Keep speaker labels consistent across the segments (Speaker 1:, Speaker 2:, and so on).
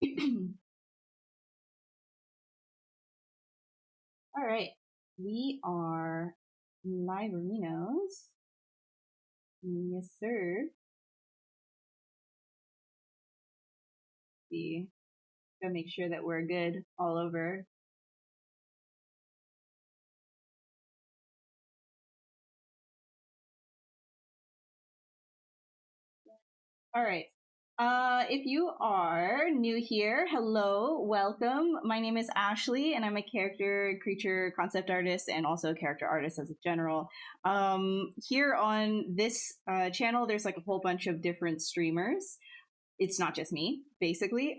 Speaker 1: All right, we are live-rinos. Yes, sir. See, gotta make sure that we're good all over. All right. If you are new here, hello, welcome. My name is Ashley, and I'm a character, creature, concept artist, and also a character artist as a general. Here on this channel, there's like a whole bunch of different streamers. It's not just me, basically.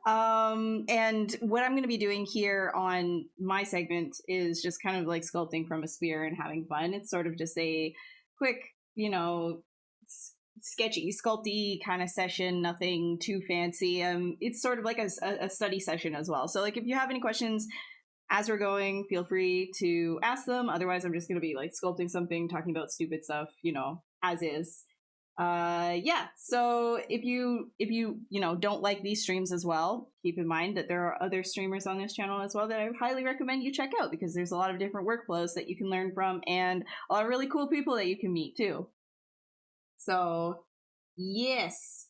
Speaker 1: And what I'm going to be doing here on my segment is just kind of like sculpting from a sphere and having fun. It's sort of just a quick, sketchy, sculpty kind of session, nothing too fancy. It's sort of like a study session as well. So, like, if you have any questions as we're going, feel free to ask them. Otherwise, I'm just going to be like sculpting something, talking about stupid stuff, as is. Yeah, so if you don't like these streams as well, keep in mind that there are other streamers on this channel as well that I highly recommend you check out, because there's a lot of different workflows that you can learn from and a lot of really cool people that you can meet too. So yes,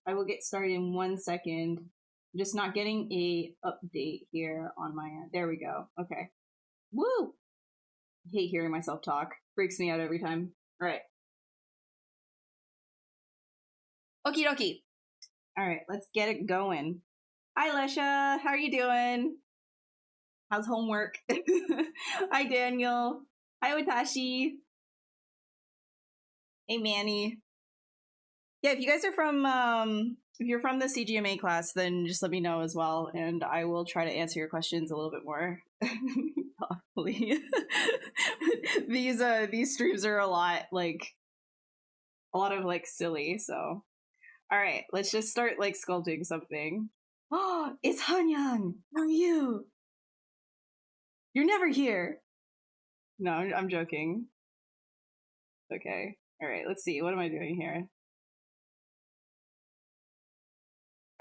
Speaker 1: I will get started in 1 second. I'm just not getting a update here on my end. There we go. Okay. Woo! I hate hearing myself talk. Freaks me out every time. All right. Okie dokie. All right, let's get it going. Hi, Lesha. How are you doing? How's homework? Hi, Daniel. Hi, Watashi. Hey, Manny. Yeah, if you guys are from, if you're from the CGMA class, then just let me know as well, and I will try to answer your questions a little bit more thoughtfully. These streams are a lot of like silly, so. All right, let's just start like sculpting something. Oh, it's Hanyang. How are you? You're never here. No, I'm joking. Okay. All right, let's see. What am I doing here?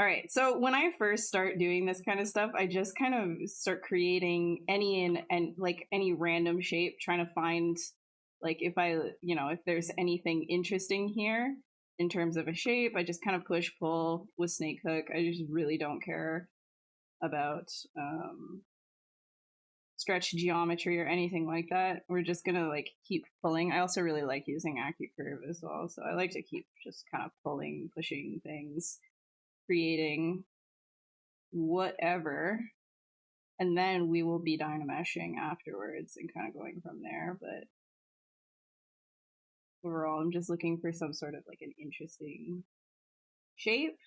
Speaker 1: All right, so when I first start doing this kind of stuff, I just kind of start creating any random shape, trying to find like if there's anything interesting here in terms of a shape. I just kind of push pull with snake hook. I just really don't care about stretch geometry or anything like that. We're just gonna like keep pulling. I also really like using AccuCurve as well, so I like to keep just kind of pulling, pushing things, creating whatever, and then we will be dynameshing afterwards and kind of going from there. But overall, I'm just looking for some sort of like an interesting shape.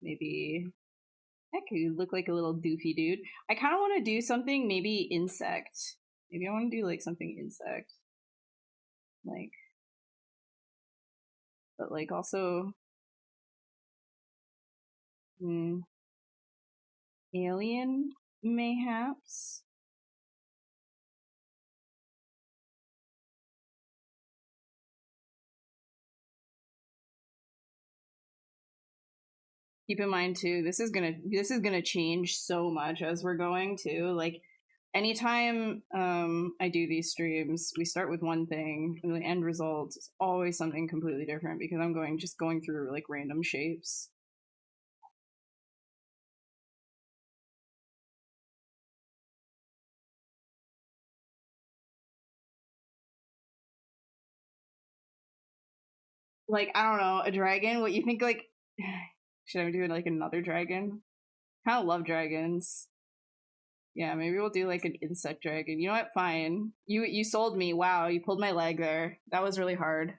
Speaker 1: Maybe that could look like a little doofy dude. I kind of want to do something maybe insect. Maybe I want to do like something insect, like, but like also alien mayhaps. Keep in mind too, this is gonna change so much as we're going to. Like, anytime I do these streams, we start with one thing, and the end result is always something completely different, because I'm going through like random shapes. Like, I don't know, a dragon. What you think? Like, should I do like another dragon? Kind of love dragons. Yeah, maybe we'll do like an insect dragon. You know what? Fine. You sold me. Wow, you pulled my leg there. That was really hard.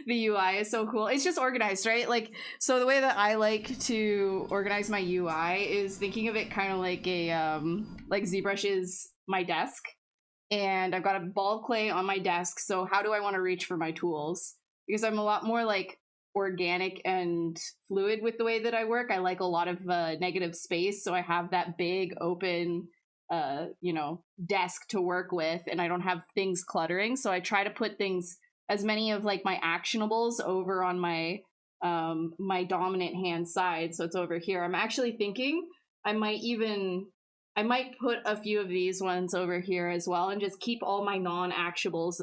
Speaker 1: The UI is so cool. It's just organized, right? Like, so the way that I like to organize my UI is thinking of it kind of like like ZBrush is my desk, and I've got a ball of clay on my desk. So how do I want to reach for my tools? Because I'm a lot more like organic and fluid with the way that I work. I like a lot of negative space, so I have that big open desk to work with, and I don't have things cluttering. So I try to put things, as many of like my actionables, over on my my dominant hand side, so it's over here. I'm actually thinking I might put a few of these ones over here as well, and just keep all my actionables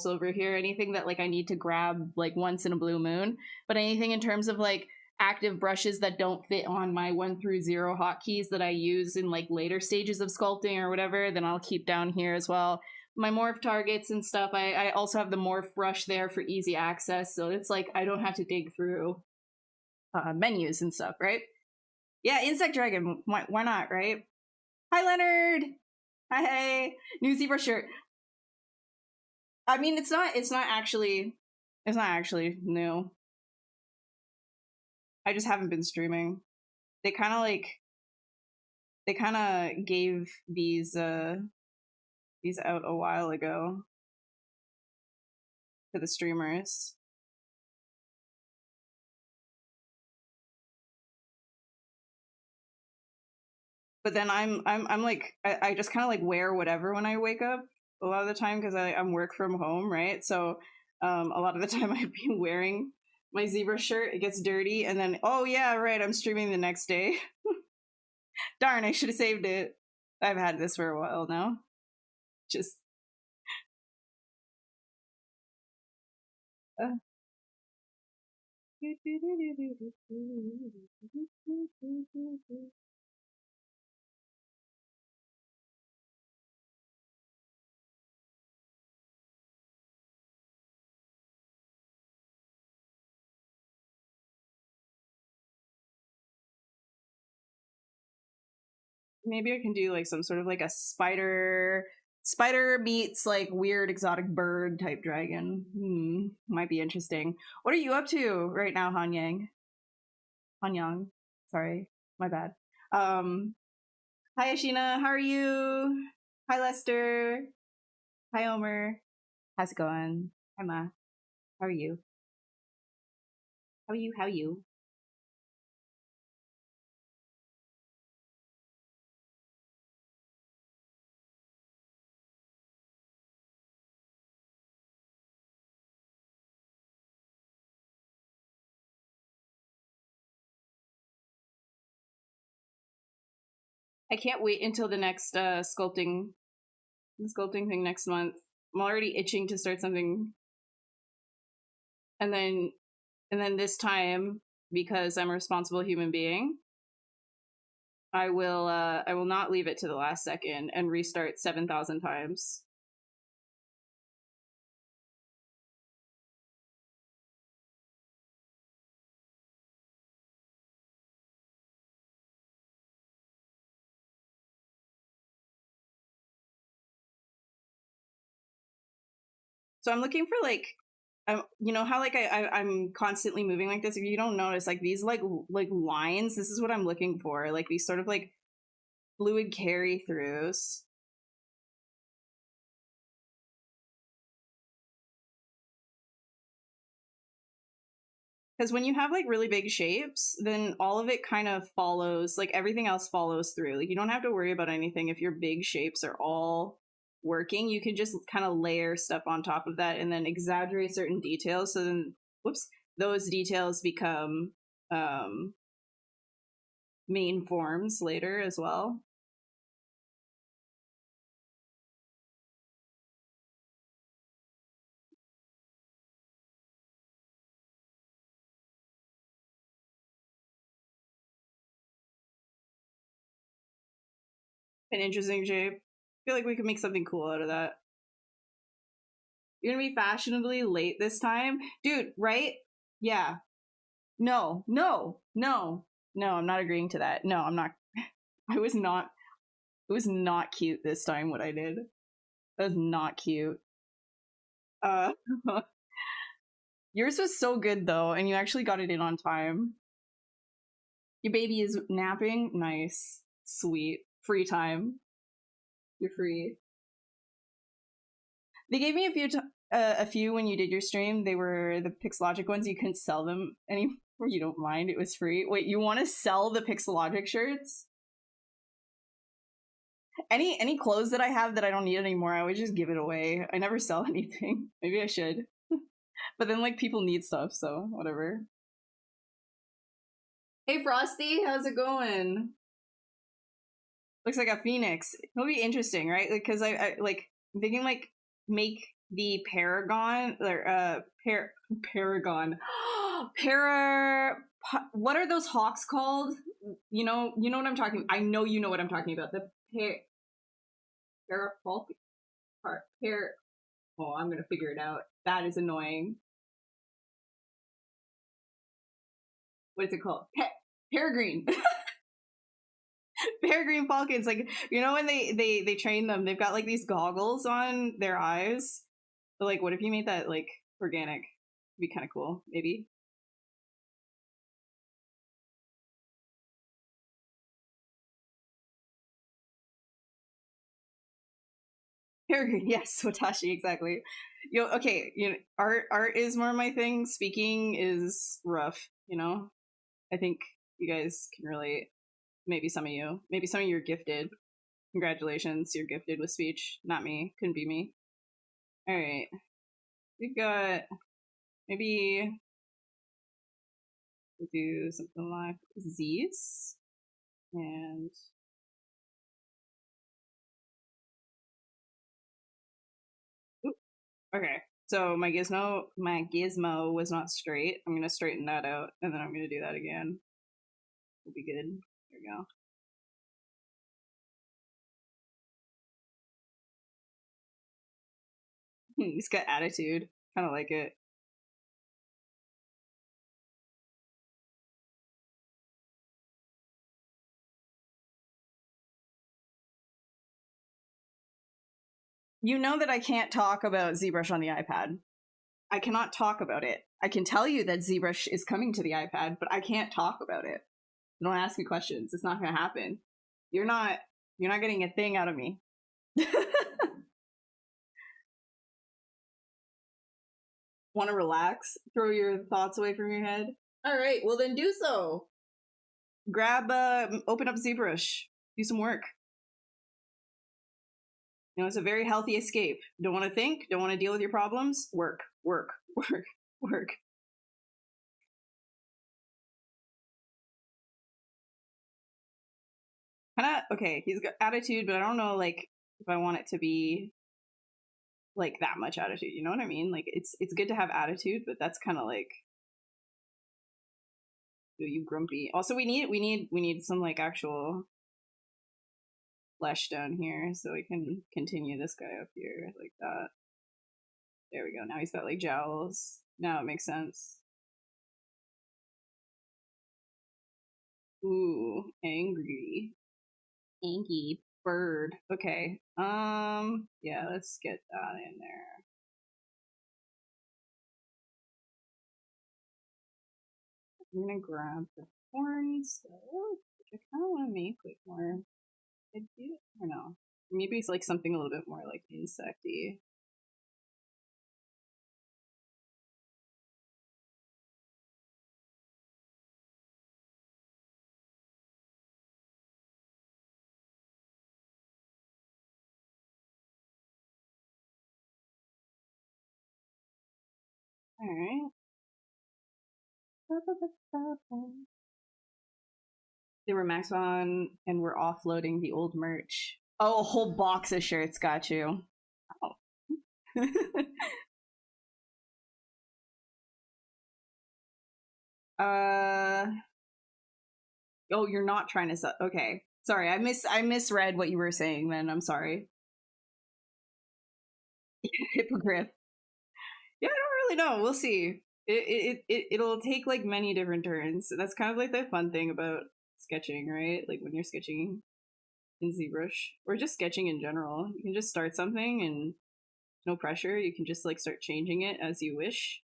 Speaker 1: over here. Anything that like I need to grab like once in a blue moon, but anything in terms of like active brushes that don't fit on my 1 through 0 hotkeys that I use in like later stages of sculpting or whatever, then I'll keep down here as well. My morph targets and stuff, I also have the morph brush there for easy access, so it's like I don't have to dig through menus and stuff, right? Yeah, Insect Dragon, why not, right? Hi, Leonard! Hi, new ZBrush shirt. I mean, it's not actually new. I just haven't been streaming. They kind of gave these out a while ago to the streamers. But then I'm like I just kind of like wear whatever when I wake up a lot of the time because I'm work from home, right? So a lot of the time I'd be wearing my ZBrush shirt. It gets dirty, and then oh yeah, right, I'm streaming the next day. Darn, I should have saved it. I've had this for a while now. Just maybe I can do like some sort of like a spider meets like weird exotic bird type dragon. Might be interesting. What are you up to right now, Han Yang? Sorry, my bad. Hi Ashina, how are you? Hi Lester. Hi Omer. How's it going? Hi Ma. How are you? How are you? How are you? I can't wait until the next sculpting thing next month. I'm already itching to start something. And then this time, because I'm a responsible human being, I will not leave it to the last second and restart 7,000 times. So I'm looking for like, you know how like I'm constantly moving like this. If you don't notice, like these like lines, this is what I'm looking for. Like these sort of like fluid carry throughs. Because when you have like really big shapes, then all of it kind of follows, like everything else follows through. Like you don't have to worry about anything if your big shapes are all working. You can just kind of layer stuff on top of that and then exaggerate certain details. So then, whoops, those details become main forms later as well. An interesting shape. I feel like we could make something cool out of that. You're gonna be fashionably late this time, dude, right? Yeah. No, I'm not agreeing to that. No, I'm not. I was not. It was not cute this time what I did. That was not cute. Uh Yours was so good though, and you actually got it in on time. Your baby is napping? Nice. Sweet. Free time. You're free. They gave me a few when you did your stream. They were the Pixelogic ones. You couldn't sell them anymore. You don't mind. It was free. Wait, you want to sell the Pixelogic shirts? Any clothes that I have that I don't need anymore, I would just give it away. I never sell anything. Maybe I should. But then like people need stuff, so whatever. Hey Frosty, how's it going? Looks like a phoenix. It'll be interesting, right? Because I like I'm thinking like make the paragon or paragon what are those hawks called? You know what I'm talking. I know you know what I'm talking about. The oh, I'm gonna figure it out. That is annoying. What is it called? Peregrine. Peregrine falcons. Like, you know when they train them, they've got like these goggles on their eyes. But like, what if you made that like organic? It'd be kind of cool, maybe. Peregrine, yes, Watashi, exactly. Okay, art is more my thing. Speaking is rough, I think you guys can relate. Maybe some of you are gifted. Congratulations, you're gifted with speech. Not me. Couldn't be me. All right, we've got maybe we'll do something like Z's and okay. So my gizmo was not straight. I'm gonna straighten that out, and then I'm gonna do that again. We'll be good. There we go. He's got attitude. Kind of like it. You know that I can't talk about ZBrush on the iPad. I cannot talk about it. I can tell you that ZBrush is coming to the iPad, but I can't talk about it. Don't ask me questions. It's not going to happen. You're not getting a thing out of me. Want to relax? Throw your thoughts away from your head? All right, well then do so. Grab, open up ZBrush. Do some work. It's a very healthy escape. Don't want to think, don't want to deal with your problems. Work, work, work, work. Okay, he's got attitude, but I don't know, like, if I want it to be like that much attitude. You know what I mean? Like, it's good to have attitude, but that's kind of like, you grumpy. Also, we need some like actual flesh down here so we can continue this guy up here like that. There we go. Now he's got like jowls. Now it makes sense. Ooh, angry bird. Okay. Yeah, let's get that in there. I'm gonna grab the horns, which I kind of want to make like more. I don't know. Maybe it's like something a little bit more like insecty. All right. They were max on, and we're offloading the old merch. Oh, a whole box of shirts. Got you. Oh. Oh, you're not trying to sell. Okay, sorry. I misread what you were saying. Then I'm sorry. Hippogriff. Yeah, I don't really know. We'll see. It'll take like many different turns. That's kind of like the fun thing about sketching, right? Like when you're sketching in ZBrush or just sketching in general, you can just start something and no pressure. You can just like start changing it as you wish.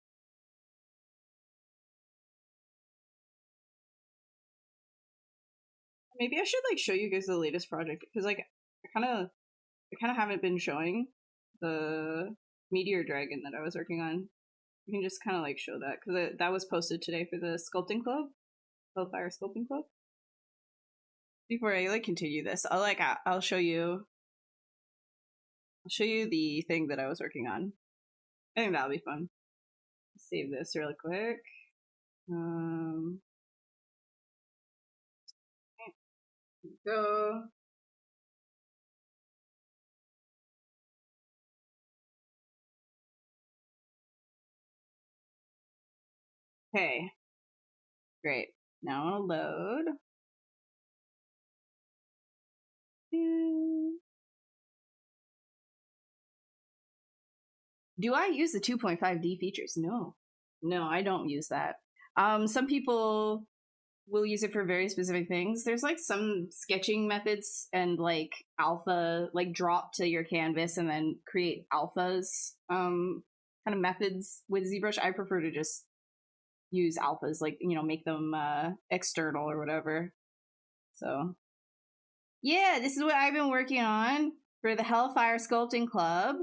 Speaker 1: Maybe I should like show you guys the latest project because like I kind of haven't been showing the meteor dragon that I was working on. You can just kind of like show that because that was posted today for the sculpting club, Hellfire Sculpting Club. Before I like continue this, I'll show you the thing that I was working on. I think that'll be fun. Save this really quick. Go. Okay, great. Now I'll load. Do I use the 2.5D features? No, I don't use that. Some people will use it for very specific things. There's like some sketching methods and like alpha, like drop to your canvas and then create alphas kind of methods with ZBrush. I prefer to just use alphas, like, you know, make them external or whatever. So yeah, this is what I've been working on for the Hellfire Sculpting Club.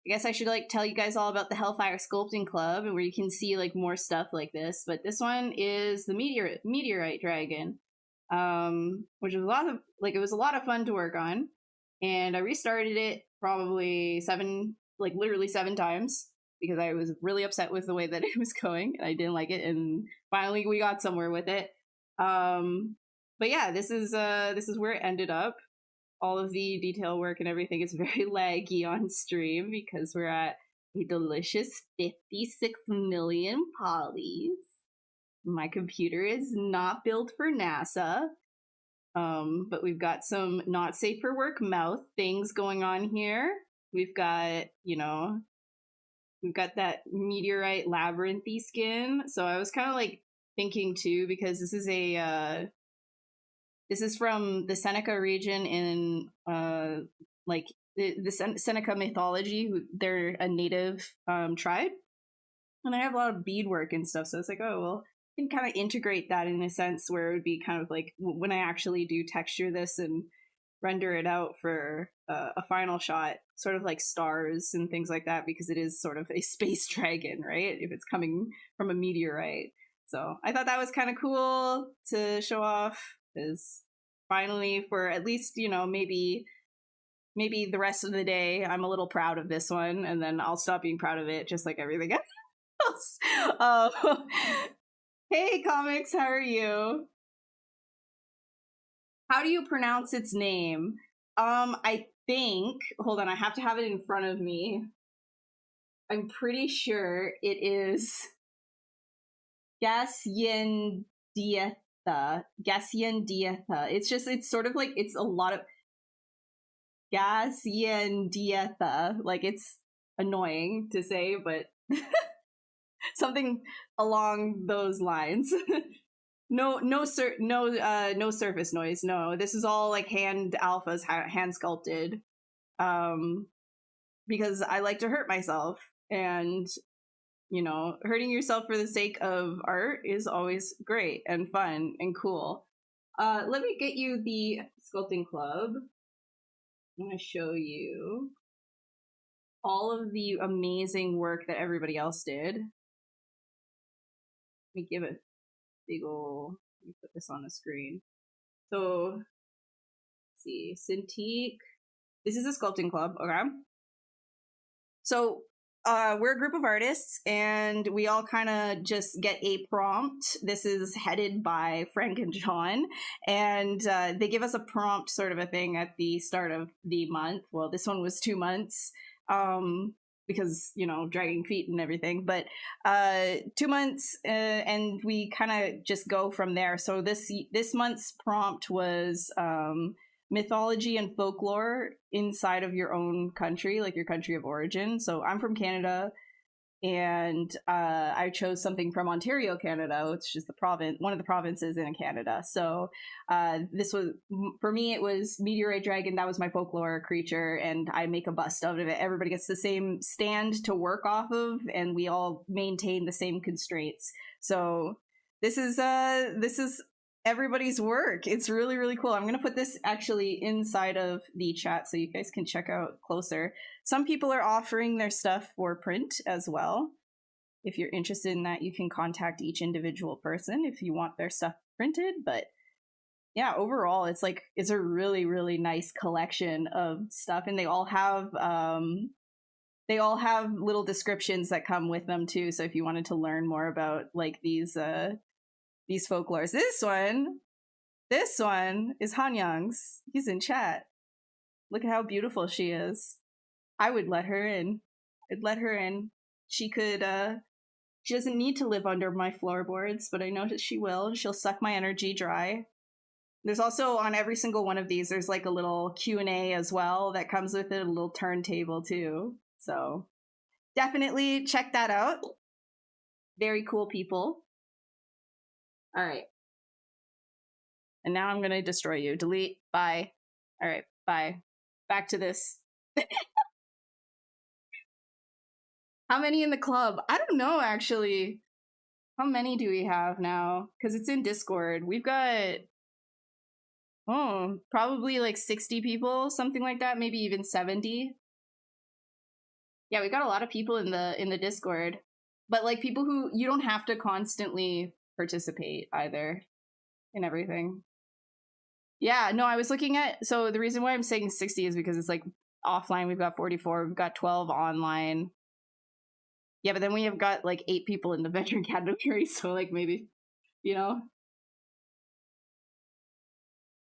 Speaker 1: I guess I should like tell you guys all about the Hellfire Sculpting Club and where you can see like more stuff like this. But this one is the meteorite dragon, which was a lot of fun to work on. And I restarted it probably literally seven times because I was really upset with the way that it was going. I didn't like it, and finally we got somewhere with it. But yeah, this is where it ended up. All of the detail work and everything is very laggy on stream because we're at a delicious 56 million polys. My computer is not built for NASA. But we've got some not safe for work mouth things going on here. We've got, we've got that meteorite labyrinthy skin. So I was kind of like thinking too, because this is from the Seneca region in the Seneca mythology. They're a native tribe, and I have a lot of beadwork and stuff. So it's like, oh well, I can kind of integrate that in a sense where it would be kind of like when I actually do texture this and render it out for a final shot, sort of like stars and things like that, because it is sort of a space dragon, right? If it's coming from a meteorite. So I thought that was kind of cool to show off, because finally, for at least, maybe the rest of the day, I'm a little proud of this one, and then I'll stop being proud of it, just like everything else. Hey, comics, how are you? How do you pronounce its name? I think, hold on, I have to have it in front of me. I'm pretty sure it is Gasian Dietha. It's sort of like, it's a lot of Gasian Dietha. Like, it's annoying to say, but something along those lines. No surface noise. No, this is all like hand alphas, hand sculpted. Because I like to hurt myself, and hurting yourself for the sake of art is always great and fun and cool. Let me get you the Sculpting Club. I'm going to show you all of the amazing work that everybody else did. Let me give it big ol', let me put this on the screen. So, let's see, Cintiq. This is a Sculpting Club, okay? So, we're a group of artists, and we all kind of just get a prompt. This is headed by Frank and John, and they give us a prompt sort of a thing at the start of the month. Well, this one was 2 months, because, dragging feet and everything, but 2 months, and we kind of just go from there. So this month's prompt was mythology and folklore inside of your own country, like your country of origin. So I'm from Canada, and I chose something from Ontario, Canada, which is one of the provinces in Canada. So this was, for me, it was meteorite dragon. That was my folklore creature, and I make a bust out of it. Everybody gets the same stand to work off of, and we all maintain the same constraints. So this is everybody's work. It's really, really cool. I'm going to put this actually inside of the chat so you guys can check out closer. Some people are offering their stuff for print as well. If you're interested in that, you can contact each individual person if you want their stuff printed. But yeah, overall, it's a really, really nice collection of stuff. And they all have they all have little descriptions that come with them too. So if you wanted to learn more about like these folklores, this one is Hanyang's. He's in chat. Look at how beautiful she is. I would let her in. I'd let her in. She could, she doesn't need to live under my floorboards, but I know that she will. She'll suck my energy dry. There's also, on every single one of these, there's like a little Q&A as well that comes with it, a little turntable too. So definitely check that out. Very cool people. All right. And now I'm going to destroy you. Delete. Bye. All right. Bye. Back to this. How many in the club? I don't know, actually. How many do we have now? Because it's in Discord. We've got, probably like 60 people, something like that. Maybe even 70. Yeah, we got a lot of people in the Discord. But like people who, you don't have to constantly participate either in everything. Yeah, no, I was looking at, so the reason why I'm saying 60 is because it's like offline, we've got 44, we've got 12 online. Yeah, but then we have got like 8 people in the veteran category, so like maybe, you know.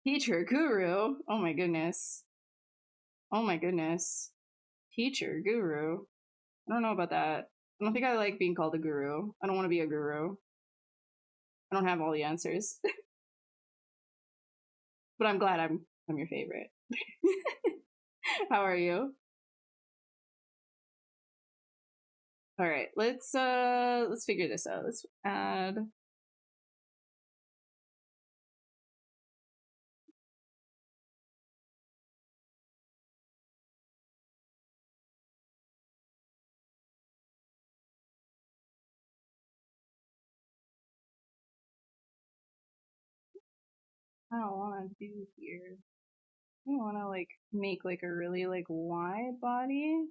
Speaker 1: Teacher, guru. Oh my goodness. Oh my goodness. Teacher, guru. I don't know about that. I don't think I like being called a guru. I don't want to be a guru. I don't have all the answers. But I'm glad I'm your favorite. How are you? All right, let's figure this out. Let's add. I don't want to do here. I don't want to like make like a really like wide body.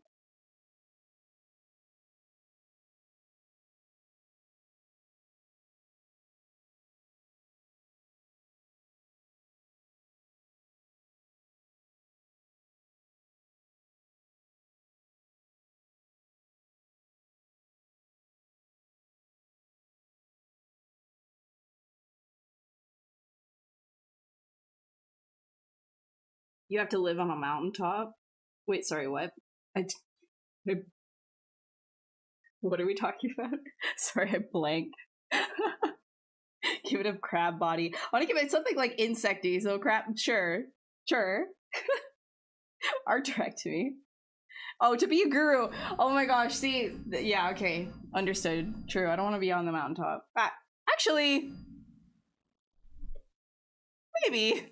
Speaker 1: You have to live on a mountaintop. Wait, sorry, what? What are we talking about? Sorry, I blanked. Give it a crab body. I want to give it something like insecty. So crab, sure. Art direct to me. Oh, to be a guru. Oh my gosh. See, yeah, okay, understood. True. I don't want to be on the mountaintop. Actually, maybe.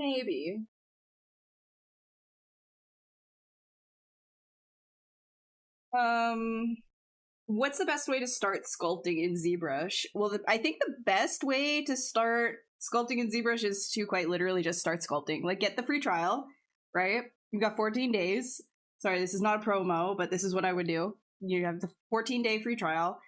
Speaker 1: Maybe. What's the best way to start sculpting in ZBrush? Well, I think the best way to start sculpting in ZBrush is to quite literally just start sculpting. Like, get the free trial, right? You've got 14 days. Sorry, this is not a promo, but this is what I would do. You have the 14-day free trial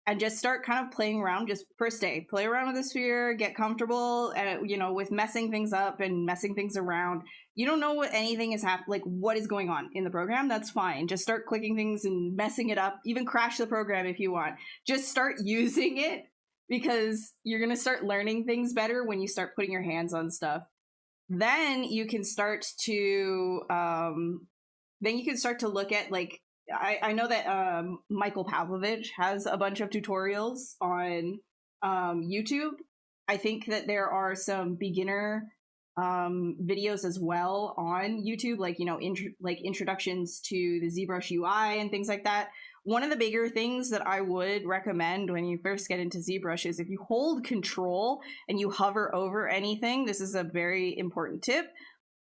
Speaker 1: and just start kind of playing around. Just first day, play around with the sphere, get comfortable, you know, with messing things up and messing things around. You don't know what anything is like what is going on in the program. That's fine. Just start clicking things and messing it up. Even crash the program if you want. Just start using it, because you're going to start learning things better when you start putting your hands on stuff. Then you can start to look at like, I know that Michael Pavlovich has a bunch of tutorials on YouTube. I think that there are some beginner videos as well on YouTube, like, you know, like introductions to the ZBrush UI and things like that. One of the bigger things that I would recommend when you first get into ZBrush is if you hold Control and you hover over anything, this is a very important tip,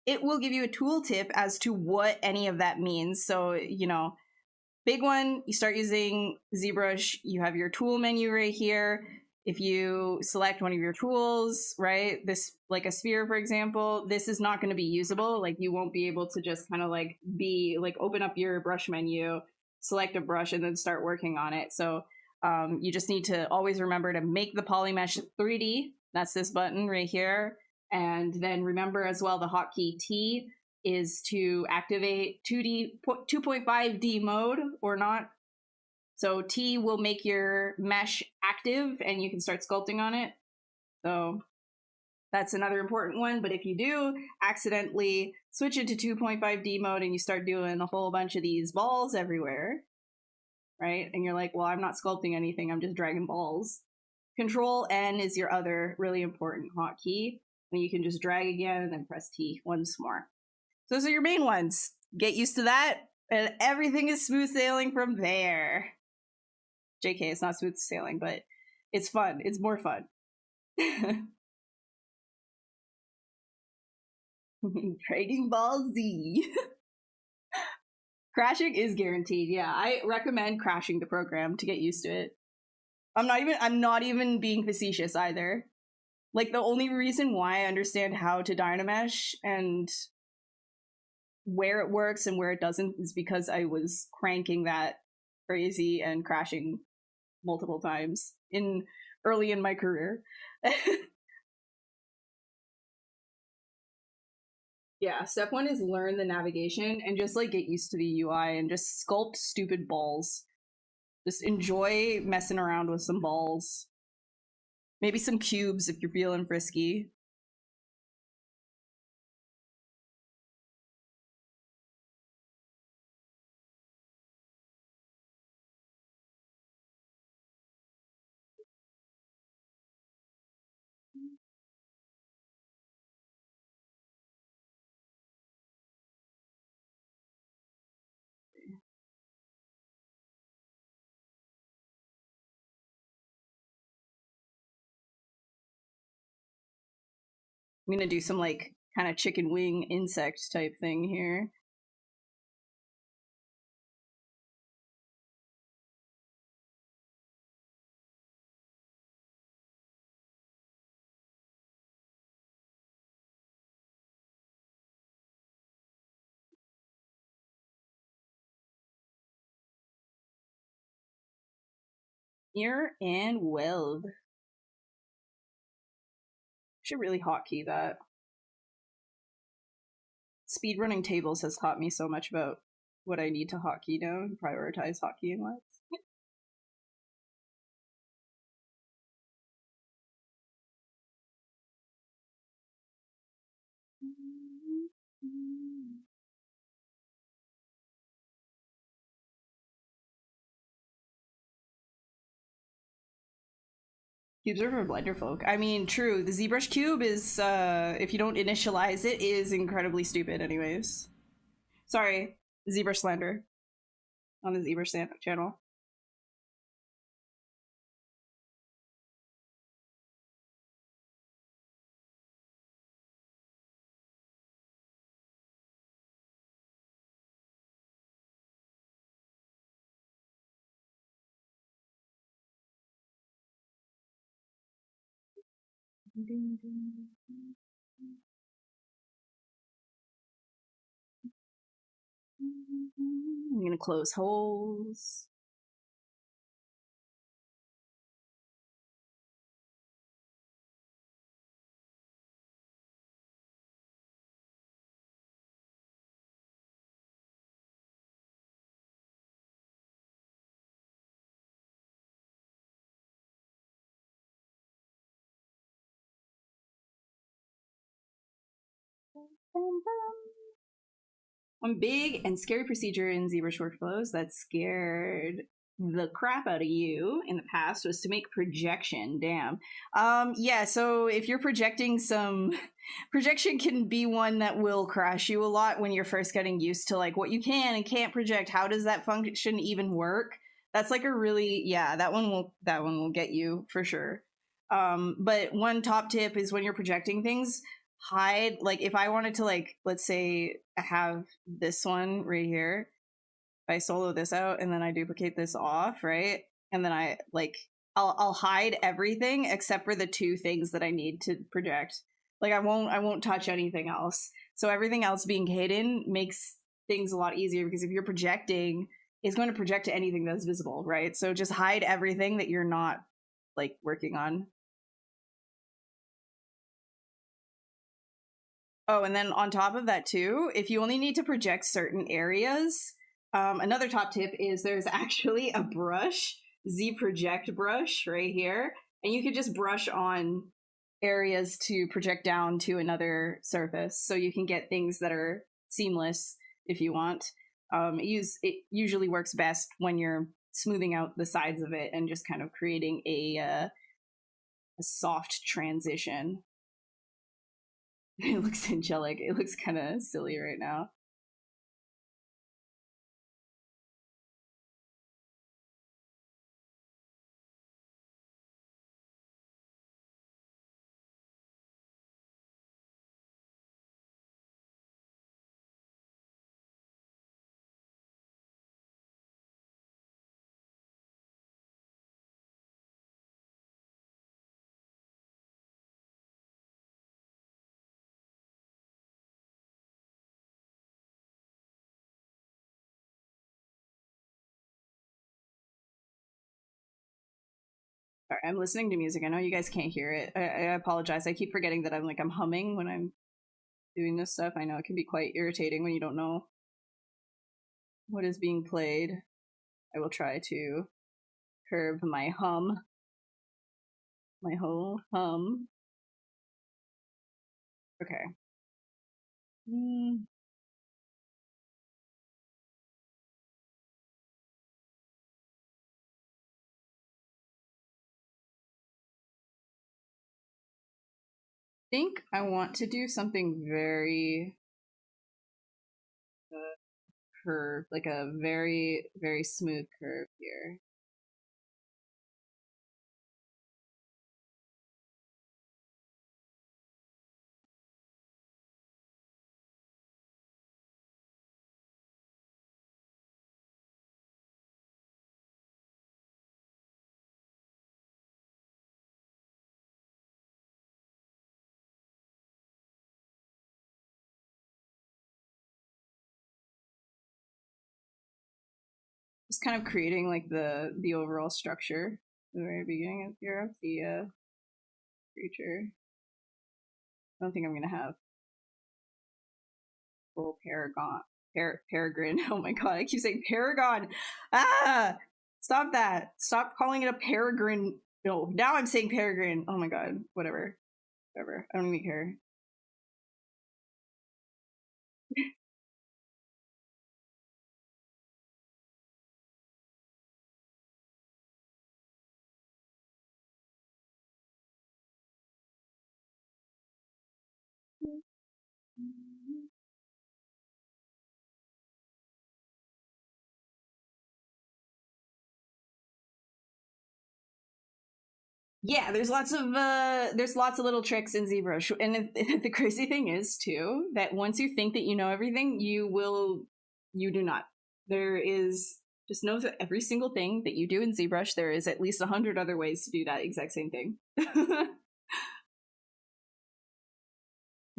Speaker 1: it will give you a tooltip as to what any of that means. So, you know, big one, you start using ZBrush, you have your tool menu right here. If you select one of your tools, right, this, like a sphere, for example, this is not going to be usable. Like, you won't be able to just kind of like open up your brush menu, select a brush, and then start working on it. So you just need to always remember to make the polymesh 3D. That's this button right here. And then remember as well the hotkey T is to activate 2.5D mode or not. So T will make your mesh active and you can start sculpting on it. So that's another important one. But if you do accidentally switch into 2.5D mode and you start doing a whole bunch of these balls everywhere, right? And you're like, well, I'm not sculpting anything, I'm just dragging balls. Control N is your other really important hotkey. And you can just drag again and then press T once more. So those are your main ones. Get used to that, and everything is smooth sailing from there. JK, it's not smooth sailing, but it's fun. It's more fun. Dragon Ball Z. Crashing is guaranteed. Yeah, I recommend crashing the program to get used to it. I'm not even being facetious either. Like, the only reason why I understand how to Dynamesh and where it works and where it doesn't is because I was cranking that crazy and crashing multiple times early in my career. Yeah, step one is learn the navigation and just like get used to the UI and just sculpt stupid balls. Just enjoy messing around with some balls. Maybe some cubes if you're feeling frisky. I'm gonna do some like kind of chicken wing insect type thing here. Mirror and weld. Should really hotkey that. Speedrunning tables has taught me so much about what I need to hotkey down, prioritize hotkeying wise. Cubes are for Blender folk. I mean, true. The ZBrush cube is, if you don't initialize it, is incredibly stupid anyways. Sorry, ZBrush slander on the ZBrush channel. I'm gonna close holes. One big and scary procedure in ZBrush workflows that scared the crap out of you in the past was to make projection. Damn. Yeah, so if you're projecting projection can be one that will crash you a lot when you're first getting used to like what you can and can't project. How does that function even work? That's like a really, yeah, that one will get you for sure. But one top tip is when you're projecting things, hide, like if I wanted to, like, let's say I have this one right here, if I solo this out and then I duplicate this off, right, and then I like I'll hide everything except for the two things that I need to project. Like I won't touch anything else, so everything else being hidden makes things a lot easier, because if you're projecting, it's going to project to anything that's visible, right? So just hide everything that you're not like working on. Oh, and then on top of that too, if you only need to project certain areas, another top tip is there's actually a brush, ZProject brush right here, and you could just brush on areas to project down to another surface, so you can get things that are seamless if you want. It usually works best when you're smoothing out the sides of it and just kind of creating a soft transition. It looks angelic. It looks kind of silly right now. Sorry, I'm listening to music. I know you guys can't hear it. I apologize. I keep forgetting that I'm humming when I'm doing this stuff. I know it can be quite irritating when you don't know what is being played. I will try to curb my hum. My whole hum. Okay. Think I want to do something very curved, like a very, very smooth curve here. Just kind of creating like the overall structure at the very beginning of the creature. I don't think I'm gonna have full peregrine. Oh my god, I keep saying paragon. Ah, stop that. Stop calling it a peregrine. No, now I'm saying peregrine. Oh my god, whatever. Whatever. I don't even care. Yeah, there's lots of little tricks in ZBrush, and the crazy thing is too that once you think that you know everything, you do not. There is just know that every single thing that you do in ZBrush, there is at least 100 other ways to do that exact same thing.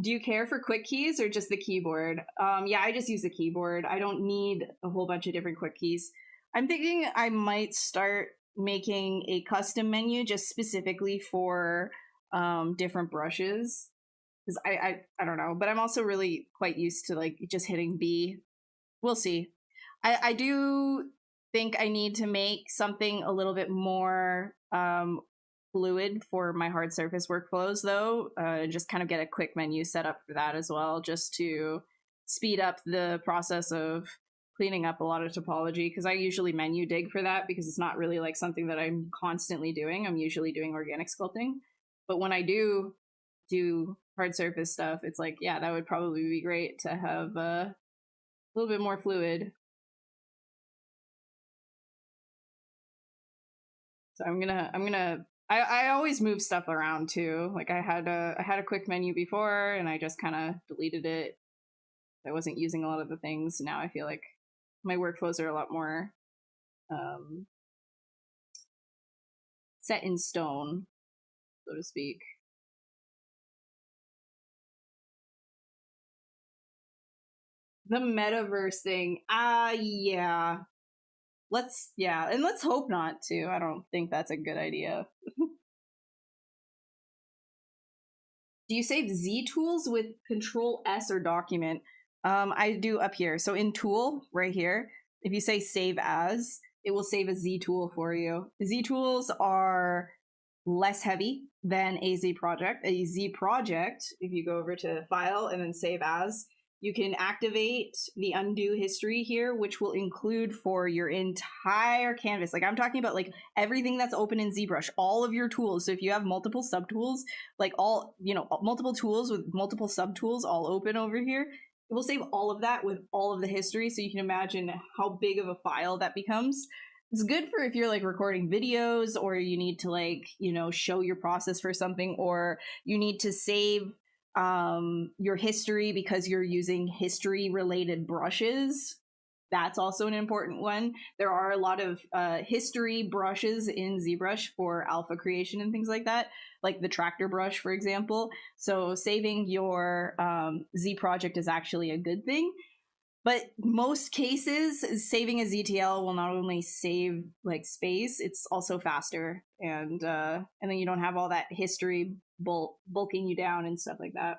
Speaker 1: Do you care for quick keys or just the keyboard? Yeah, I just use the keyboard. I don't need a whole bunch of different quick keys. I'm thinking I might start making a custom menu just specifically for different brushes. Because I don't know, but I'm also really quite used to like just hitting B. We'll see. I do think I need to make something a little bit more fluid for my hard surface workflows, though. Just kind of get a quick menu set up for that as well, just to speed up the process of cleaning up a lot of topology. Because I usually menu dig for that because it's not really like something that I'm constantly doing. I'm usually doing organic sculpting, but when I do hard surface stuff, it's like, yeah, that would probably be great to have a little bit more fluid. So I always move stuff around too. Like I had a quick menu before and I just kind of deleted it. I wasn't using a lot of the things. Now I feel like my workflows are a lot more um, set in stone, so to speak. The metaverse thing, yeah. And let's hope not too. I don't think that's a good idea. Do you save Z tools with Control S or document? I do up here. So in tool right here, if you say save as, it will save a Z tool for you. Z tools are less heavy than a Z project. A Z project, if you go over to file and then save as, you can activate the undo history here, which will include for your entire canvas. Like I'm talking about like everything that's open in ZBrush, all of your tools. So if you have multiple subtools, like all, you know, multiple tools with multiple subtools all open over here, it will save all of that with all of the history. So you can imagine how big of a file that becomes. It's good for if you're like recording videos or you need to like, you know, show your process for something, or you need to save your history because you're using history related brushes. That's also an important one. There are a lot of history brushes in ZBrush for alpha creation and things like that, like the tractor brush, for example. So saving your Z project is actually a good thing. But most cases, saving a ZTL will not only save like space, it's also faster, and then you don't have all that history bulking you down and stuff like that.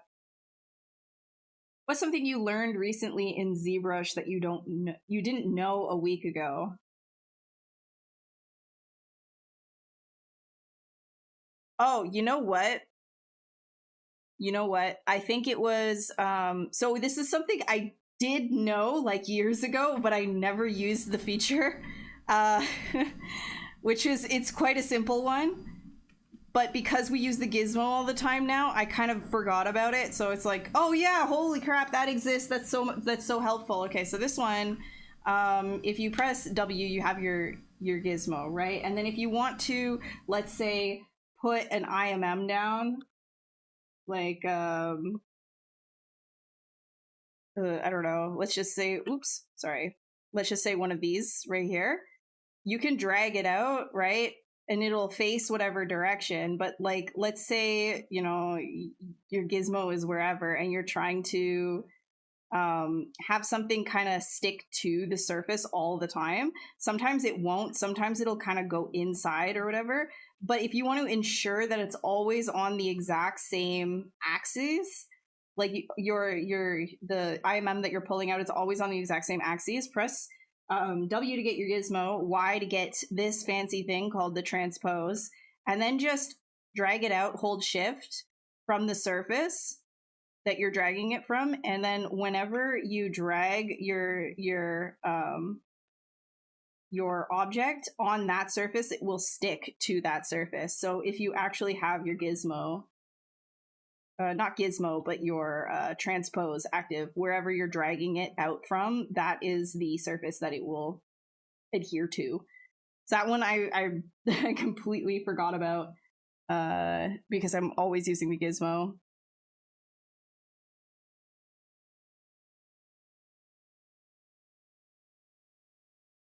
Speaker 1: What's something you learned recently in ZBrush that you didn't know a week ago? Oh, you know what? I think it was so this is something I did know like years ago, but I never used the feature, uh, which is, it's quite a simple one. But because we use the gizmo all the time now, I kind of forgot about it. So it's like, oh yeah, holy crap, that exists. That's so helpful. Okay, so this one, if you press W, you have your gizmo, right? And then if you want to, let's say, put an IMM down, like I don't know, let's just say, oops, sorry. Let's just say one of these right here. You can drag it out, right? And it'll face whatever direction. But like, let's say, you know, your gizmo is wherever and you're trying to have something kind of stick to the surface all the time. Sometimes it won't, sometimes it'll kind of go inside or whatever. But if you want to ensure that it's always on the exact same axis, like the IMM that you're pulling out, it's always on the exact same axis, press W to get your gizmo, Y to get this fancy thing called the transpose, and then just drag it out, hold shift from the surface that you're dragging it from, and then whenever you drag your object on that surface, it will stick to that surface. So if you actually have your gizmo, not gizmo, but your transpose active, wherever you're dragging it out from, that is the surface that it will adhere to. So that one I completely forgot about because I'm always using the gizmo.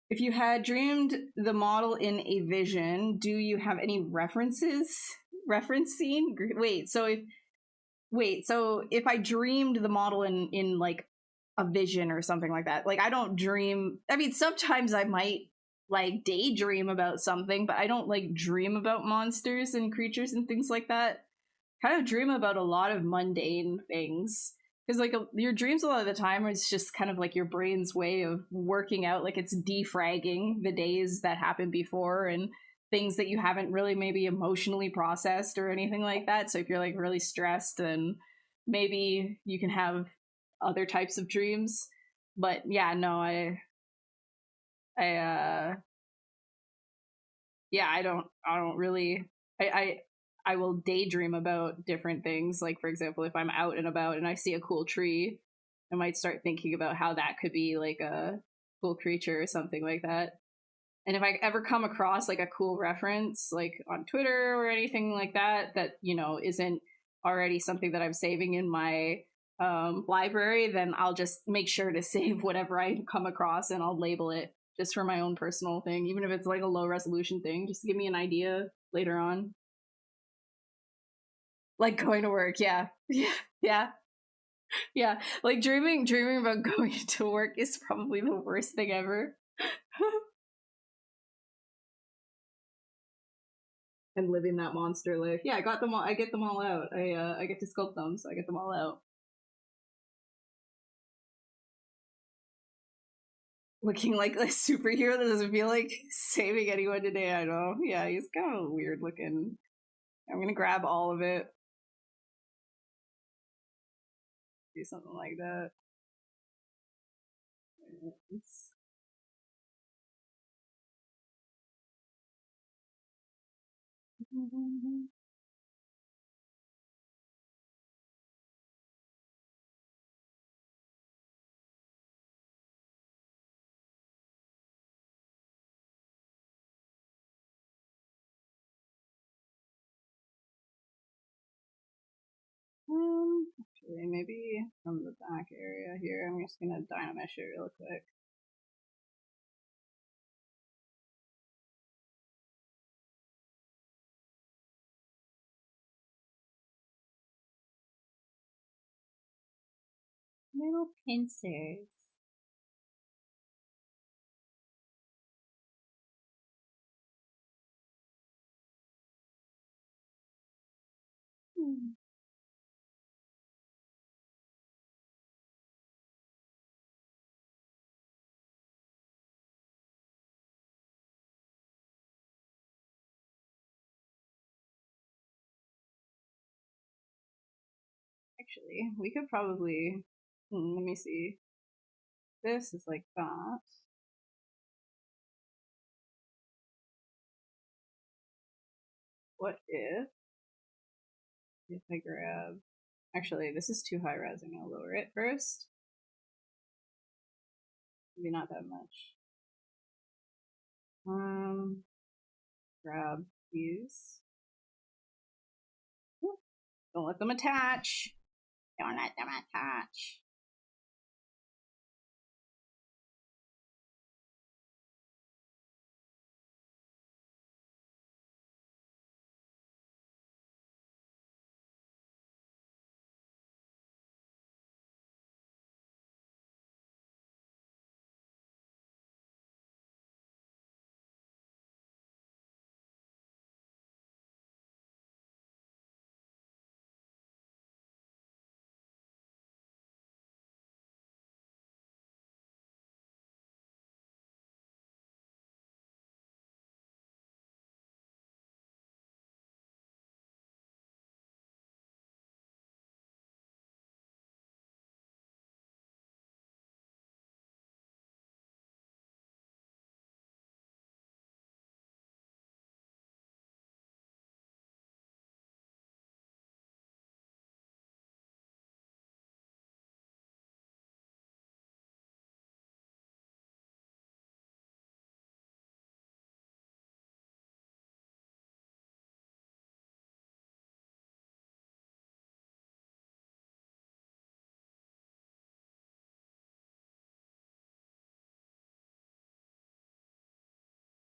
Speaker 1: If you had dreamed the model in a vision, do you have any referencing? Wait, so if I dreamed the model in like a vision or something like that, like I don't dream. I mean, sometimes I might like daydream about something, but I don't like dream about monsters and creatures and things like that. Kind of dream about a lot of mundane things. Because like your dreams a lot of the time is just kind of like your brain's way of working out, like it's defragging the days that happened before and things that you haven't really maybe emotionally processed or anything like that. So if you're like really stressed, then maybe you can have other types of dreams. But yeah, no, I don't really, I will daydream about different things. Like for example, if I'm out and about and I see a cool tree, I might start thinking about how that could be like a cool creature or something like that. And if I ever come across like a cool reference, like on Twitter or anything like that, that, you know, isn't already something that I'm saving in my library, then I'll just make sure to save whatever I come across and I'll label it just for my own personal thing, even if it's like a low resolution thing, just to give me an idea later on. Like going to work, yeah. Yeah. Yeah. Like dreaming about going to work is probably the worst thing ever. and living that monster life. Yeah, I got them all. I get them all out. I get to sculpt them, so I get them all out. Looking like a superhero that doesn't feel like saving anyone today. I know. Yeah, he's kind of weird looking. I'm gonna grab all of it. Do something like that. It's... Actually, maybe from the back area here, I'm just gonna dynamesh it real quick. Little pincers. Actually, we could probably. Let me see. This is like that. What if I grab... Actually, this is too high res. I'm gonna lower it first. Maybe not that much. Grab these. Don't let them attach. Don't let them attach.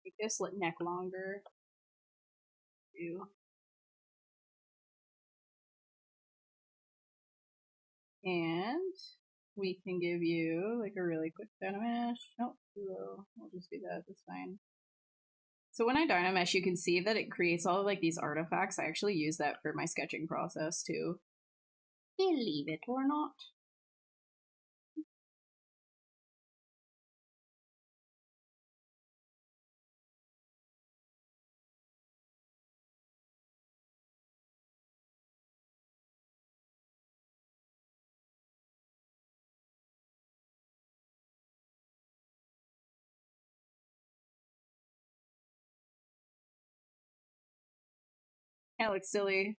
Speaker 1: Make this neck longer. Too. And we can give you like a really quick dynamesh. Nope, too low. We'll just do that. That's fine. So when I dynamesh, you can see that it creates all of like these artifacts. I actually use that for my sketching process too. Believe it or not. That looks silly.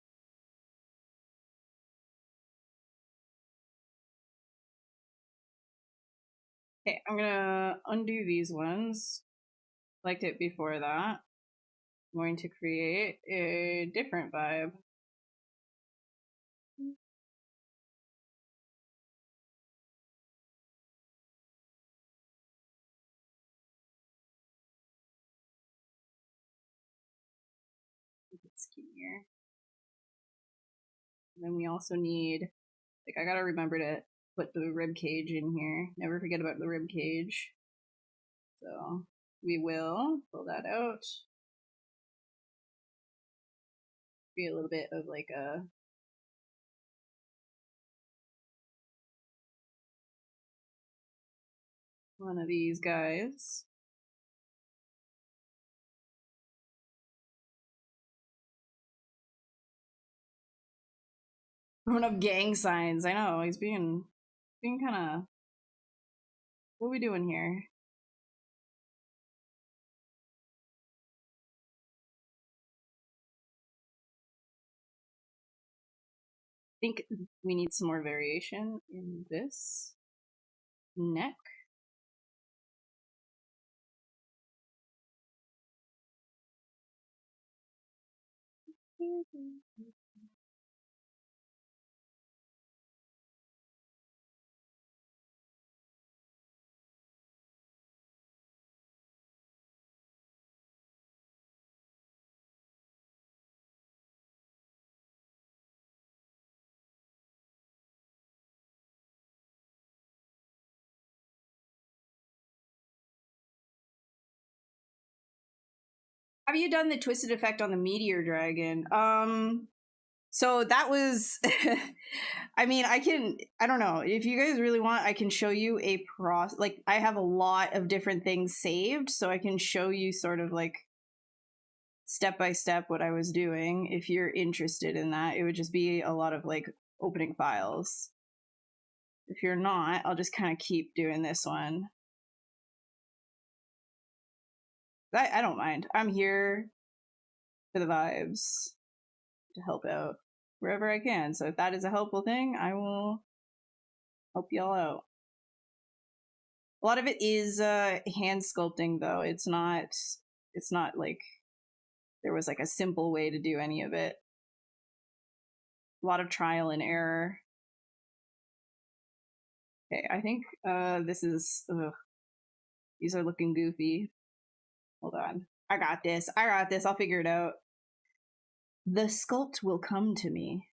Speaker 1: Okay, I'm gonna undo these ones. Liked it before that. I'm going to create a different vibe. Make it skinnier. And then we also need, like, I gotta remember to put the rib cage in here. Never forget about the rib cage. So we will pull that out. Be a little bit of like a one of these guys. Throwing up gang signs. I know he's being kind of. What are we doing here? I think we need some more variation in this neck. Have you done the twisted effect on the meteor dragon? So that was I mean, I don't know. If you guys really want, I can show you a like I have a lot of different things saved, so I can show you sort of like step by step what I was doing if you're interested in that. It would just be a lot of like opening files. If you're not, I'll just kind of keep doing this one. I don't mind. I'm here for the vibes to help out wherever I can. So if that is a helpful thing, I will help y'all out. A lot of it is hand sculpting though. It's not like there was like a simple way to do any of it. A lot of trial and error. Okay, I think this is these are looking goofy. Hold on. I got this. I'll figure it out. The sculpt will come to me.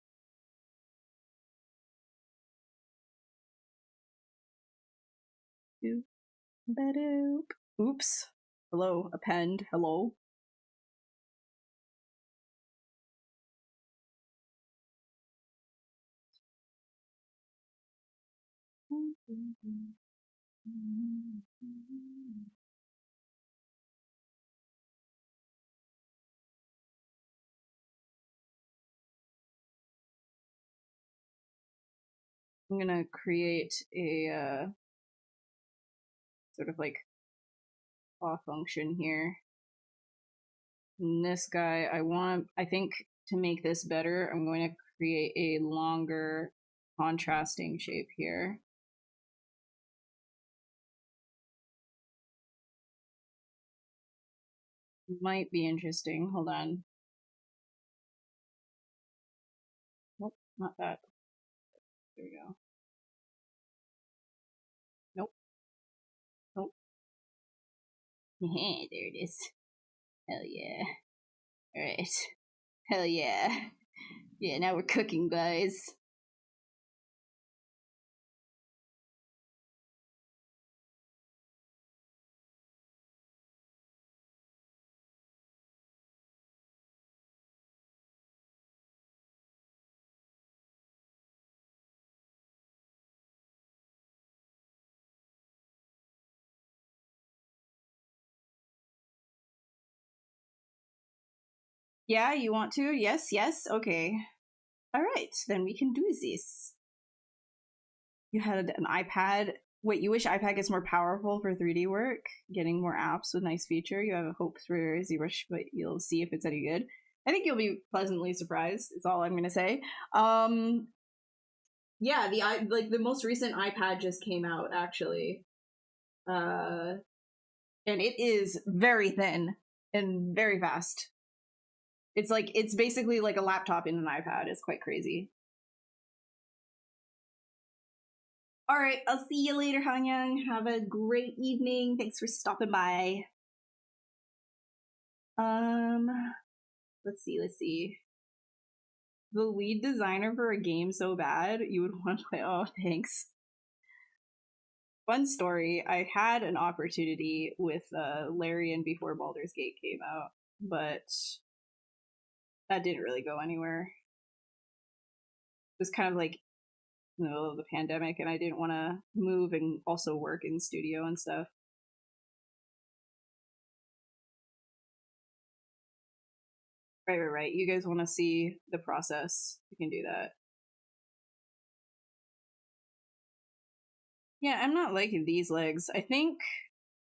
Speaker 1: Oops. Hello, append. Hello. I'm gonna create a sort of like claw function here. And this guy, I think to make this better, I'm going to create a longer contrasting shape here. Might be interesting. Hold on. Nope, not that. There we go. Nope. Nope. There it is. Hell yeah. Alright. Hell yeah. Yeah, now we're cooking, guys. Yeah, you want to? Yes, yes. Okay. Alright, then we can do this. You had an iPad. Wait, you wish iPad gets more powerful for 3D work? Getting more apps with nice feature? You have a hope for ZBrush, but you'll see if it's any good. I think you'll be pleasantly surprised, is all I'm gonna say. Yeah, the most recent iPad just came out, actually. And it is very thin and very fast. It's basically like a laptop in an iPad. It's quite crazy. All right, I'll see you later, Hanyang. Have a great evening. Thanks for stopping by. Let's see. The lead designer for a game so bad you would want to play. Oh, thanks. Fun story. I had an opportunity with Larian before Baldur's Gate came out, but that didn't really go anywhere. It was kind of like in the middle of the pandemic, and I didn't want to move and also work in studio and stuff. Right. You guys want to see the process? You can do that. Yeah, I'm not liking these legs. I think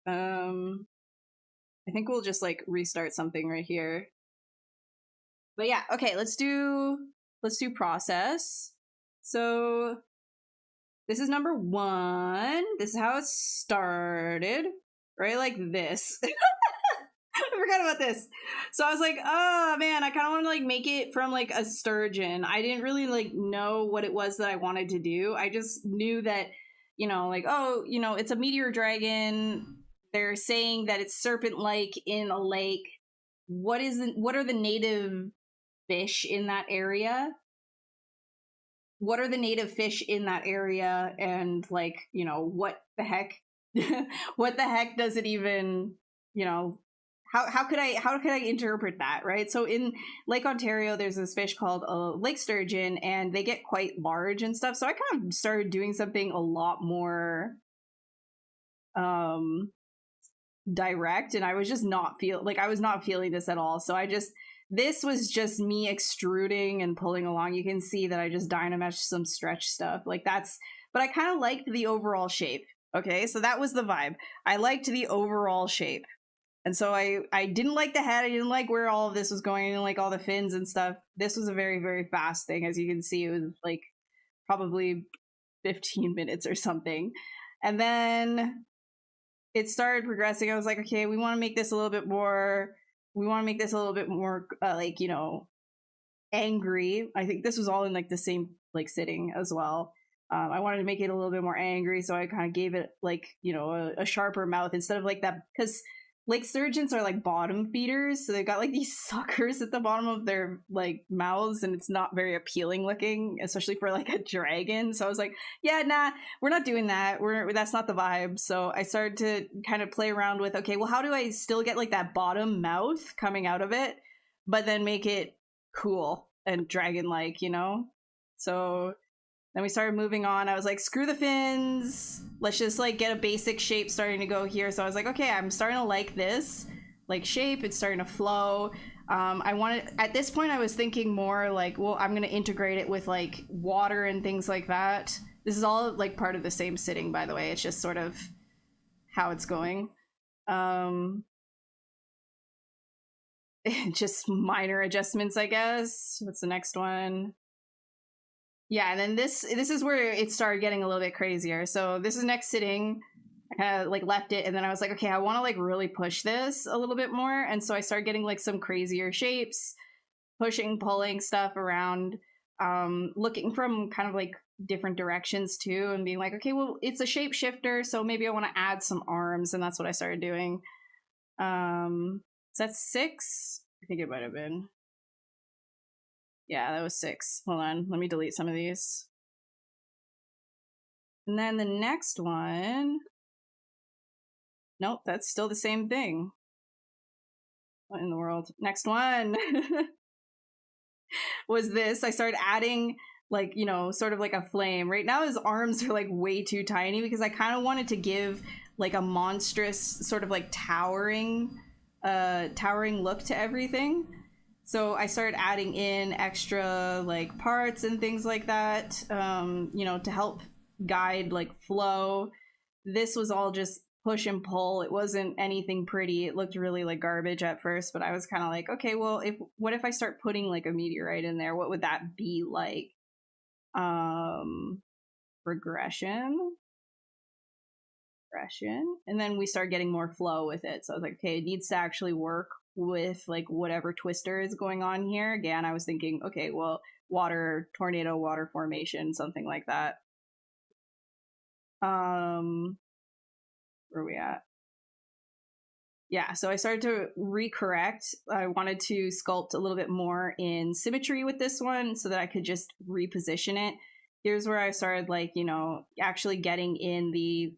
Speaker 1: we'll just like restart something right here. But yeah, okay, let's do process. So this is number 1. This is how it started, right? Like this. I forgot about this. So I was like, oh man, I kind of want to like make it from like a sturgeon. I didn't really like know what it was that I wanted to do. I just knew that, you know, like, oh, you know, it's a meteor dragon. They're saying that it's serpent-like in a lake. What are the native fish in that area? What are the native fish in that area? And like, you know, what the heck? What the heck does it even, you know, how could I interpret that, right? So in Lake Ontario, there's this fish called a lake sturgeon, and they get quite large and stuff. So I kind of started doing something a lot more direct, and I was just not feeling this at all. So this was just me extruding and pulling along. You can see that I just dynameshed some stretch stuff like that's, but I kind of liked the overall shape. Okay, so that was the vibe. I liked the overall shape. And so I didn't like the head. I didn't like where all of this was going. I didn't like all the fins and stuff. This was a very, very fast thing. As you can see, it was like probably 15 minutes or something. And then it started progressing. I was like, okay, we want to make this a little bit more, like, you know, angry. I think this was all in like the same like sitting as well. I wanted to make it a little bit more angry. So I kind of gave it like, you know, a sharper mouth instead of like that, because lake sturgeons are like bottom feeders, so they've got like these suckers at the bottom of their like mouths, and it's not very appealing looking, especially for like a dragon. So I was like, yeah, nah, we're not doing that. That's not the vibe. So I started to kind of play around with, okay, well, how do I still get like that bottom mouth coming out of it, but then make it cool and dragon-like, you know? So then we started moving on. I was like, screw the fins. Let's just like get a basic shape starting to go here. So I was like, okay, I'm starting to like this like shape. It's starting to flow. At this point I was thinking more like, well, I'm going to integrate it with like water and things like that. This is all like part of the same sitting, by the way. It's just sort of how it's going. Just minor adjustments, I guess. What's the next one? Yeah, and then this is where it started getting a little bit crazier. So this is next sitting. I kind of like left it, and then I was like, okay, I want to like really push this a little bit more. And so I started getting like some crazier shapes, pushing, pulling stuff around, looking from kind of like different directions too, and being like, okay, well, it's a shapeshifter, so maybe I want to add some arms, and that's what I started doing. So that's 6. I think it might have been. Yeah, that was 6. Hold on, let me delete some of these. And then the next one, nope, that's still the same thing. What in the world? Next one was this. I started adding like, you know, sort of like a flame. Right now his arms are like way too tiny because I kind of wanted to give like a monstrous sort of like towering look to everything. So I started adding in extra like parts and things like that, you know, to help guide like flow. This was all just push and pull. It wasn't anything pretty. It looked really like garbage at first, but I was kind of like, okay, well, what if I start putting like a meteorite in there? What would that be like? Regression. And then we start getting more flow with it. So I was like, okay, it needs to actually work with like whatever twister is going on here. Again, I was thinking, okay, well, water, tornado, water formation, something like that. Where are we at? Yeah, so I started to recorrect. I wanted to sculpt a little bit more in symmetry with this one so that I could just reposition it. Here's where I started like, you know, actually getting in the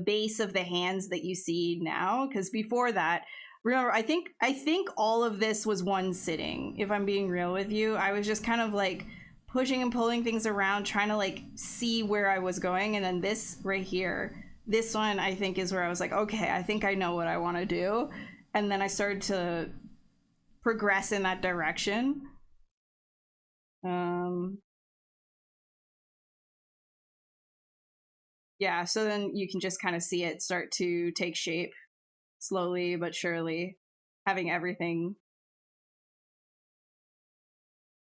Speaker 1: base of the hands that you see now, because before that remember, I think all of this was one sitting, if I'm being real with you. I was just kind of like pushing and pulling things around, trying to like see where I was going. And then this right here, this one I think is where I was like, okay, I think I know what I want to do. And then I started to progress in that direction. Yeah, so then you can just kind of see it start to take shape slowly but surely, having everything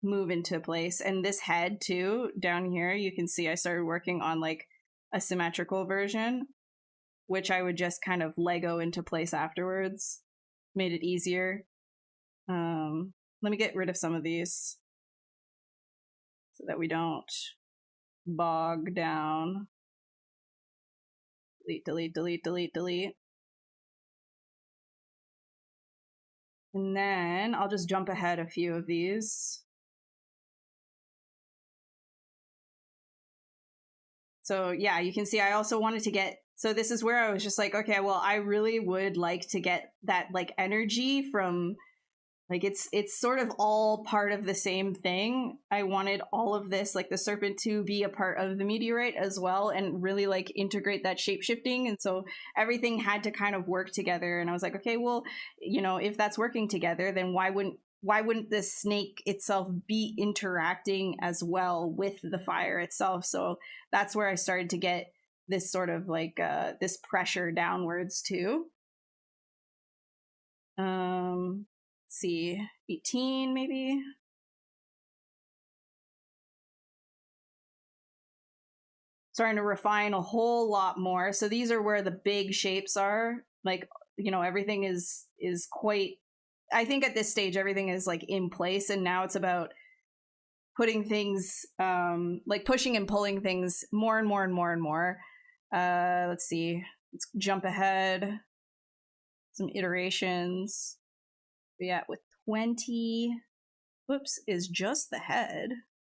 Speaker 1: move into place. And this head too, down here, you can see I started working on like a symmetrical version, which I would just kind of Lego into place afterwards. Made it easier. Let me get rid of some of these so that we don't bog down. Delete, delete, delete, delete, delete. And then I'll just jump ahead a few of these. So yeah, you can see I also wanted to get, so this is where I was just like, okay, well, I really would like to get that like energy from, like it's sort of all part of the same thing. I wanted all of this, like the serpent, to be a part of the meteorite as well, and really like integrate that shape shifting. And so everything had to kind of work together. And I was like, okay, well, you know, if that's working together, then why wouldn't the snake itself be interacting as well with the fire itself? So that's where I started to get this sort of like this pressure downwards too. See, 18 maybe. Starting to refine a whole lot more. So these are where the big shapes are. Like, you know, everything is quite, I think at this stage everything is like in place, and now it's about putting things like pushing and pulling things more and more and more and more. Let's see. Let's jump ahead. Some iterations. Yeah, with 20. Whoops, is just the head.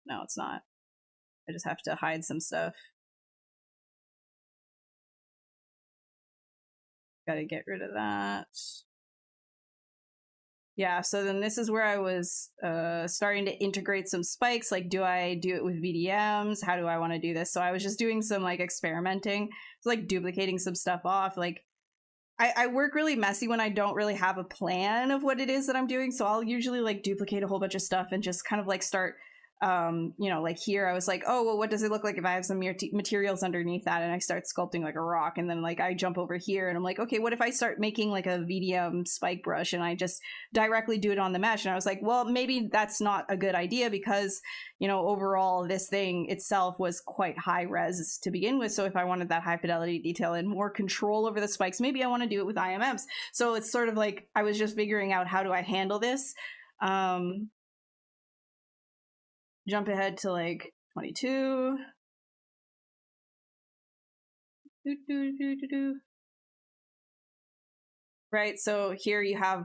Speaker 1: No, it's not. I just have to hide some stuff. Gotta get rid of that. Yeah, so then this is where I was starting to integrate some spikes. Like, do I do it with VDMs? How do I want to do this? So I was just doing some like experimenting, so, like duplicating some stuff off. Like, I work really messy when I don't really have a plan of what it is that I'm doing. So I'll usually like duplicate a whole bunch of stuff and just kind of like start, you know, like here I was like, oh, well, what does it look like if I have some materials underneath that? And I start sculpting like a rock. And then like I jump over here and I'm like, okay, what if I start making like a VDM spike brush and I just directly do it on the mesh? And I was like, well, maybe that's not a good idea because, you know, overall this thing itself was quite high res to begin with. So if I wanted that high fidelity detail and more control over the spikes, maybe I want to do it with IMFs. So it's sort of like I was just figuring out, how do I handle this? Jump ahead to like 22. Right, so here you have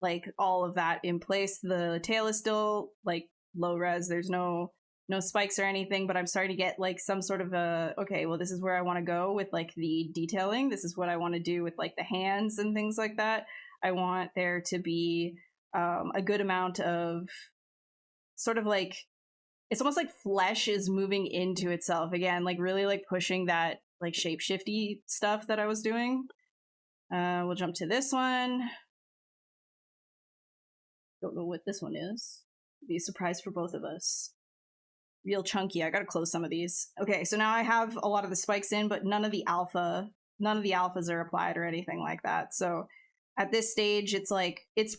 Speaker 1: like all of that in place. The tail is still like low res. There's no spikes or anything, but I'm starting to get like some sort of a, okay, well, this is where I want to go with like the detailing. This is what I want to do with like the hands and things like that. I want there to be a good amount of sort of like, it's almost like flesh is moving into itself again, like really like pushing that like shape-shifty stuff that I was doing. We'll jump to this one. Don't know what this one is. Be a surprise for both of us. Real chunky. I gotta close some of these. Okay, so now I have a lot of the spikes in, but none of the alphas are applied or anything like that. So at this stage, it's like it's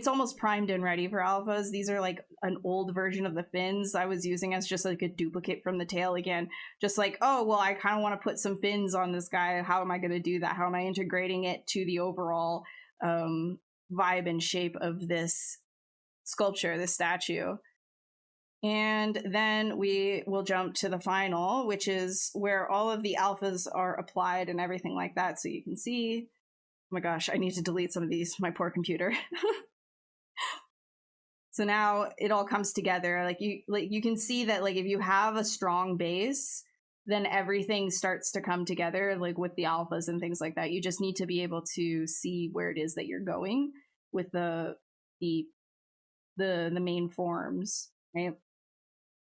Speaker 1: almost primed and ready for alphas. These are like an old version of the fins I was using as just like a duplicate from the tail again. Just like, oh, well, I kind of want to put some fins on this guy. How am I going to do that? How am I integrating it to the overall vibe and shape of this sculpture, this statue? And then we will jump to the final, which is where all of the alphas are applied and everything like that. So you can see, oh my gosh, I need to delete some of these, my poor computer. So now it all comes together. Like you can see that like if you have a strong base, then everything starts to come together, like with the alphas and things like that. You just need to be able to see where it is that you're going with the main forms, right?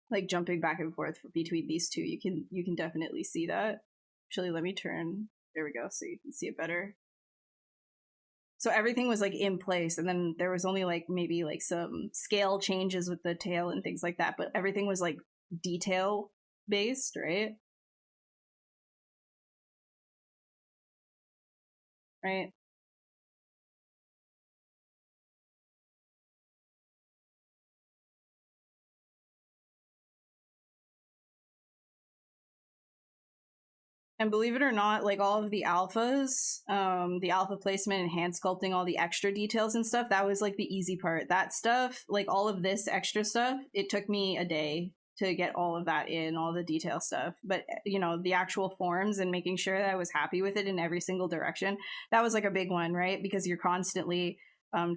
Speaker 1: Like jumping back and forth between these two, you can definitely see that. Actually, let me turn. There we go, so you can see it better. So everything was like in place, and then there was only like maybe like some scale changes with the tail and things like that, but everything was like detail based, right? Right. And believe it or not, like all of the alphas, the alpha placement and hand sculpting, all the extra details and stuff, that was like the easy part. That stuff, like all of this extra stuff, it took me a day to get all of that in, all the detail stuff. But, you know, the actual forms and making sure that I was happy with it in every single direction, that was like a big one, right? Because you're constantly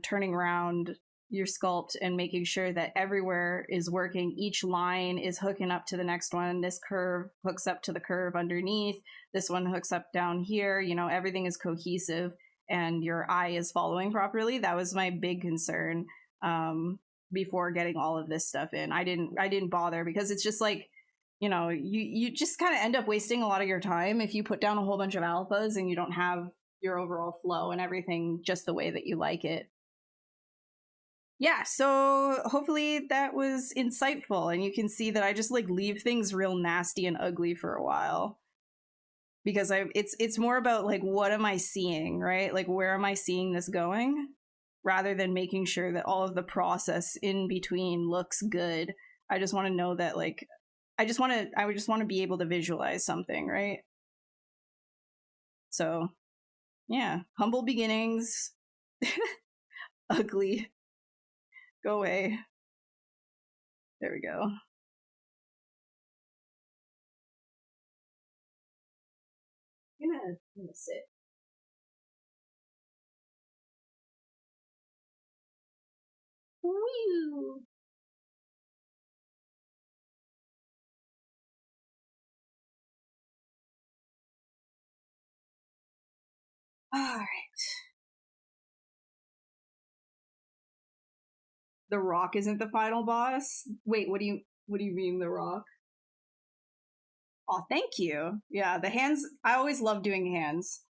Speaker 1: turning around your sculpt and making sure that everywhere is working. Each line is hooking up to the next one. This curve hooks up to the curve underneath. This one hooks up down here. You know, everything is cohesive and your eye is following properly. That was my big concern before getting all of this stuff in. I didn't bother because it's just like, you know, you just kind of end up wasting a lot of your time if you put down a whole bunch of alphas and you don't have your overall flow and everything just the way that you like it. Yeah, so hopefully that was insightful and you can see that I just like leave things real nasty and ugly for a while. Because it's more about like what am I seeing, right? Like where am I seeing this going? Rather than making sure that all of the process in between looks good. I just want to know that like I would just want to be able to visualize something, right? So yeah, humble beginnings. Ugly. Go away. There we go. I'm gonna sit. Woo! All right. The Rock isn't the final boss. Wait, what do you mean the Rock? Oh, thank you. Yeah, the hands. I always love doing hands.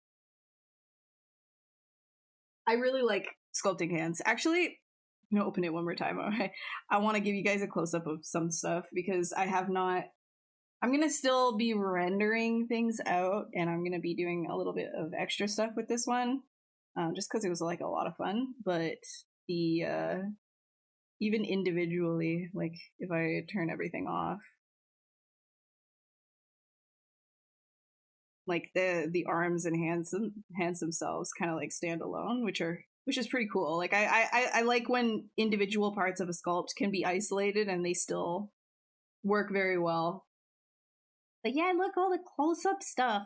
Speaker 1: I really like sculpting hands. Actually, I'm gonna open it one more time. Okay, I want to give you guys a close up of some stuff because I have not. I'm gonna still be rendering things out, and I'm gonna be doing a little bit of extra stuff with this one, just because it was like a lot of fun. But the even individually, like if I turn everything off, like the arms and hands themselves kind of like stand alone, which is pretty cool. Like I like when individual parts of a sculpt can be isolated and they still work very well. But yeah, look, all the close up stuff.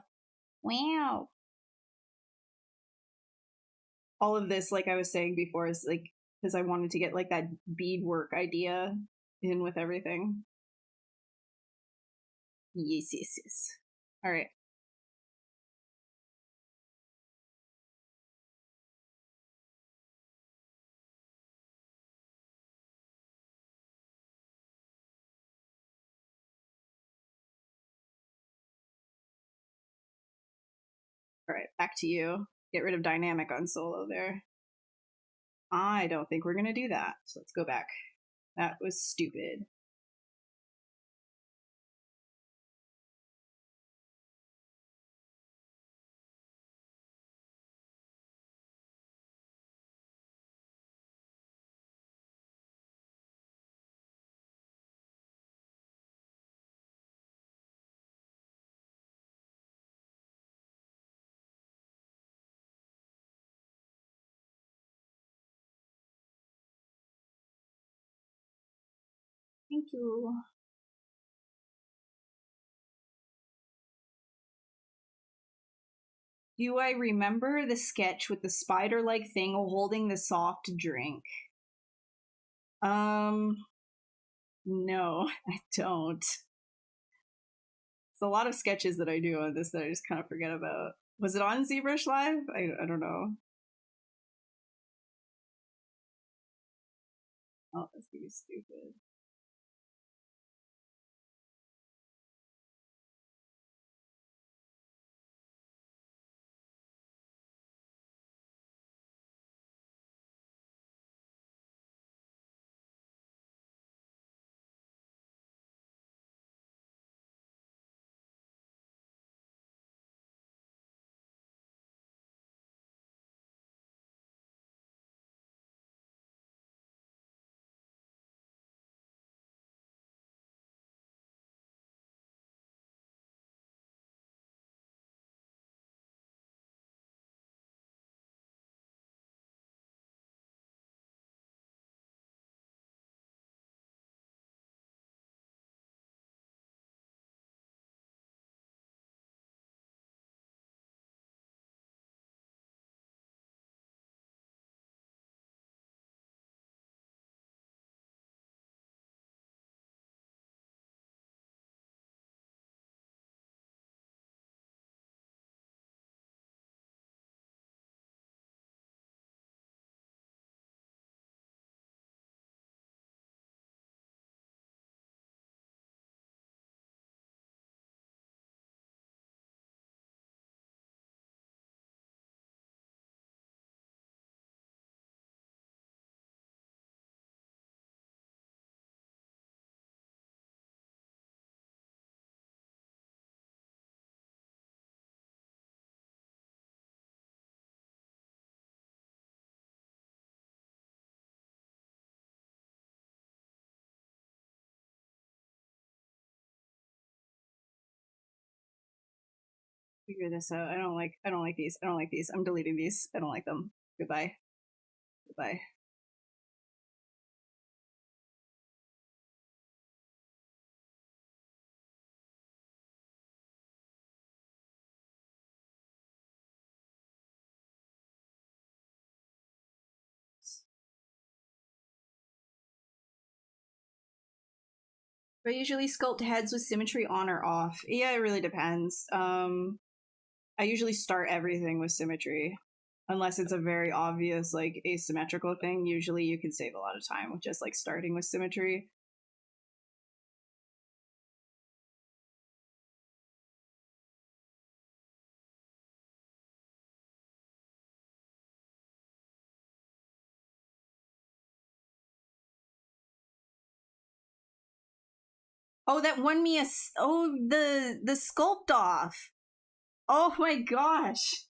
Speaker 1: Wow. All of this, like I was saying before, is like because I wanted to get like that beadwork idea in with everything. Yes, yes, yes. All right. All right, back to you. Get rid of dynamic on solo there. I don't think we're going to do that. So let's go back. That was stupid. Thank you. Do I remember the sketch with the spider-like thing holding the soft drink? No, I don't. a lot of sketches that I do on this that I just kind of forget about. Was it on ZBrush Live? I don't know. Oh, that's gonna be stupid. Figure this out. I don't like these. I don't like these. I'm deleting these. I don't like them. Goodbye. Goodbye. But I usually sculpt heads with symmetry on or off. Yeah, it really depends. I usually start everything with symmetry. Unless it's a very obvious, like, asymmetrical thing. Usually you can save a lot of time with just, like, starting with symmetry. Oh, that won me the sculpt off. Oh my gosh.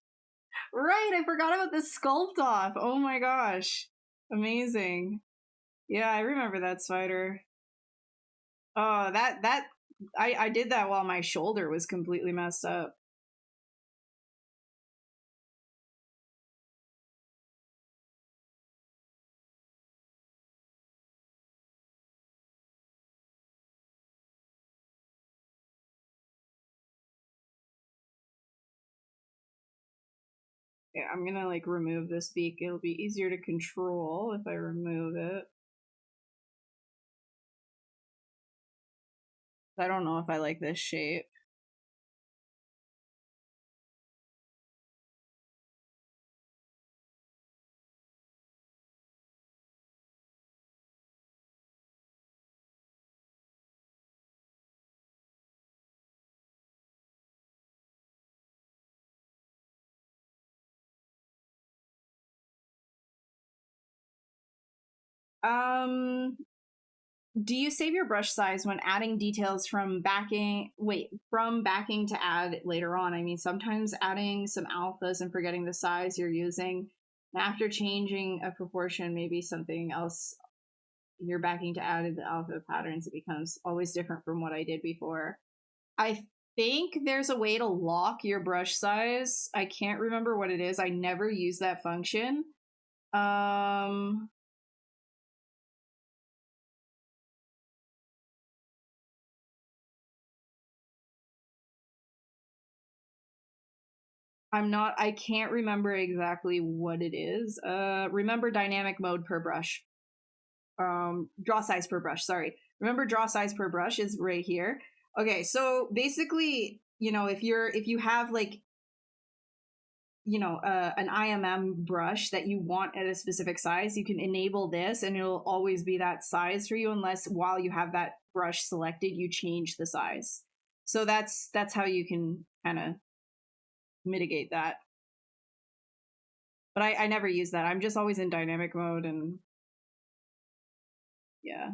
Speaker 1: Right, I forgot about the sculpt off. Oh my gosh. Amazing. Yeah, I remember that spider. Oh, I did that while my shoulder was completely messed up. Yeah, I'm gonna like remove this beak. It'll be easier to control if I remove it. I don't know if I like this shape. Do you save your brush size when adding details from backing? Wait, from backing to add later on. I mean, sometimes adding some alphas and forgetting the size you're using. After changing a proportion, maybe something else you're backing to add the alpha patterns, it becomes always different from what I did before. I think there's a way to lock your brush size. I can't remember what it is. I never use that function. I can't remember exactly what it is. Remember dynamic mode per brush. Draw size per brush, sorry. Remember draw size per brush is right here. Okay, so basically, if you have like, an IMM brush that you want at a specific size, you can enable this and it'll always be that size for you unless while you have that brush selected, you change the size. So that's how you can kind of mitigate that. But I never use that. I'm just always in dynamic mode and yeah.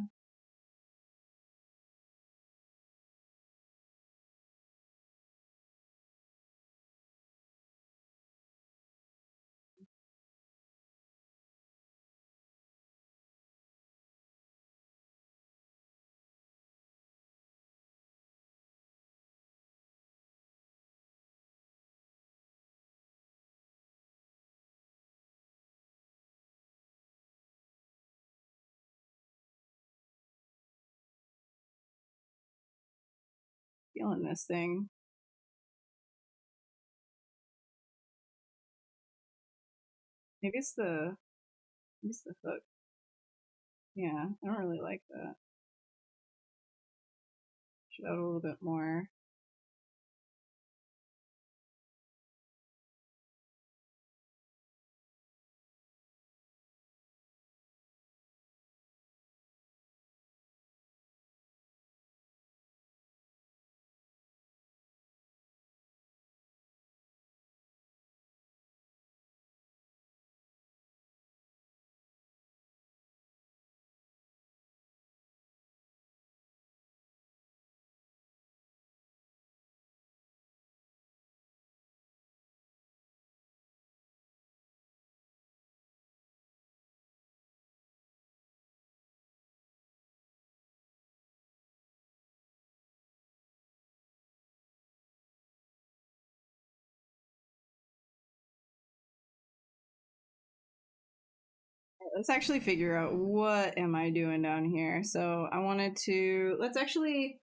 Speaker 1: Feeling this thing. Maybe it's the hook. Yeah, I don't really like that. Should add a little bit more. Let's actually figure out what am I doing down here. So I wanted to, let's actually,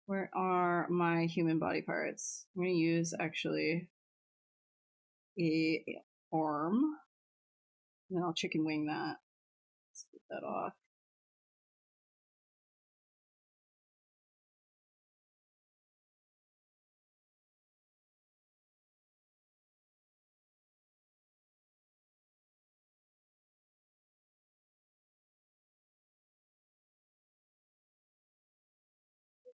Speaker 1: where are my human body parts? I'm going to use actually a arm. And then I'll chicken wing that. Let's get that off.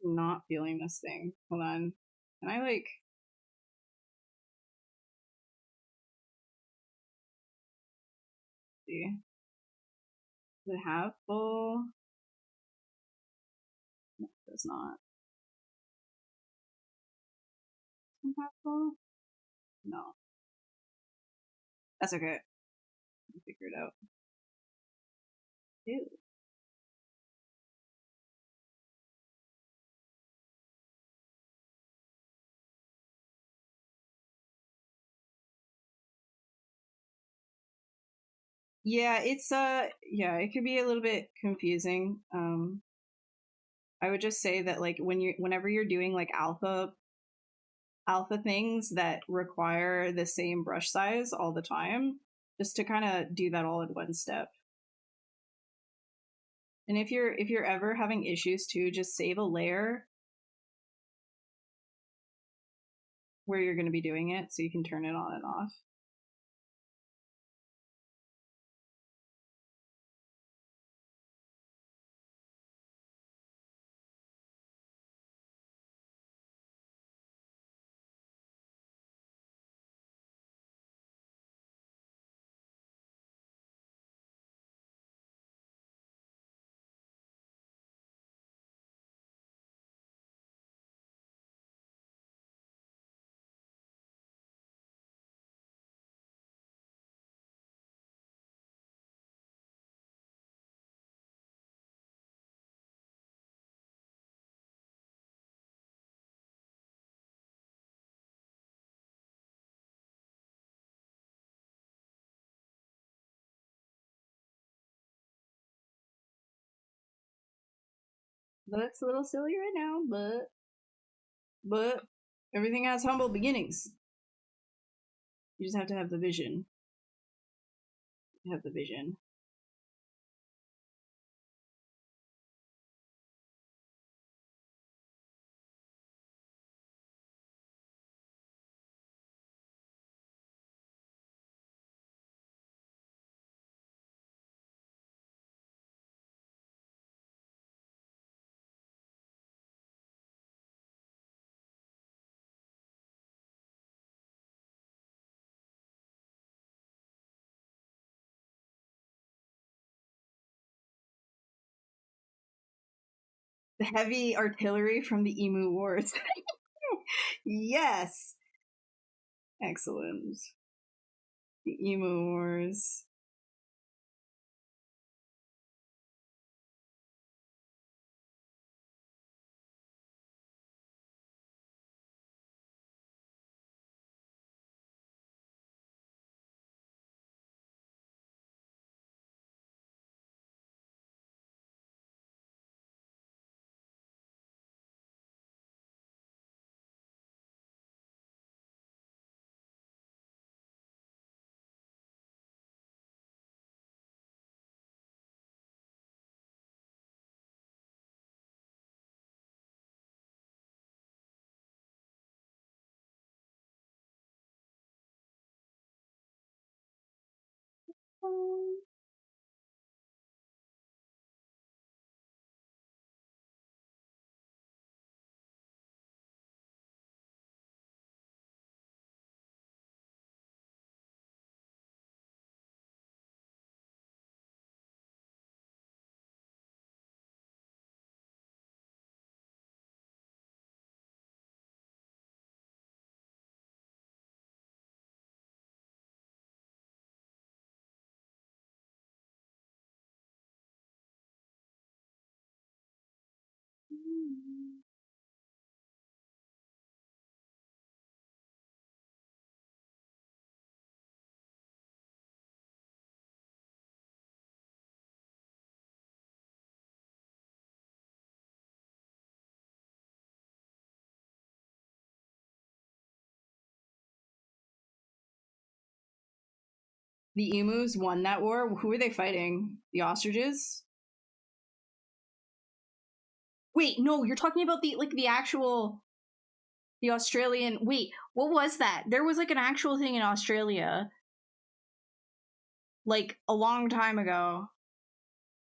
Speaker 1: Not feeling this thing. Hold on. Can I like see? Does it have full? No, it does not. Does it have full? No. That's okay. I'll figure it out. Ew. Yeah, it's yeah, it could be a little bit confusing. I would just say that like whenever you're doing like alpha things that require the same brush size all the time, just to kind of do that all in one step. And if you're ever having issues too, just save a layer where you're going to be doing it so you can turn it on and off. Looks a little silly right now, but everything has humble beginnings. You just have to have the vision. Have the vision. heavy artillery from the Emu Wars. Yes. Excellent. The Emu Wars. The emus won that war. Who were they fighting? The ostriches? Wait, no, you're talking about the actual the Australian. Wait, what was that? There was like an actual thing in Australia like a long time ago.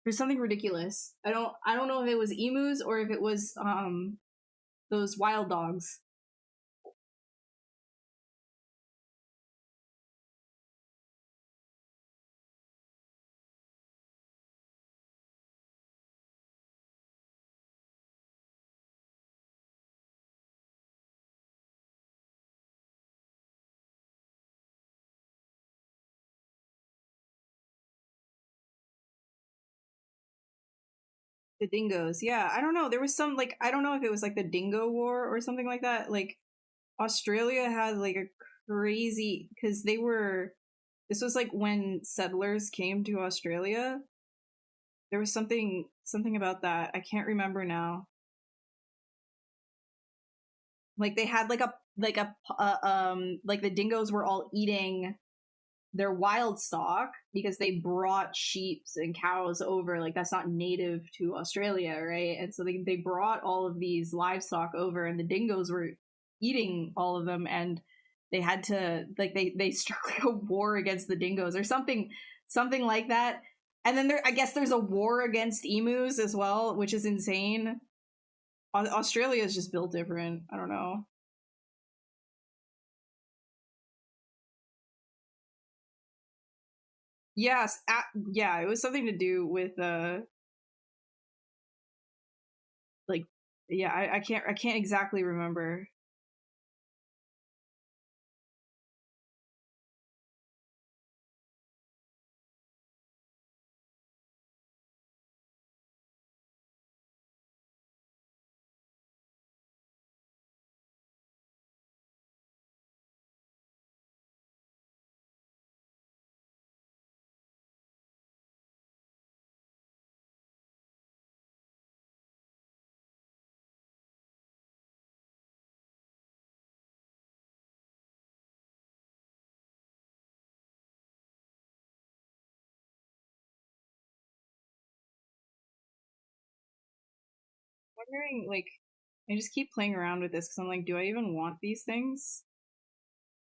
Speaker 1: It was something ridiculous. I don't know if it was emus or if it was those wild dogs. The dingoes. Yeah, I don't know. There was some like I don't know if it was like the dingo war or something like that. Like Australia had like a crazy because they were this was like when settlers came to Australia. There was something about that. I can't remember now. Like they had like the dingoes were all eating their wild stock because they brought sheep and cows over. Like that's not native to Australia, right? And so they brought all of these livestock over, and the dingoes were eating all of them, and they had to like they struck like a war against the dingoes or something like that. And then I guess there's a war against emus as well, which is insane. Australia is just built different. I don't know. Yes, yeah, it was something to do with like yeah, I can't exactly remember. Wondering like I just keep playing around with this because I'm like, do I even want these things?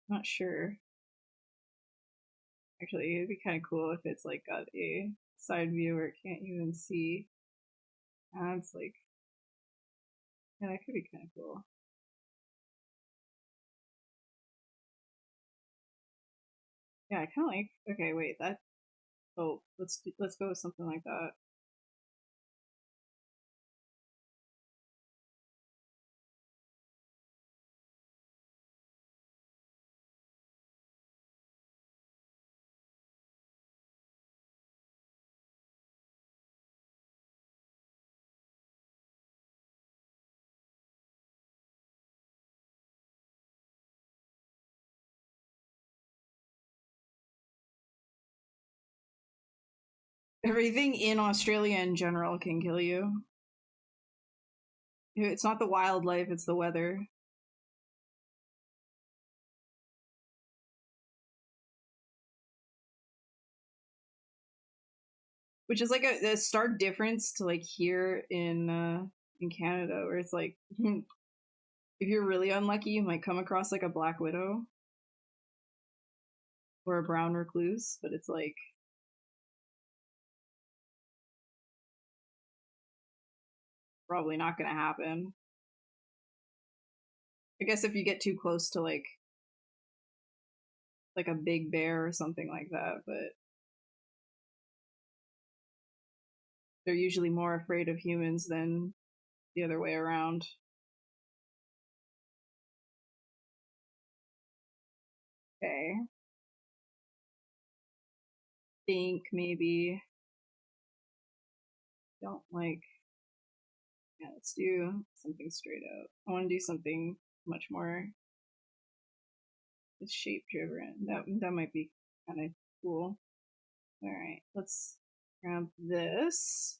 Speaker 1: I'm not sure. Actually, it'd be kind of cool if it's like got a side view where it can't even see. It's like, yeah, that could be kind of cool. Yeah, I kind of like. Okay, wait, that. Oh, let's go with something like that. Everything in Australia in general can kill you. It's not the wildlife, it's the weather. Which is like a stark difference to like here in Canada, where it's like if you're really unlucky, you might come across like a black widow or a brown recluse, but it's like probably not going to happen. I guess if you get too close to like a big bear or something like that, but they're usually more afraid of humans than the other way around. Okay. Think maybe don't like yeah, let's do something straight out. I want to do something much more shape driven. That might be kind of cool. All right, let's grab this.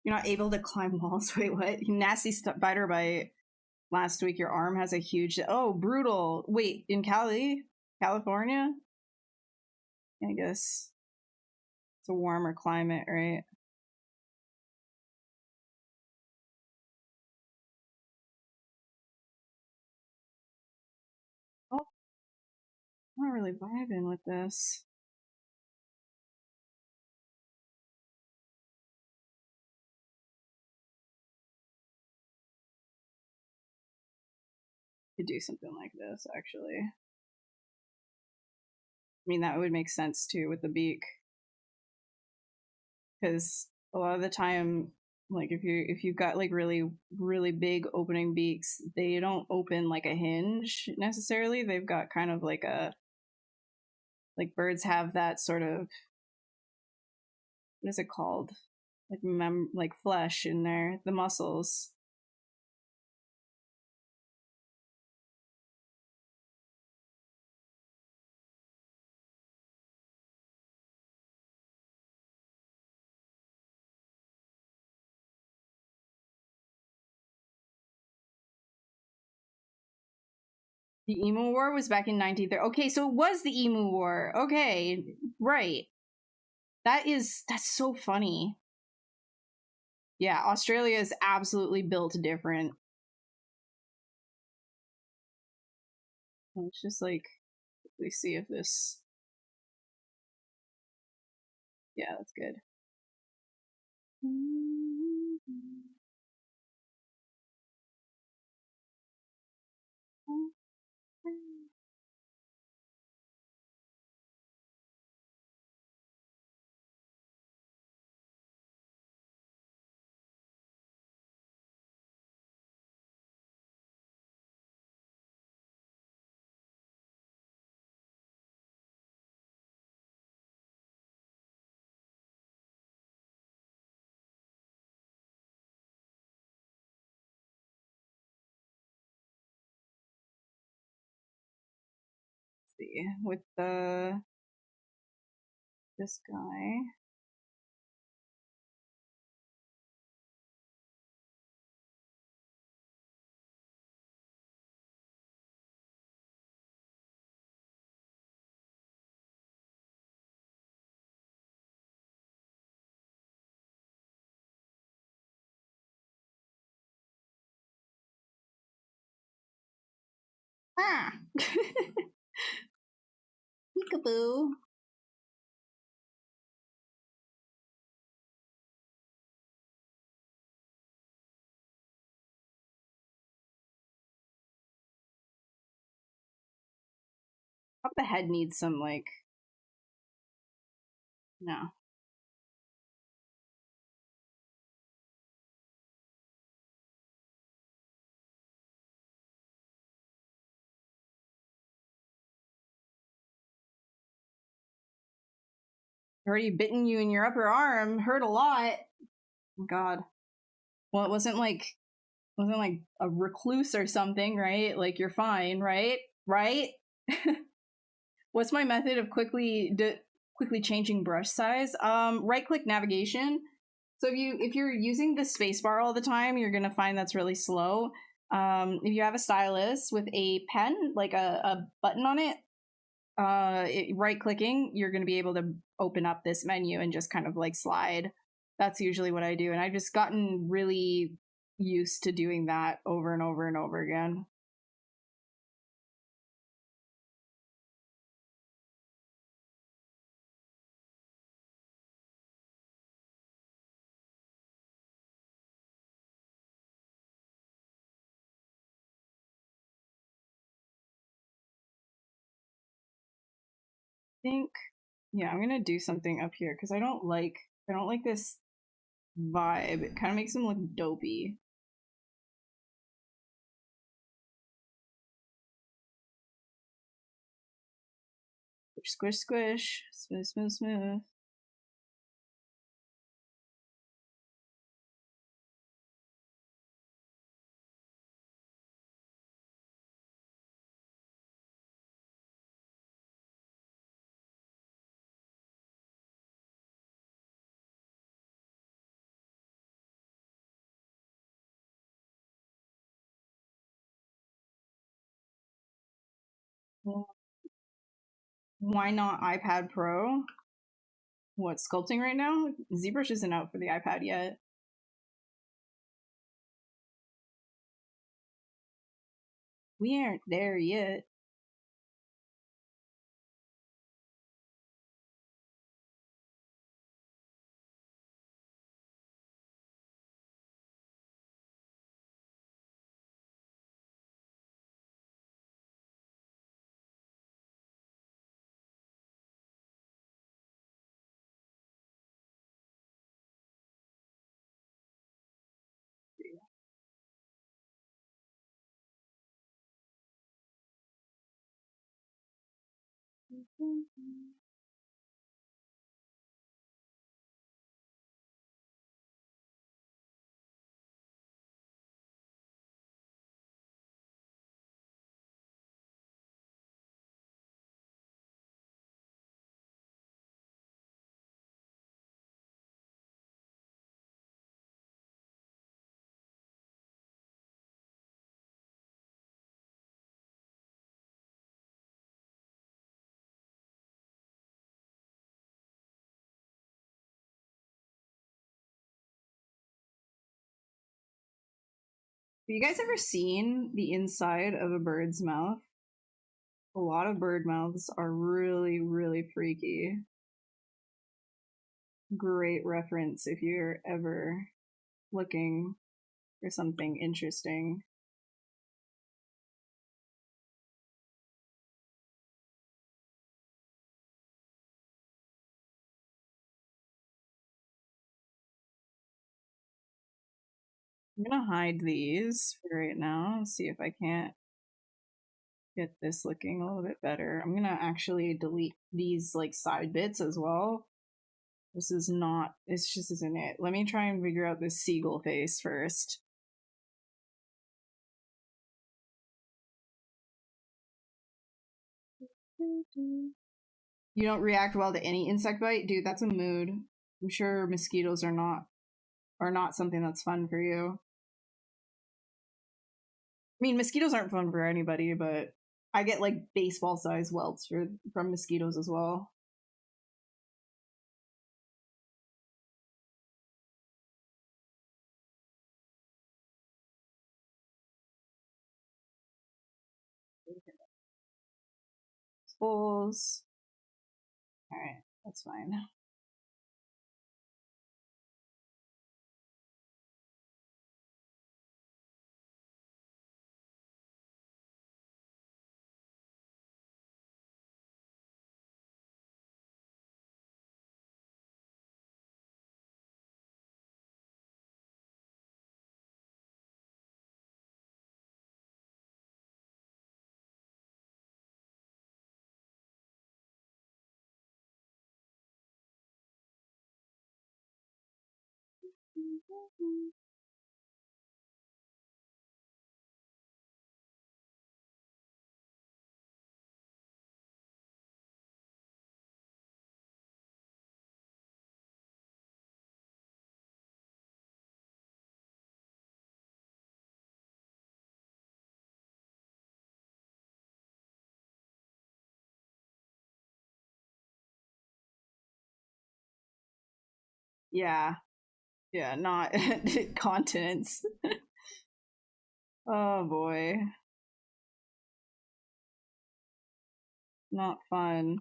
Speaker 1: You're not able to climb walls. Wait, what? Nasty spider bite last week. Your arm has a huge. Oh, brutal. Wait, in California? I guess it's a warmer climate, right? Oh, I'm not really vibing with this. Could do something like this, actually. I mean, that would make sense too with the beak, because a lot of the time, like if you've got like really big opening beaks, they don't open like a hinge necessarily. They've got kind of like a like birds have that sort of what is it called like flesh in there, the muscles. The Emu War was back in 1930. Okay, so it was the Emu War. Okay, right. That's so funny. Yeah, Australia is absolutely built different. Let's just like quickly see if this. Yeah, that's good. Let's see with the this guy. Ah, peekaboo. the head needs some like, no. Already bitten you in your upper arm, hurt a lot. Oh, God. Well, it wasn't like a recluse or something, right? Like you're fine, right? Right? What's my method of quickly changing brush size? Right click navigation. So if you're using the spacebar all the time, you're gonna find that's really slow. If you have a stylus with a pen, like a button on it, right clicking, you're gonna be able to open up this menu and just kind of like slide. That's usually what I do, and I've just gotten really used to doing that over and over and over again. Think, yeah, I'm gonna do something up here because I don't like this vibe. It kind of makes him look dopey. Squish, squish, smooth, smooth, smooth. Why not iPad Pro? What, sculpting right now? ZBrush isn't out for the iPad yet. We aren't there yet. Have you guys ever seen the inside of a bird's mouth? A lot of bird mouths are really, really freaky. Great reference if you're ever looking for something interesting. I'm gonna hide these for right now and see if I can't get this looking a little bit better. I'm gonna actually delete these like side bits as well. This just isn't it. Let me try and figure out this seagull face first. You don't react well to any insect bite? Dude, that's a mood. I'm sure mosquitoes are not something that's fun for you. I mean, mosquitoes aren't fun for anybody, but I get like baseball size welts from mosquitoes as well. Spools. All right, that's fine. Yeah. Yeah, not continents. Oh boy. Not fun.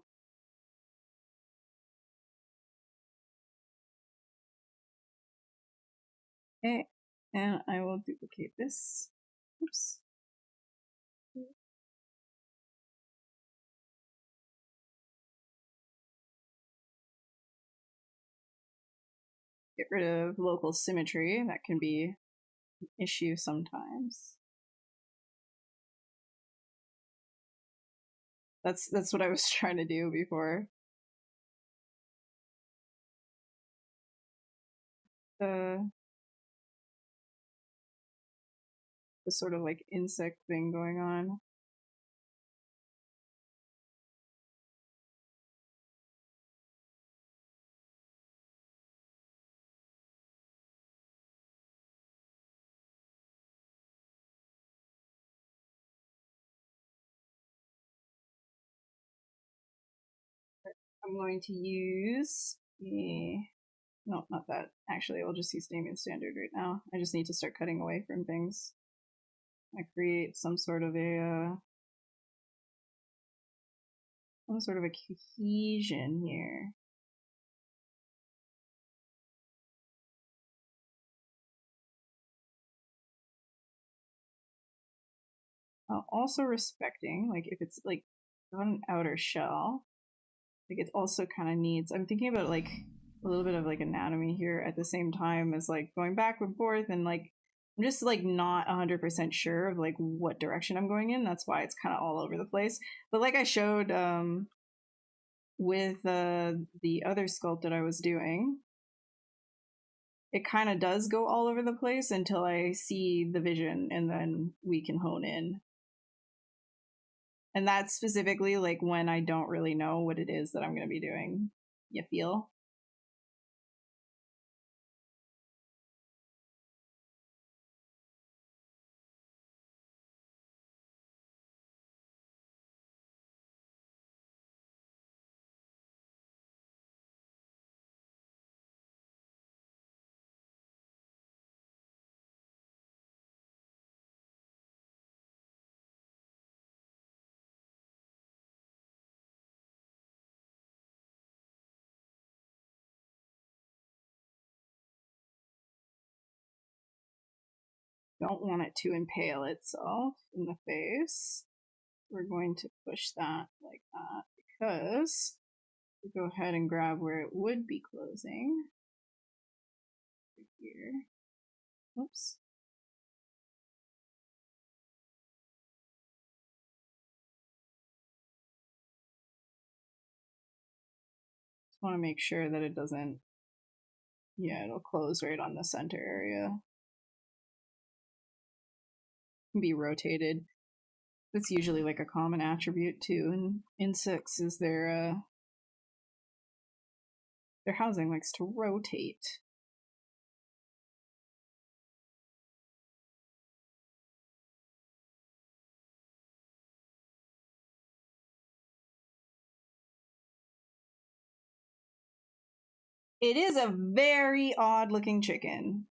Speaker 1: Okay, and I will duplicate this. Oops. Get rid of local symmetry. That can be an issue sometimes. That's what I was trying to do before. The sort of like insect thing going on. I'm going to use no, not that. Actually, I'll just use Damien Standard right now. I just need to start cutting away from things. I create some sort of a cohesion here. Also respecting, like if it's like on an outer shell, like it also kind of needs. I'm thinking about like a little bit of like anatomy here at the same time as like going back and forth, and like I'm just like not 100% sure of like what direction I'm going in. That's why it's kind of all over the place. But like I showed with the other sculpt that I was doing, it kind of does go all over the place until I see the vision, and then we can hone in. And that's specifically like when I don't really know what it is that I'm going to be doing. You feel? Don't want it to impale itself in the face. We're going to push that like that because we go ahead and grab where it would be closing. Right here. Oops. Just want to make sure that it doesn't, yeah, it'll close right on the center area. Can be rotated. That's usually like a common attribute too in insects is their housing likes to rotate. It is a very odd looking chicken.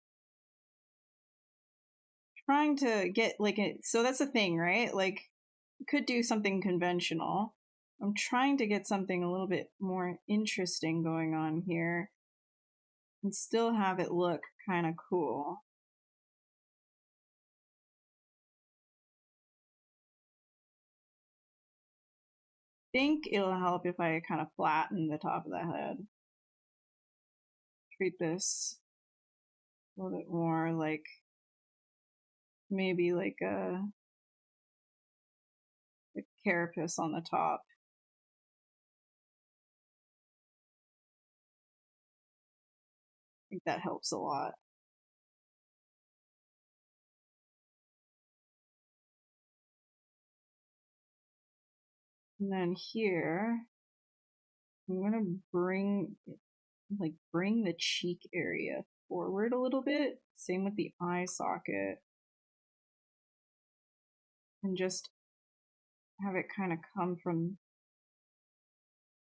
Speaker 1: Trying to get like it, so that's the thing, right? Like you could do something conventional. I'm trying to get something a little bit more interesting going on here and still have it look kind of cool. I think it'll help if I kind of flatten the top of the head. Treat this a little bit more like maybe like a carapace on the top. I think that helps a lot. And then here, I'm gonna bring the cheek area forward a little bit. Same with the eye socket. And just have it kind of come from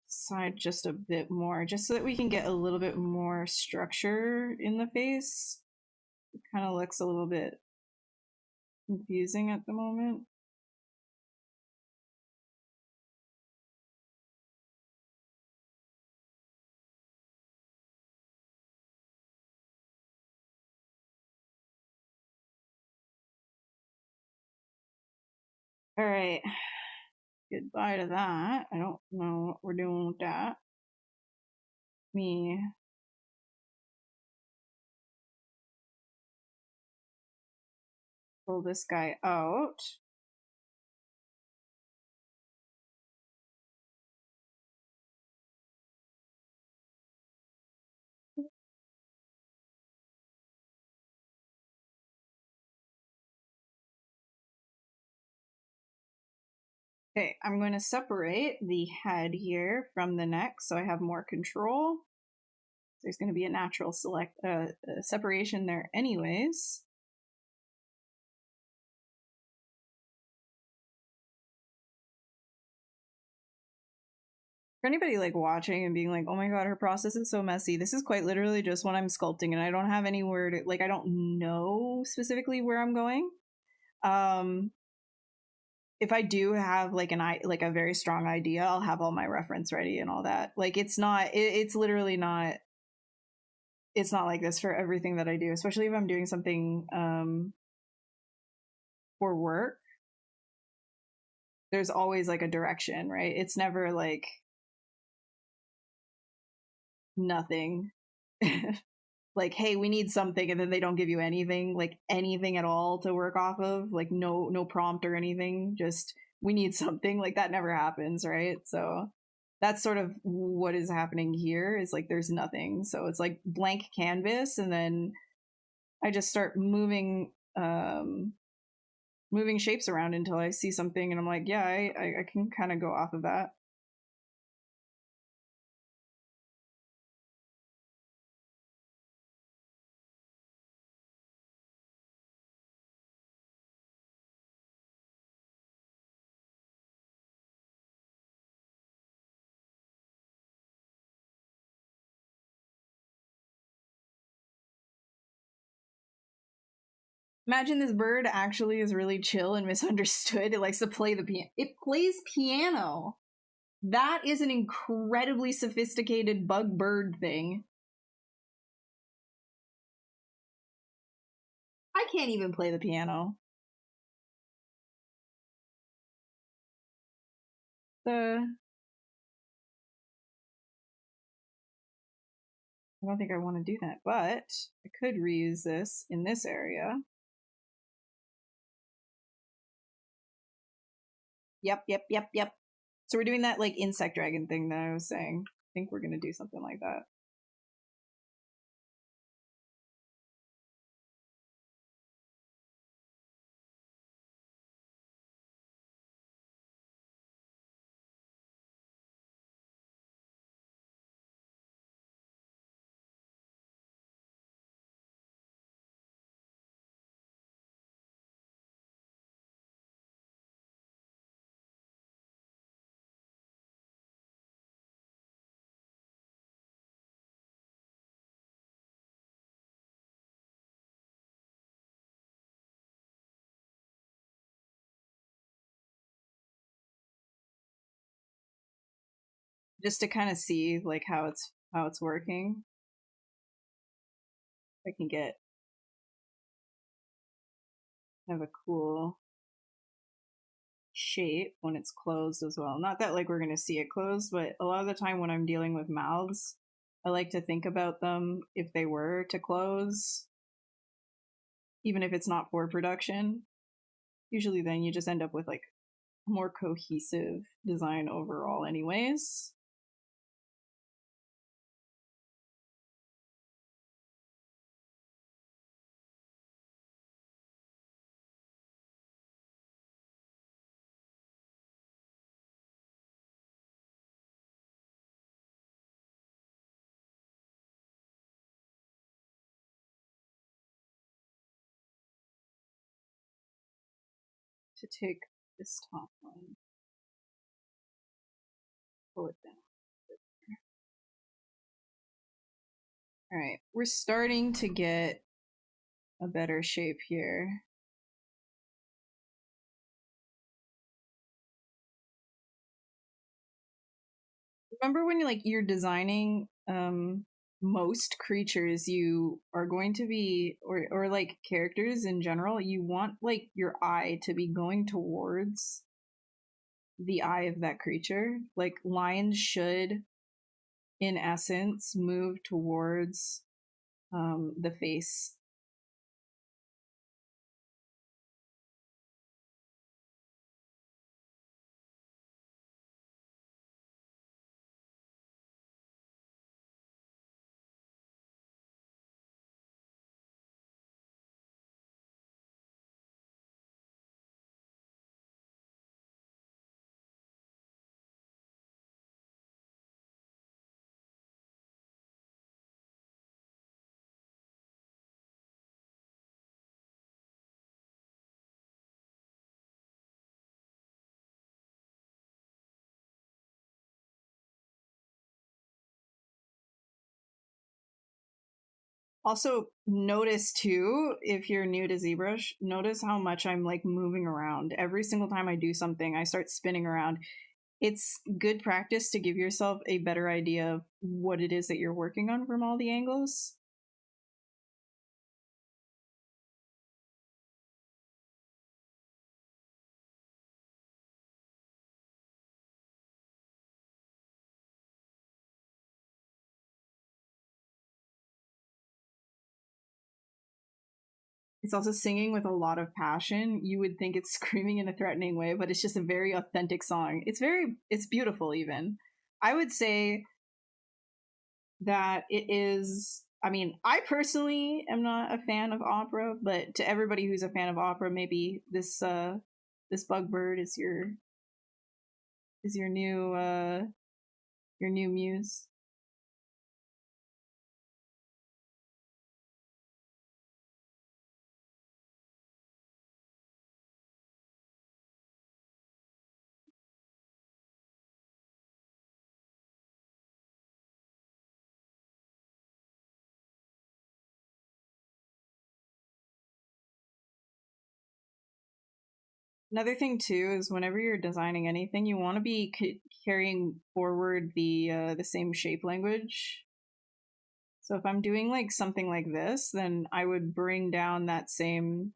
Speaker 1: side just a bit more, just so that we can get a little bit more structure in the face. It kind of looks a little bit confusing at the moment. All right, goodbye to that. I don't know what we're doing with that. Me pull this guy out. Okay, I'm going to separate the head here from the neck so I have more control. There's going to be a natural separation there anyways. For anybody like watching and being like, oh my god, her process is so messy, this is quite literally just when I'm sculpting and I don't have anywhere to, like, I don't know specifically where I'm going. If I do have like a very strong idea, I'll have all my reference ready and all that. Like, it's literally not, it's not like this for everything that I do, especially if I'm doing something for work. There's always like a direction, right? It's never like nothing. Like, hey, we need something, and then they don't give you anything, like anything at all to work off of, like no prompt or anything, just we need something. Like, that never happens, right? So that's sort of what is happening here, is like there's nothing. So it's like blank canvas, and then I just start moving shapes around until I see something and I'm like, yeah, I can kind of go off of that. Imagine this bird actually is really chill and misunderstood. It likes to play the piano. It plays piano. That is an incredibly sophisticated bug bird thing. I can't even play the piano. I don't think I want to do that, but I could reuse this in this area. Yep. So we're doing that like insect dragon thing that I was saying. I think we're going to do something like that. Just to kind of see like how it's working. I can get have a cool shape when it's closed as well. Not that like we're going to see it closed, but a lot of the time when I'm dealing with mouths, I like to think about them if they were to close, even if it's not for production. Usually then you just end up with like a more cohesive design overall anyways. to take this top one, pull it down. All right, we're starting to get a better shape here. Remember when you're designing most creatures, you are going to be or like characters in general, you want like your eye to be going towards the eye of that creature. Like lines should in essence move towards the face. Also, notice too, if you're new to ZBrush, notice how much I'm like moving around. Every single time I do something, I start spinning around. It's good practice to give yourself a better idea of what it is that you're working on from all the angles. It's also singing with a lot of passion. You would think it's screaming in a threatening way, but it's just a very authentic song. It's beautiful even. I would say that it is, I mean, I personally am not a fan of opera, but to everybody who's a fan of opera, maybe this Bugbird is your new muse. Another thing too is whenever you're designing anything, you want to be carrying forward the same shape language. So if I'm doing like something like this, then I would bring down that same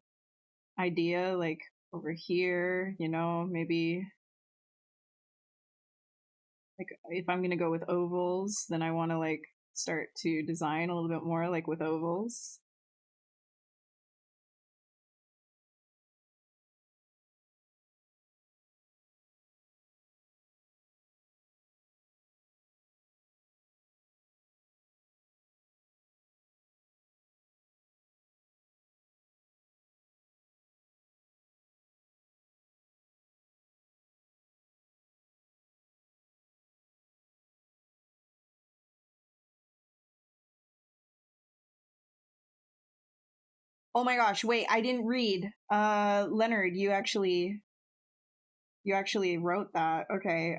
Speaker 1: idea like over here, maybe like if I'm going to go with ovals, then I want to like start to design a little bit more like with ovals. Oh my gosh, wait, I didn't read. Leonard, you actually wrote that. Okay.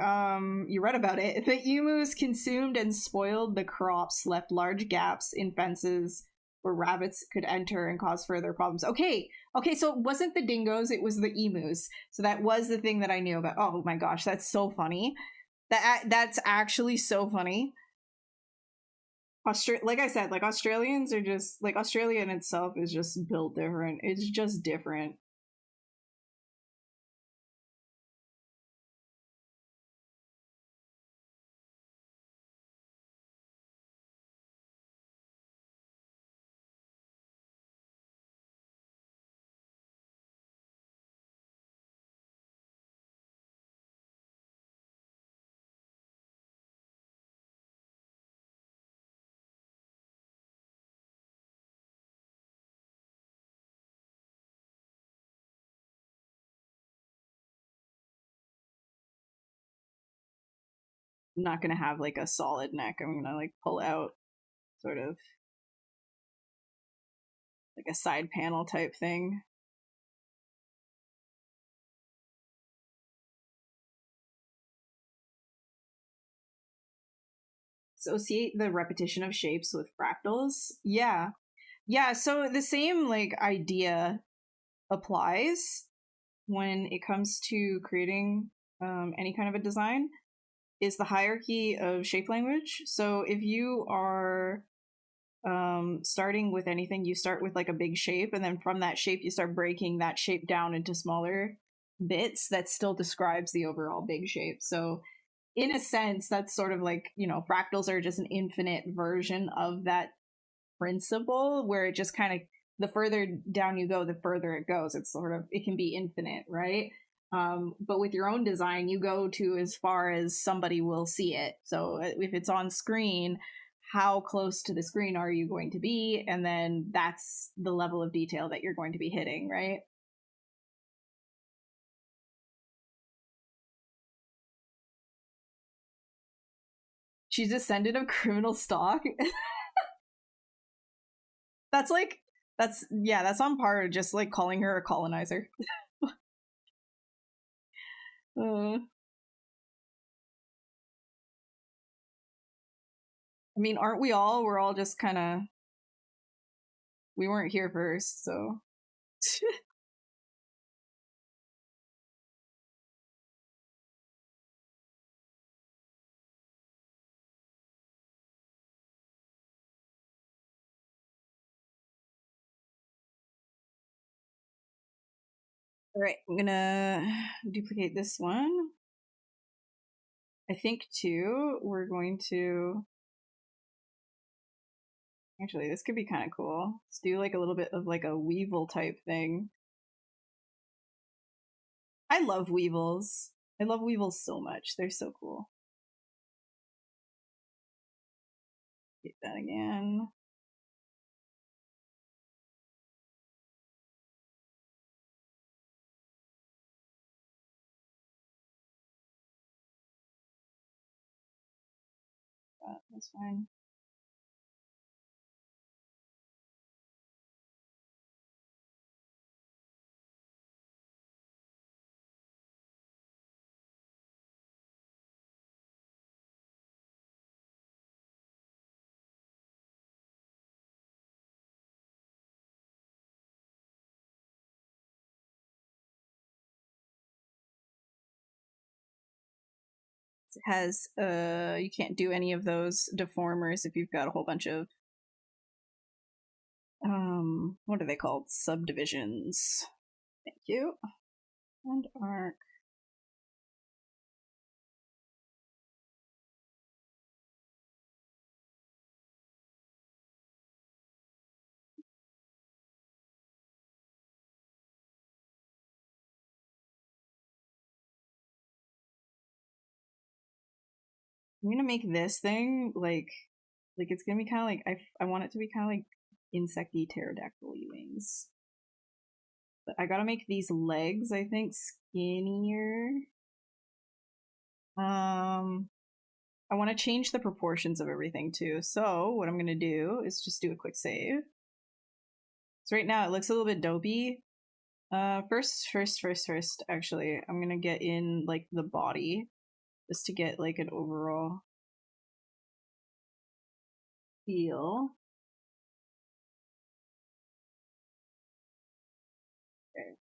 Speaker 1: You read about it. The emus consumed and spoiled the crops, left large gaps in fences where rabbits could enter and cause further problems. Okay. Okay, so it wasn't the dingoes, it was the emus. So that was the thing that I knew about. Oh my gosh, that's so funny. That's actually so funny. Like I said, like Australians are just like Australia in itself is just built different. It's just different. I'm not gonna have like a solid neck. I'm gonna like pull out sort of like a side panel type thing. associate the repetition of shapes with fractals. Yeah. Yeah, so the same like idea applies when it comes to creating any kind of a design, is the hierarchy of shape language. So if you are starting with anything, you start with like a big shape, and then from that shape you start breaking that shape down into smaller bits that still describes the overall big shape. So in a sense, that's sort of like, you know, fractals are just an infinite version of that principle, where it just kind of, the further down you go, the further it goes. It's sort of, it can be infinite, right? But with your own design, you go to as far as somebody will see it. So if it's on screen, how close to the screen are you going to be? And then that's the level of detail that you're going to be hitting, right? She's descended of criminal stock. That's like, that's, yeah, that's on par with just like calling her a colonizer. uh, I mean, aren't we all? We're all just kind of, we weren't here first, so. All right, I'm gonna duplicate this one. I think too, we're going to, actually, this could be kind of cool. Let's do like a little bit of like a weevil type thing. I love weevils. I love weevils so much. They're so cool. Get that again. That's fine. It has you can't do any of those deformers if you've got a whole bunch of what are they called? Subdivisions. Thank you. And arc. I'm gonna make this thing like it's gonna be kind of like I want it to be kind of like insecty pterodactyl wings. But I gotta make these legs, I think, skinnier. I want to change the proportions of everything too. So what I'm gonna do is just do a quick save. So right now it looks a little bit dopey. First, actually, I'm gonna get in like the body just to get like an overall feel. Okay.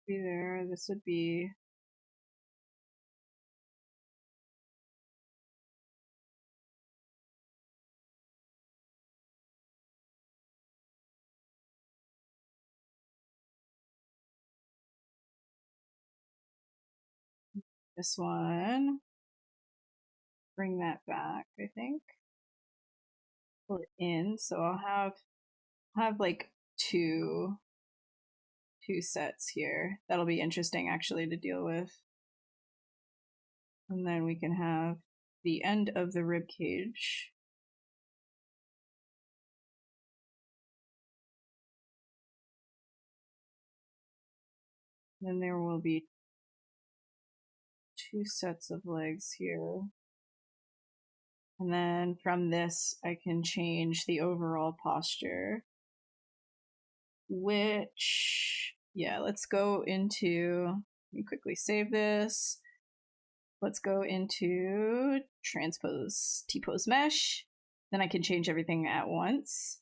Speaker 1: Be there. This would be this one. Bring that back, I think. Pull it in. So I'll have like two sets here. That'll be interesting actually to deal with. And then we can have the end of the rib cage. Then there will be two sets of legs here. And then from this, I can change the overall posture, which, yeah, let's go into, let me quickly save this. let's go into transpose T-pose mesh. Then I can change everything at once.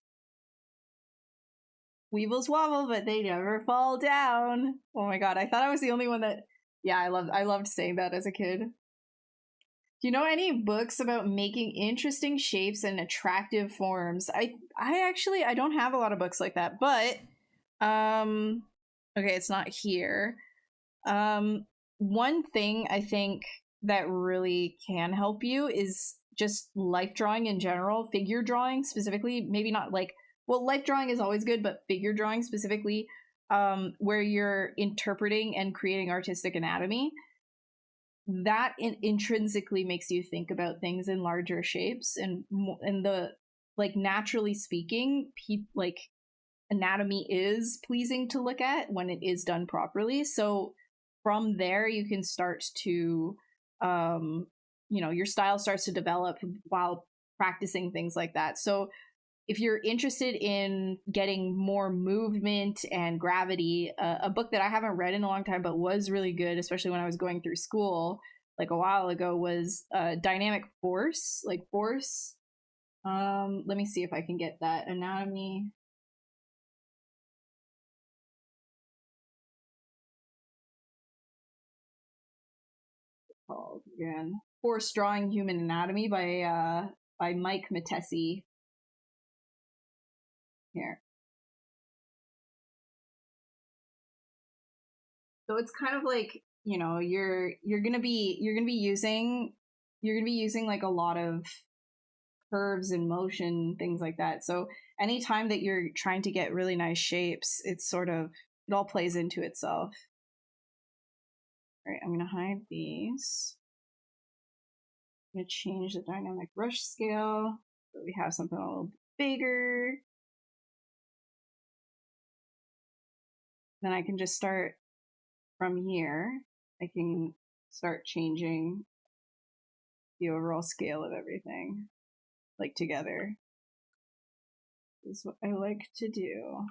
Speaker 1: Weevils wobble, but they never fall down. Oh my god, I thought I was the only one that... Yeah, I loved saying that as a kid. Do you know any books about making interesting shapes and attractive forms? I don't have a lot of books like that, but okay, it's not here. One thing I think that really can help you is just life drawing in general, figure drawing specifically, maybe not like, well, life drawing is always good, but figure drawing specifically, where you're interpreting and creating artistic anatomy, that intrinsically makes you think about things in larger shapes, and the, like, naturally speaking, like, anatomy is pleasing to look at when it is done properly. So from there you can start to your style starts to develop while practicing things like that. So if you're interested in getting more movement and gravity, a book that I haven't read in a long time but was really good, especially when I was going through school like a while ago, was Dynamic Force, like force. Let me see if I can get that. Anatomy. Called again? Force Drawing Human Anatomy by Mike Matesi. Here. So it's kind of like, you're gonna be using like a lot of curves and motion, things like that. So anytime that you're trying to get really nice shapes, it's sort of, it all plays into itself. All right, I'm gonna hide these. I'm gonna change the dynamic brush scale so we have something a little bigger. Then I can just start from here. I can start changing the overall scale of everything, like, together. This is what I like to do.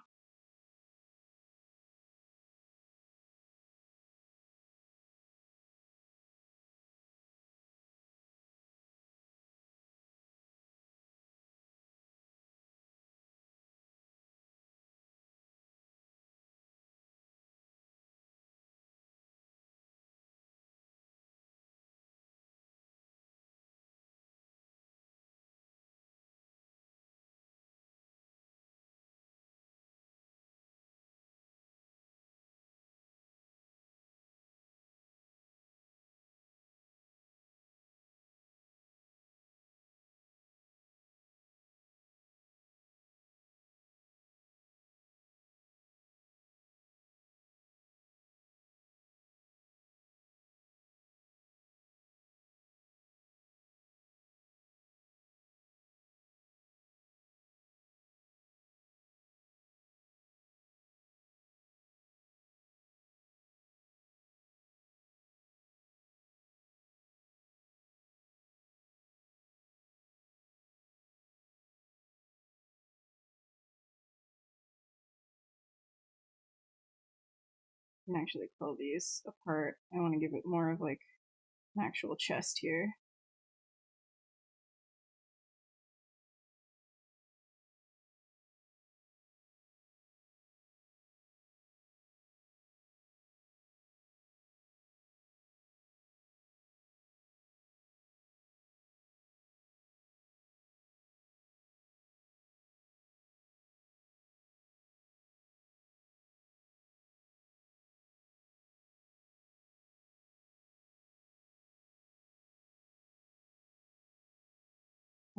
Speaker 1: I can actually pull these apart. I want to give it more of like an actual chest here.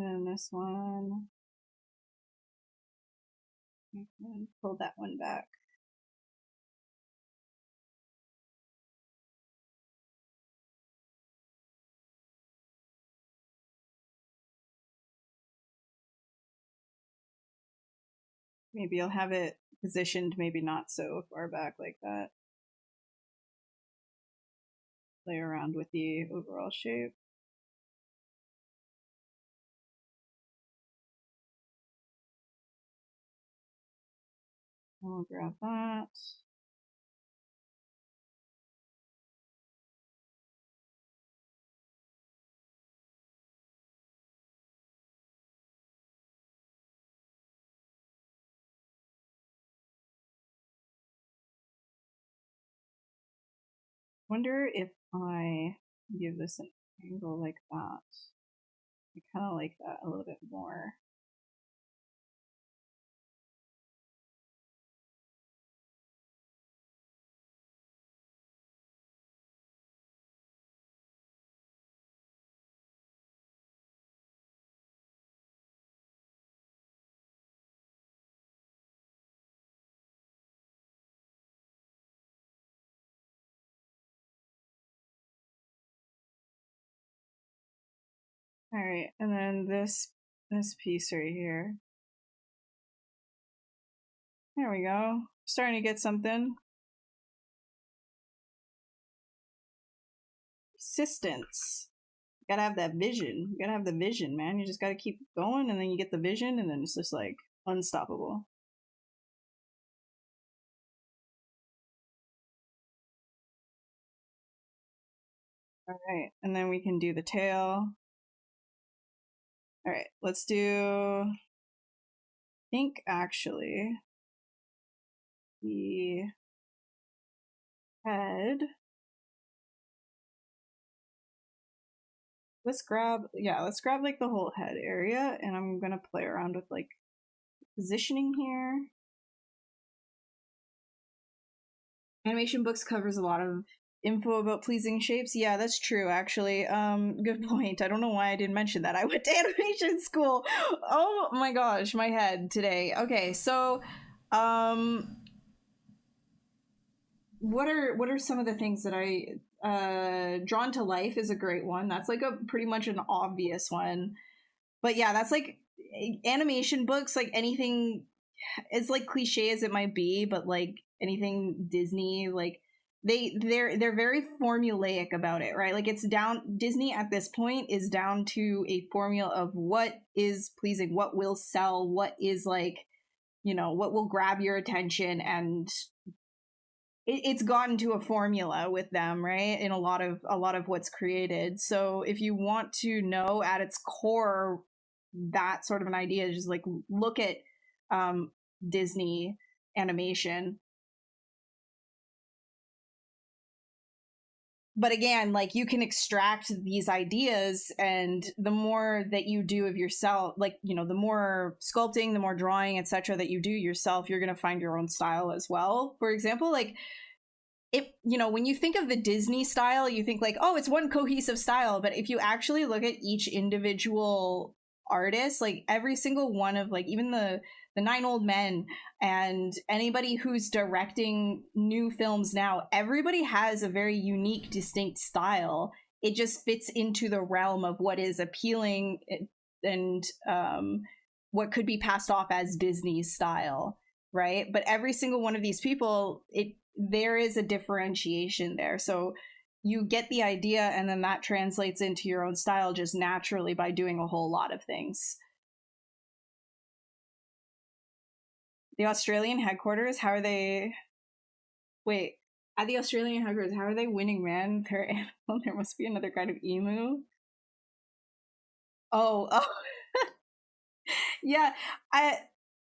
Speaker 1: And this one, and pull that one back. Maybe I'll have it positioned, maybe not so far back like that. Play around with the overall shape. I'll grab that. Wonder if I give this an angle like that. I kind of like that a little bit more. All right, and then this piece right here. There we go. Starting to get something. Persistence. You gotta have that vision. You gotta have the vision, man. You just gotta keep going, and then you get the vision, and then it's just like unstoppable. All right, and then we can do the tail. All right, let's do. I think actually the head. Let's grab like the whole head area, and I'm gonna play around with like positioning here. Animation books covers a lot of info about pleasing shapes. Yeah, that's true, actually. Good point. I don't know why I didn't mention that. I went to animation school. Oh my gosh, my head today. Okay, so what are some of the things that I Drawn to Life is a great one. That's like a pretty much an obvious one. But yeah, that's like animation books, like anything, as like cliche as it might be, but like anything Disney, like they're very formulaic about it, right? Like it's down, Disney at this point is down to a formula of what is pleasing, what will sell, what is like, you know, what will grab your attention, and it's gotten to a formula with them, right? In a lot of what's created. So if you want to know at its core that sort of an idea, just like look at Disney animation. But again, like you can extract these ideas, and the more that you do of yourself, like, you know, the more sculpting, the more drawing, etc., that you do yourself, you're going to find your own style as well. For example, like it, you know, when you think of the Disney style, you think like, oh, it's one cohesive style. But if you actually look at each individual artist, like every single one of like even the Nine Old Men and anybody who's directing new films now, everybody has a very unique, distinct style. It just fits into the realm of what is appealing and what could be passed off as Disney's style, right? But every single one of these people, there is a differentiation there. So you get the idea, and then that translates into your own style just naturally by doing a whole lot of things. The Australian headquarters, how are they? Wait, at the Australian headquarters, how are they winning, man? There must be another kind of emu. Oh, yeah.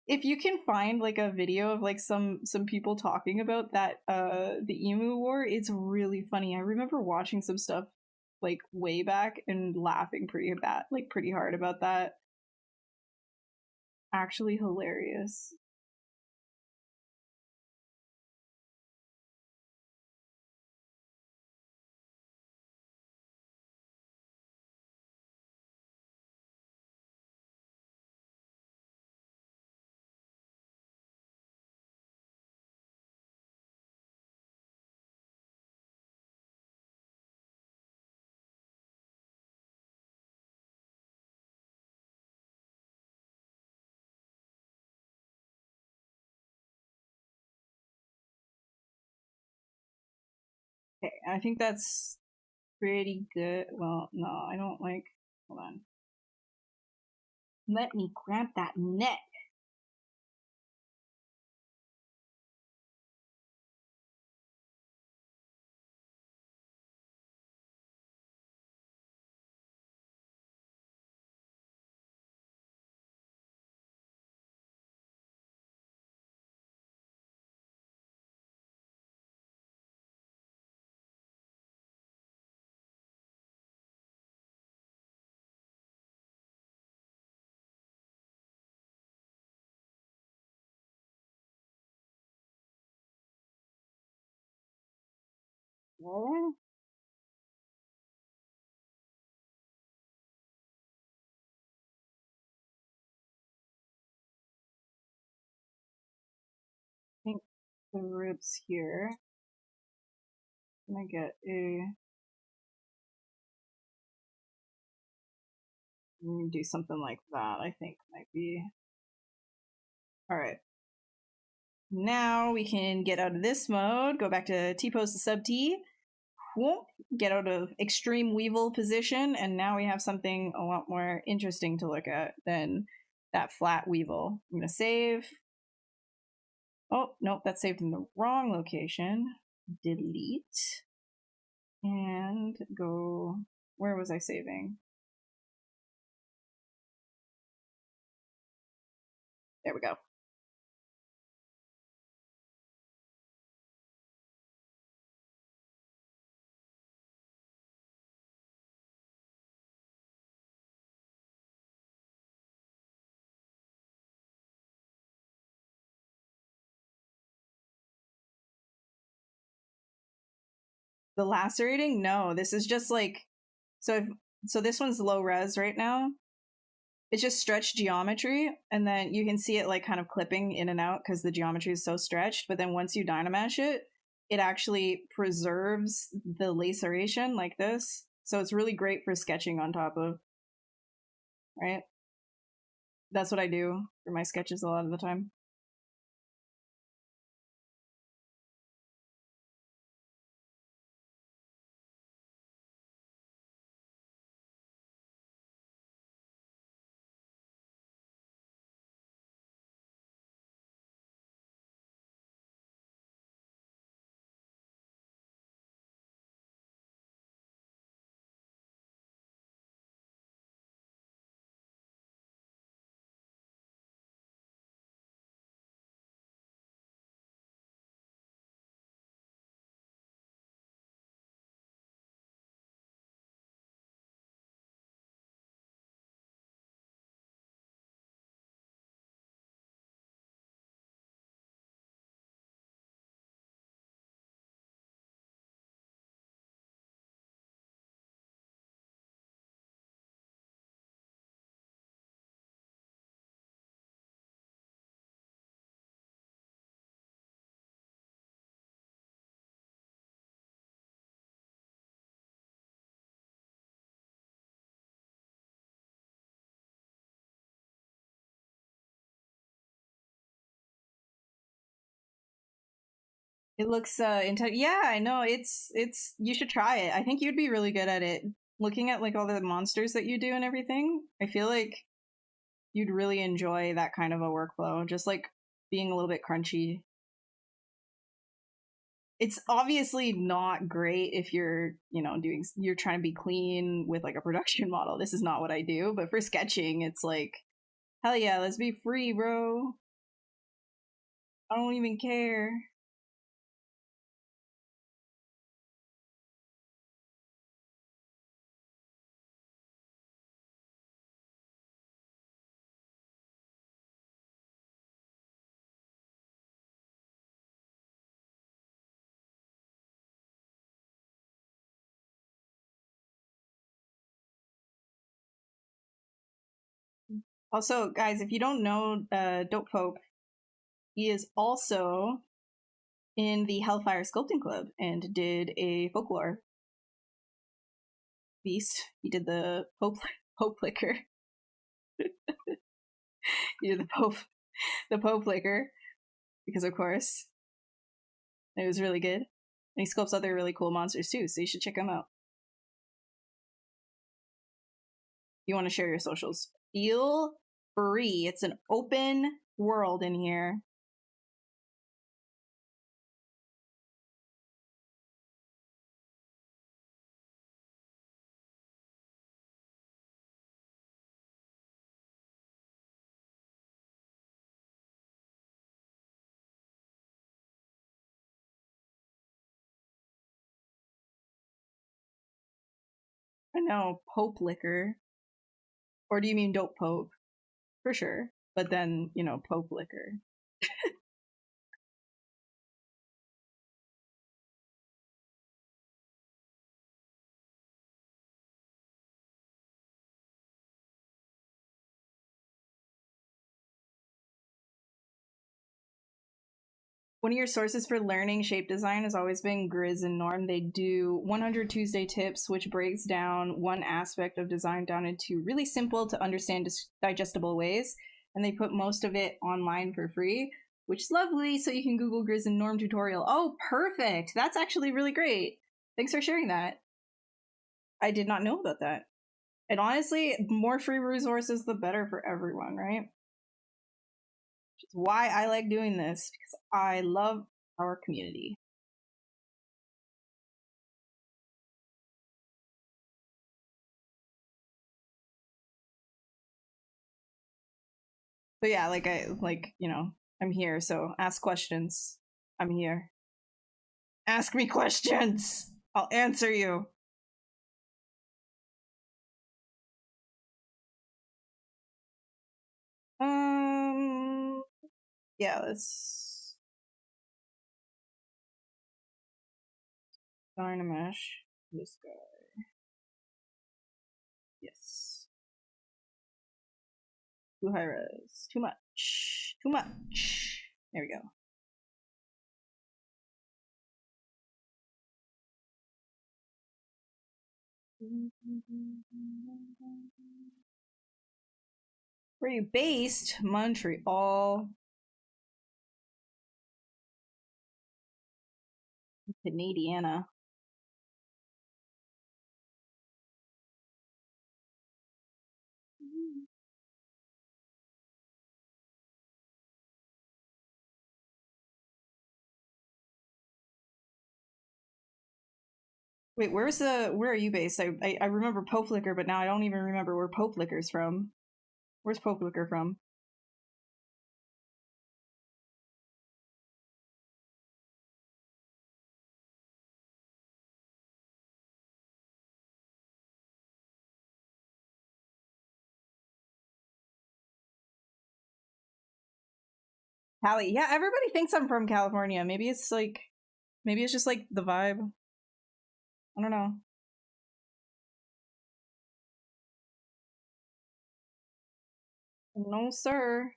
Speaker 1: If you can find like a video of like some people talking about that the emu war, it's really funny. I remember watching some stuff like way back and laughing pretty hard about that. Actually hilarious. Okay, I think that's pretty good. Well, no, I don't like. Hold on. Let me grab that net. I think the ribs here. I'm gonna get a. Do something like that. I think might be. All right. Now we can get out of this mode. Go back to T-pose to sub T. Whoop, get out of extreme weevil position, and now we have something a lot more interesting to look at than that flat weevil. I'm gonna save. Oh, nope, that's saved in the wrong location. Delete. And go, where was I saving? There we go. The lacerating? No, this is just like, so this one's low res right now. It's just stretched geometry, and then you can see it like kind of clipping in and out because the geometry is so stretched. But then once you Dynamesh it, it actually preserves the laceration like this. So it's really great for sketching on top of, right? That's what I do for my sketches a lot of the time. It looks yeah, I know. It's you should try it. I think you'd be really good at it. Looking at like all the monsters that you do and everything, I feel like you'd really enjoy that kind of a workflow. Just like being a little bit crunchy. It's obviously not great if you're, you're trying to be clean with like a production model. This is not what I do, but for sketching, it's like, hell yeah, let's be free, bro. I don't even care. Also, guys, if you don't know Dope Pope, he is also in the Hellfire Sculpting Club and did a folklore beast. He did the Pope liquor. He did the Pope liquor because, of course, it was really good. And he sculpts other really cool monsters too, so you should check him out. You want to share your socials? Feel free. It's an open world in here. I know, Pope liquor. Or do you mean Dope Pope? For sure. But then, Pope liquor. One of your sources for learning shape design has always been Grizz and Norm. They do 100 Tuesday Tips, which breaks down one aspect of design down into really simple to understand digestible ways. And they put most of it online for free, which is lovely. So you can Google Grizz and Norm tutorial. Oh, perfect. That's actually really great. Thanks for sharing that. I did not know about that. And honestly, more free resources, the better for everyone, right? Which is why I like doing this, because I love our community. But yeah, I'm here, so ask questions. I'm here. Ask me questions. I'll answer you. Yeah, let's design a mesh. This guy. Yes. Too high res. Too much. Too much. There we go. Where are you based? Montreal. Canadiana. Wait, where are you based? I remember Pope Liquor, but now I don't even remember where Pope Liquor's from. Where's Pope Liquor from? Cali. Yeah, everybody thinks I'm from California. Maybe it's just like the vibe. I don't know. No, sir.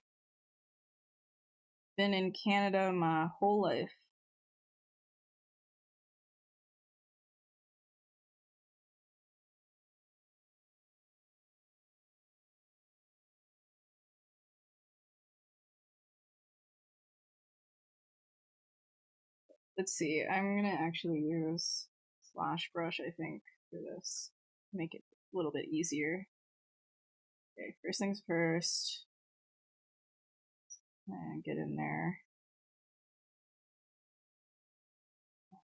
Speaker 1: Been in Canada my whole life. Let's see. I'm gonna actually use ZBrush, I think, for this. Make it a little bit easier. Okay, first things first. And get in there.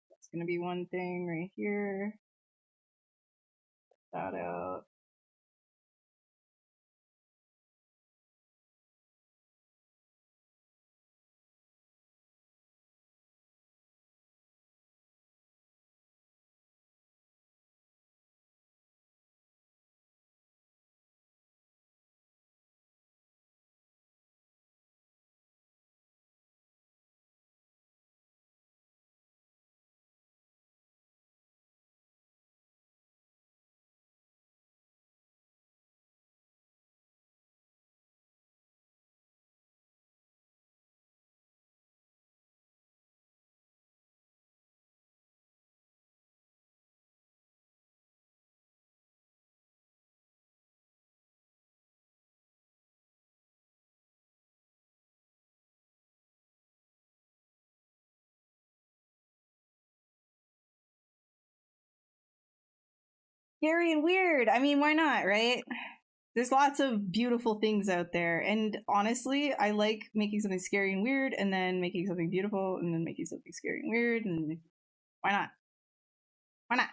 Speaker 1: That's gonna be one thing right here. Put that out. Scary and weird. I mean, why not, right? There's lots of beautiful things out there. And honestly, I like making something scary and weird and then making something beautiful and then making something scary and weird. And why not? Why not?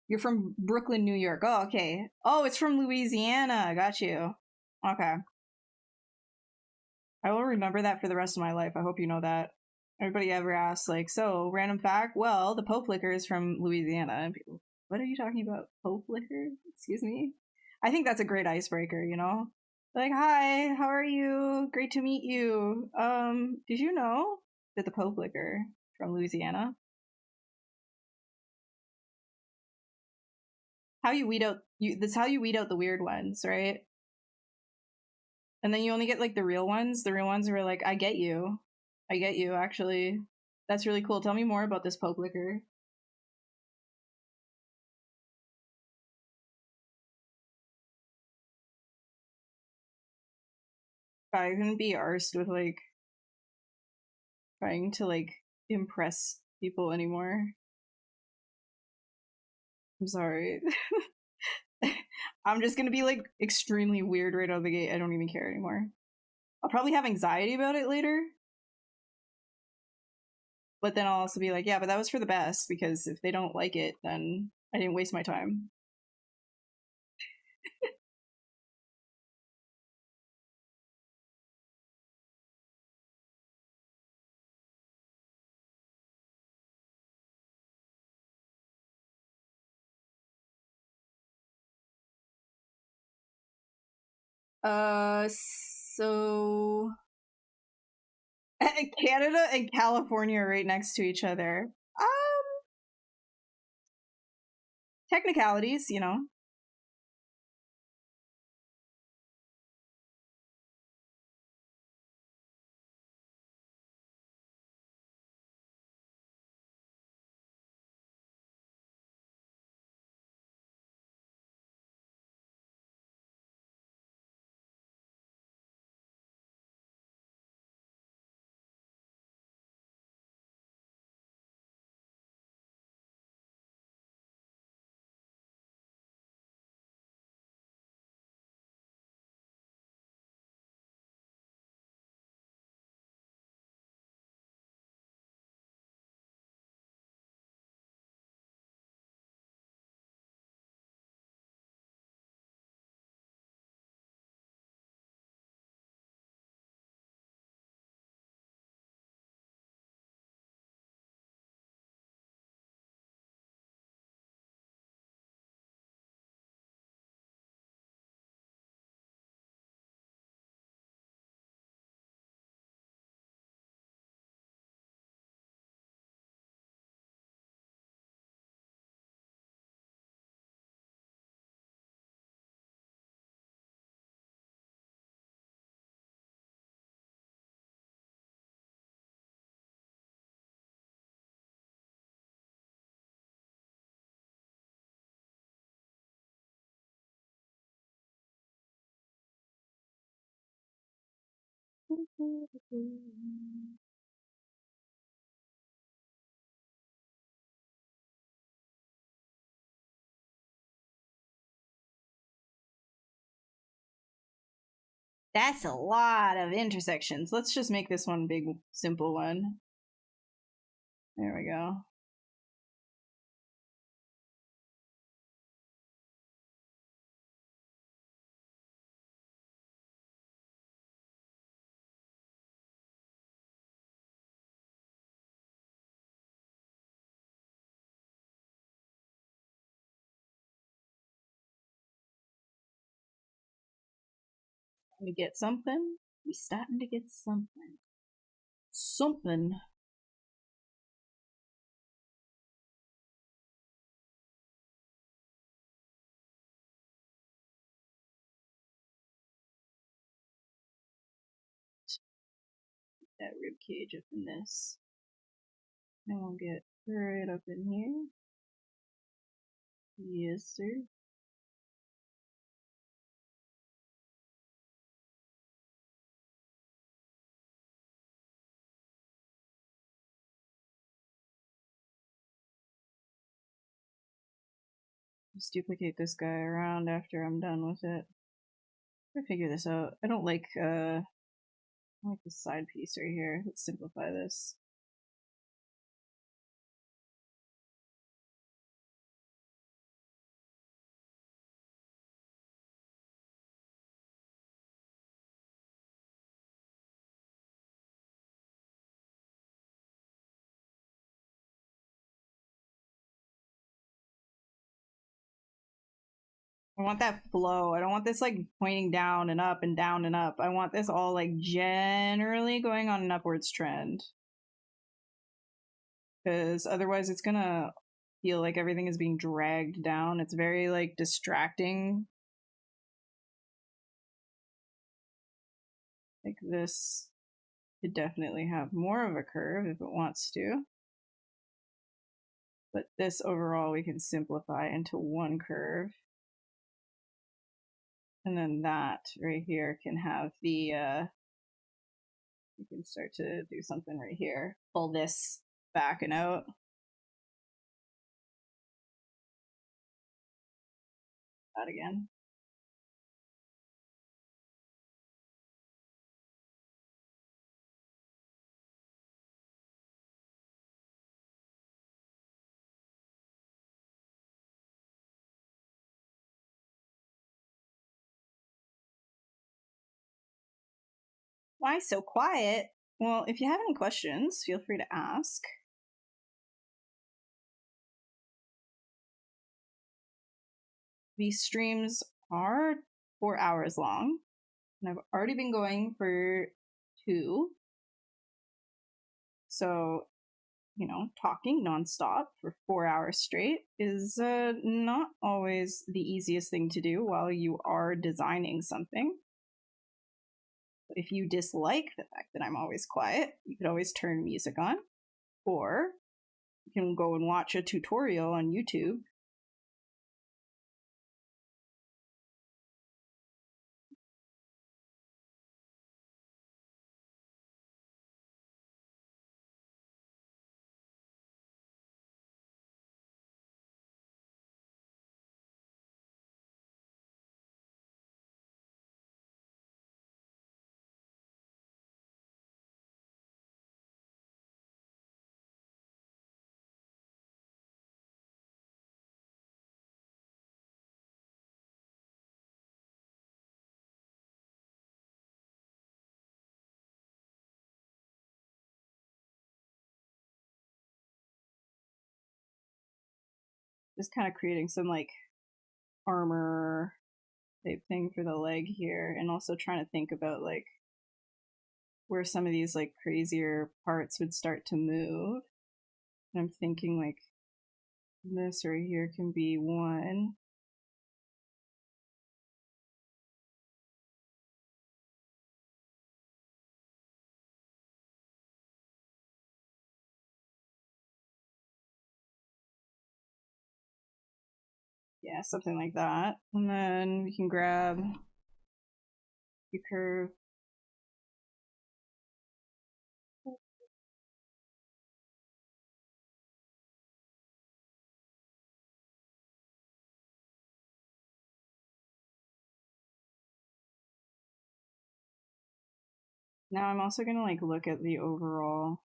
Speaker 1: You're from Brooklyn, New York. Oh, okay. Oh, it's from Louisiana. Got you. Okay. I will remember that for the rest of my life. I hope you know that. Everybody ever asks, like, so, random fact? Well, the Pope liquor is from Louisiana. And people, what are you talking about? Pope liquor? Excuse me? I think that's a great icebreaker, you know? Like, hi, how are you? Great to meet you. Did you know that the Pope liquor from Louisiana? how you weed out that's how you weed out the weird ones, right? And then you only get like the real ones. The real ones are like, I get you. I get you, actually. That's really cool. Tell me more about this Pope liquor. I couldn't be arsed with like trying to like impress people anymore. I'm sorry. I'm just gonna be like extremely weird right out of the gate. I don't even care anymore. I'll probably have anxiety about it later. But then I'll also be like, yeah, but that was for the best, because if they don't like it, then I didn't waste my time. So Canada and California are right next to each other. Technicalities, you know. That's a lot of intersections. Let's just make this one big, simple one. There we go. We get something. We starting to get something. Something. That rib cage up in this. Then we'll get right up in here. Yes, sir. Just duplicate this guy around after I'm done with it. I figure this out. I don't like this side piece right here. Let's simplify this. I want that flow. I don't want this like pointing down and up and down and up. I want this all like generally going on an upwards trend. Because otherwise it's gonna feel like everything is being dragged down. It's very like distracting. Like this could definitely have more of a curve if it wants to. But this overall we can simplify into one curve. And then that right here can have the, we can start to do something right here. Pull this back and out. That again. Why so quiet? Well, if you have any questions, feel free to ask. These streams are 4 hours long, and I've already been going for 2. So, you know, talking nonstop for 4 hours straight is not always the easiest thing to do while you are designing something. If you dislike the fact that I'm always quiet, you could always turn music on, or you can go and watch a tutorial on YouTube. Just kind of creating some like armor type thing for the leg here, and also trying to think about like where some of these like crazier parts would start to move. And I'm thinking like this right here can be one. Yeah, something like that. And then we can grab your curve. Now I'm also gonna like look at the overall.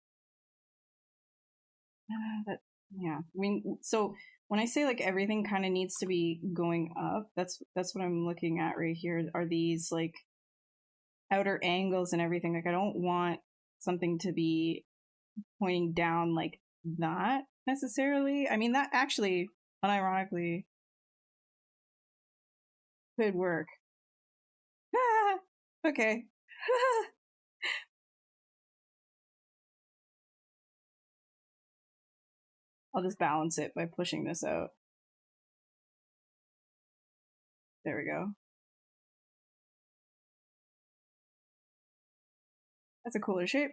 Speaker 1: That yeah. I mean, so when I say like everything kind of needs to be going up, that's what I'm looking at right here. Are these like outer angles and everything? Like I don't want something to be pointing down like that necessarily. I mean, that actually, unironically, could work. Okay. I'll just balance it by pushing this out. There we go. That's a cooler shape.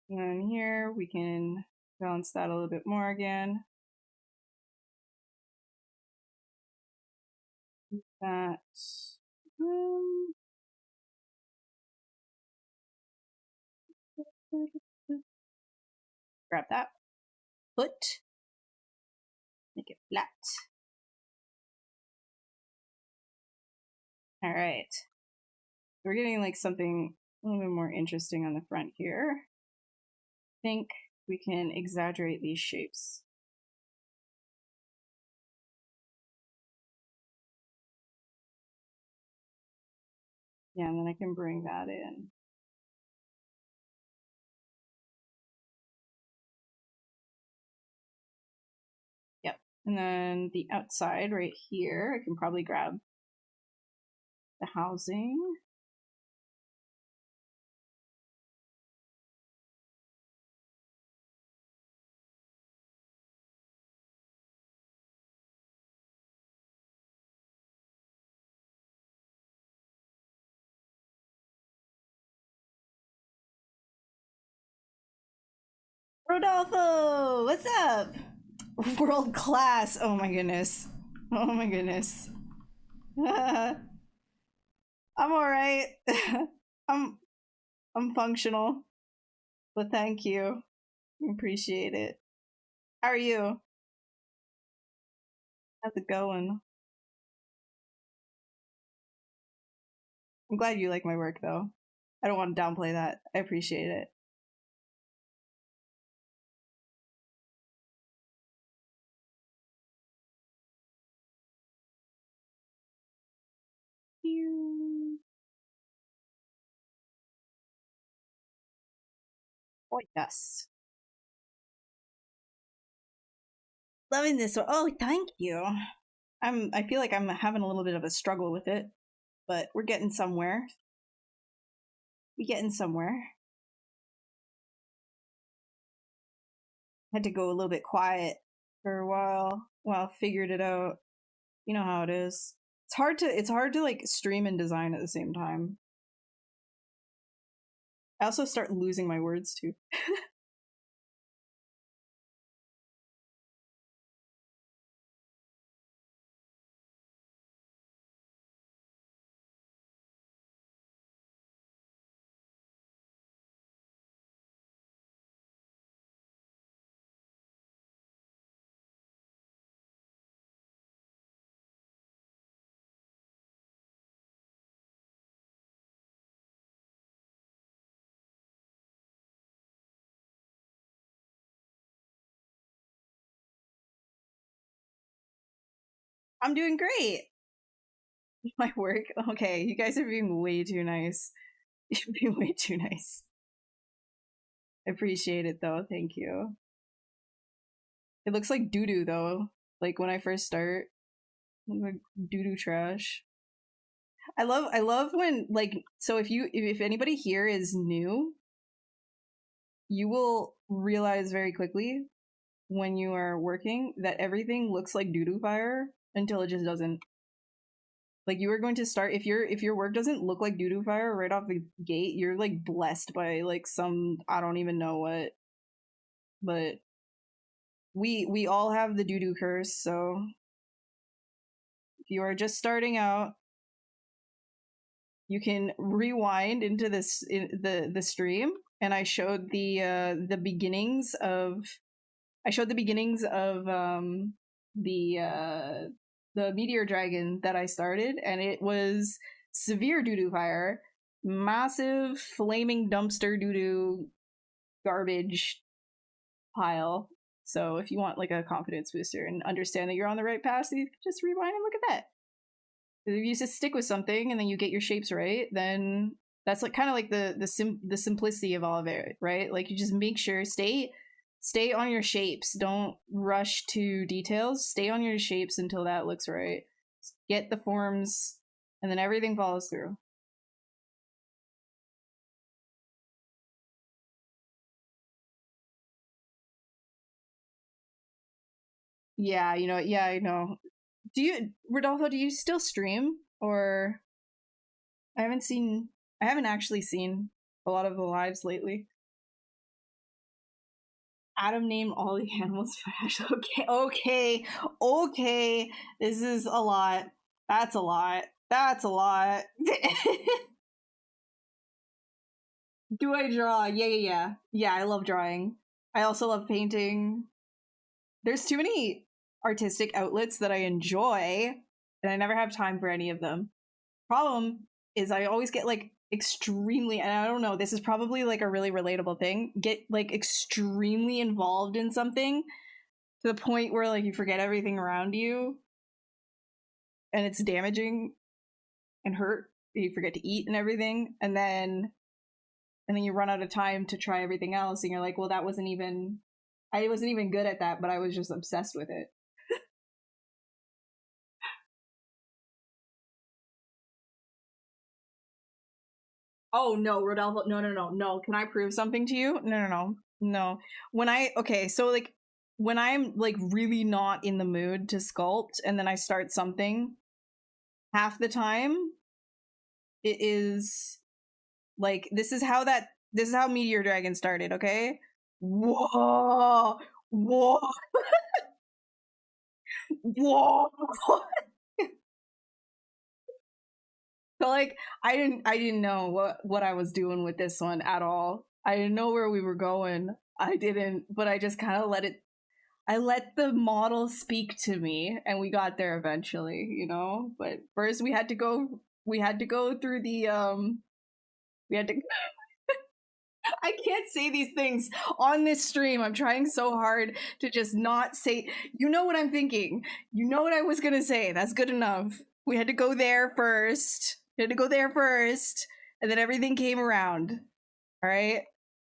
Speaker 1: And then here we can balance that a little bit more again. That. Grab that. Foot. Make it flat. All right. We're getting like something a little bit more interesting on the front here. I think we can exaggerate these shapes. Yeah, and then I can bring that in. Yep. And then the outside right here, I can probably grab the housing. Rodolfo, what's up? World class. Oh my goodness. Oh my goodness. I'm all right. I'm I'm functional, but thank you. Appreciate it. How are you? How's it going? I'm glad you like my work though. I don't want to downplay that. I appreciate it. Oh yes. Loving this one. Oh, thank you. I feel like I'm having a little bit of a struggle with it, but we're getting somewhere. We're getting somewhere. Had to go a little bit quiet for a while I figured it out. You know how it is. It's hard to like stream and design at the same time. I also start losing my words too. I'm doing great. My work. Okay, you guys are being way too nice. You're being way too nice. I appreciate it though. Thank you. It looks like doo doo though. Like when I first start, like doo doo trash. I love when like so if anybody here is new, you will realize very quickly when you are working that everything looks like doo doo fire until it just doesn't. Like you are going to start if your work doesn't look like doo doo fire right off the gate, you're like blessed by like some I don't even know what, but we all have the doo doo curse. So if you are just starting out, you can rewind into the stream, and I showed the beginnings of the meteor dragon that I started, and it was severe doo doo fire, massive flaming dumpster doo doo garbage pile. So if you want like a confidence booster and understand that you're on the right path, you just rewind and look at that. If you just stick with something and then you get your shapes right, then that's like kind of like the simplicity of all of it, right? Like you just make sure stay on your shapes. Don't rush to details. Stay on your shapes until that looks right. Get the forms, and then everything follows through. Yeah, yeah, I know. Rodolfo, do you still stream? Or I haven't actually seen a lot of the lives lately. Adam named all the animals Flash. Okay. This is a lot. That's a lot. That's a lot. Do I draw? Yeah. Yeah, I love drawing. I also love painting. There's too many artistic outlets that I enjoy, and I never have time for any of them. Problem is I always get like extremely, and I don't know, this is probably like a really relatable thing, get like extremely involved in something to the point where like you forget everything around you and it's damaging and hurt. You forget to eat and everything, and then you run out of time to try everything else, and you're like, well, I wasn't even good at that, but I was just obsessed with it. Oh no, Rodolfo, no. Can I prove something to you? No. So like when I'm like really not in the mood to sculpt and then I start something, half the time it is like this is how Meteor Dragon started, okay? Whoa, whoa, whoa. So like I didn't know what I was doing with this one at all. I didn't know where we were going. I didn't, but I just kind of I let the model speak to me and we got there eventually, you know? But first we had to go through the we had to I can't say these things on this stream. I'm trying so hard to just not say. You know what I'm thinking. You know what I was going to say. That's good enough. We had to go there first. We had to go there first, and then everything came around. All right?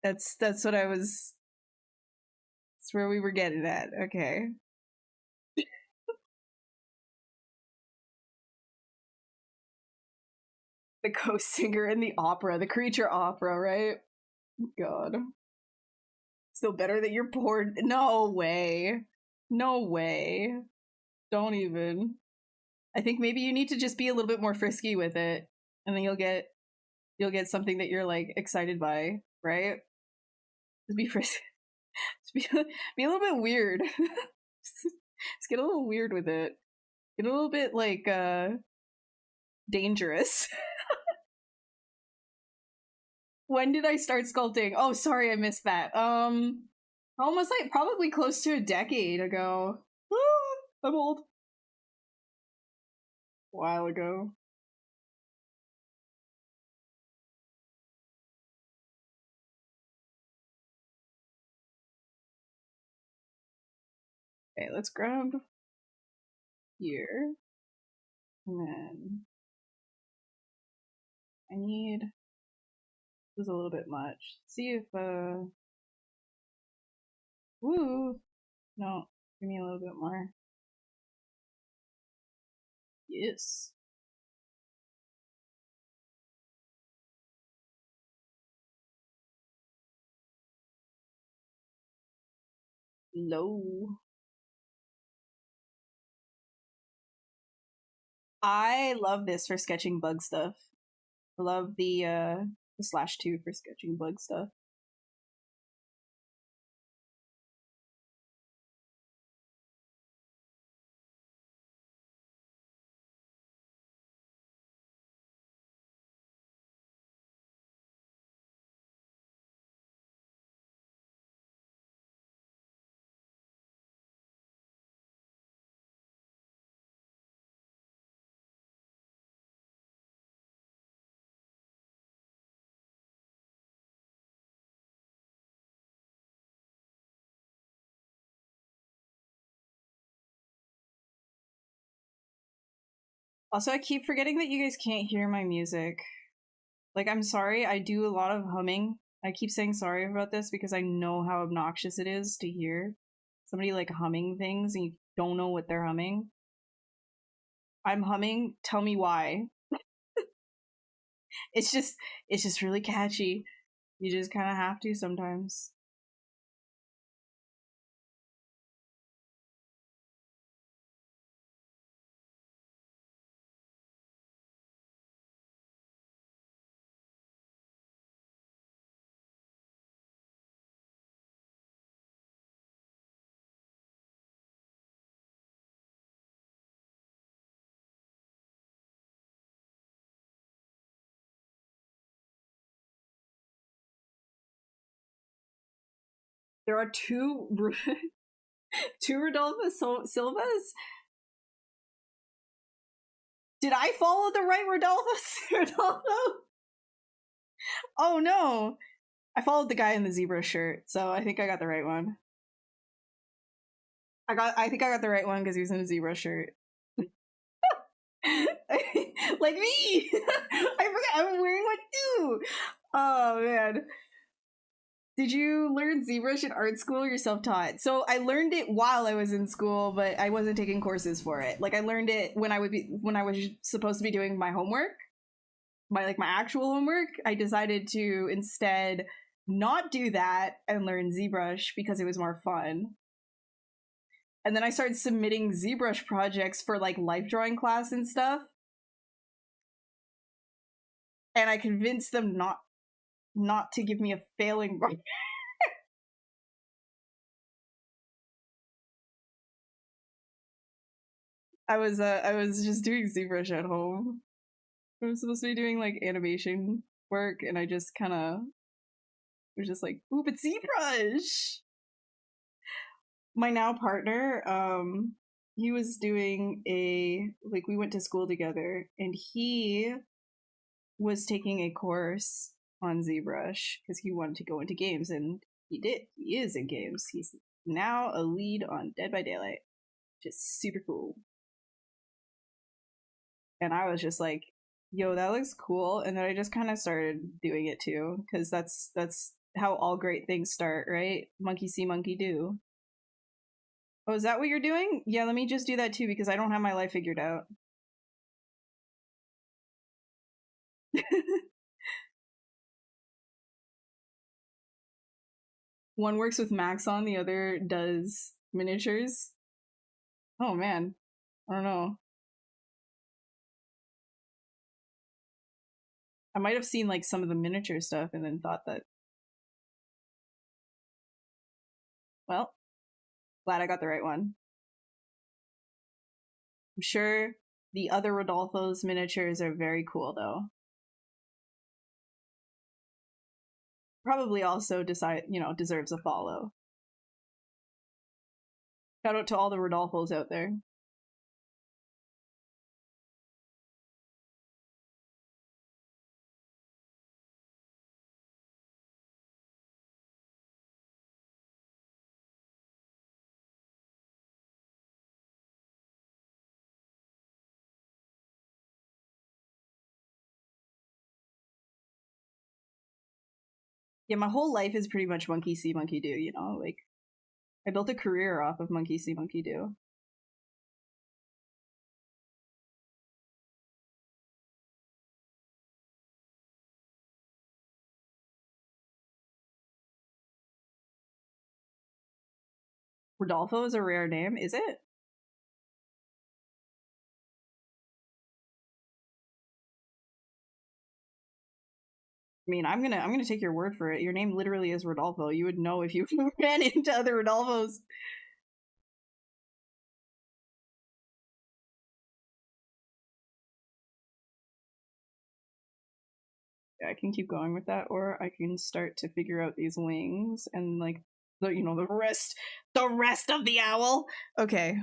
Speaker 1: That's what I was That's where we were getting at. Okay. The ghost singer in the opera, the creature opera, right? God. Still better that you're poor. No way. No way. Don't even. I think maybe you need to just be a little bit more frisky with it, and then you'll get something that you're like excited by, right? Just be frisky. Just be a little bit weird. Just get a little weird with it. Get a little bit like dangerous. When did I start sculpting? Oh, sorry, I missed that. Almost like probably close to a decade ago. I'm old. A while ago. Okay, let's grab here. And then I need this a little bit much. See if woo. No, give me a little bit more. Yes. Low. I love this for sketching bug stuff. I love the /2 for sketching bug stuff. Also, I keep forgetting that you guys can't hear my music. Like, I'm sorry, I do a lot of humming. I keep saying sorry about this because I know how obnoxious it is to hear somebody like humming things and you don't know what they're humming. I'm humming, tell me why. It's just really catchy. You just kind of have to sometimes. There are two Rodolfo Silvas. Did I follow the right Rodolfo? Oh no, I followed the guy in the zebra shirt, so I think I got the right one. I think I got the right one because he was in a zebra shirt. Like me. I forgot I'm wearing one too. Oh man. Did you learn ZBrush in art school or you're self-taught? So I learned it while I was in school, but I wasn't taking courses for it. Like I learned it when I was supposed to be doing my homework, my actual homework. I decided to instead not do that and learn ZBrush because it was more fun. And then I started submitting ZBrush projects for like life drawing class and stuff. And I convinced them not to give me a failing I was just doing ZBrush at home. I was supposed to be doing like animation work, and I just kind of was just like, "Ooh, but ZBrush." My now partner, he was doing we went to school together, and he was taking a course on ZBrush because he wanted to go into games, and he did. He is in games. He's now a lead on Dead by Daylight, which is super cool. And I was just like, yo, that looks cool. And then I just kind of started doing it too, because that's how all great things start, right? Monkey see, monkey do. Oh, is that what you're doing? Yeah, let me just do that too, because I don't have my life figured out. One works with Maxon, the other does miniatures. Oh man, I don't know. I might have seen like some of the miniature stuff and then thought that, well, glad I got the right one. I'm sure the other Rodolfo's miniatures are very cool though. Probably also deserves a follow. Shout out to all the Rodolfos out there. Yeah, my whole life is pretty much monkey see, monkey do, you know? Like, I built a career off of monkey see, monkey do. Rodolfo is a rare name, is it? I mean, I'm gonna take your word for it. Your name literally is Rodolfo. You would know if you ran into other Rodolfos. I can keep going with that, or I can start to figure out these wings and like the rest of the owl. Okay.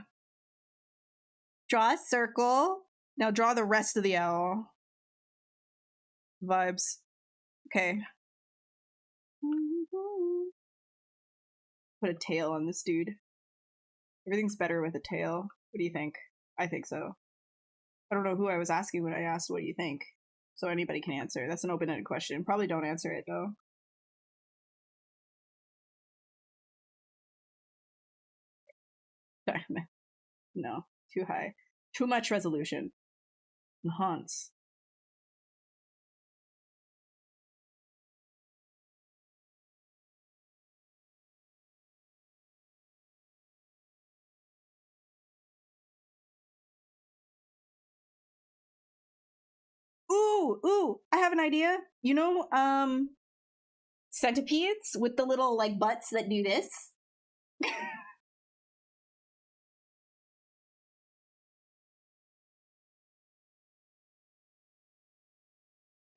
Speaker 1: Draw a circle. Now draw the rest of the owl. Vibes. Okay. Put a tail on this dude. Everything's better with a tail. What do you think? I think so. I don't know who I was asking when I asked, what do you think? So anybody can answer. That's an open-ended question. Probably don't answer it, though. No, too high. Too much resolution. Enhance. Ooh, I have an idea. You know, centipedes with the little, like, butts that do this?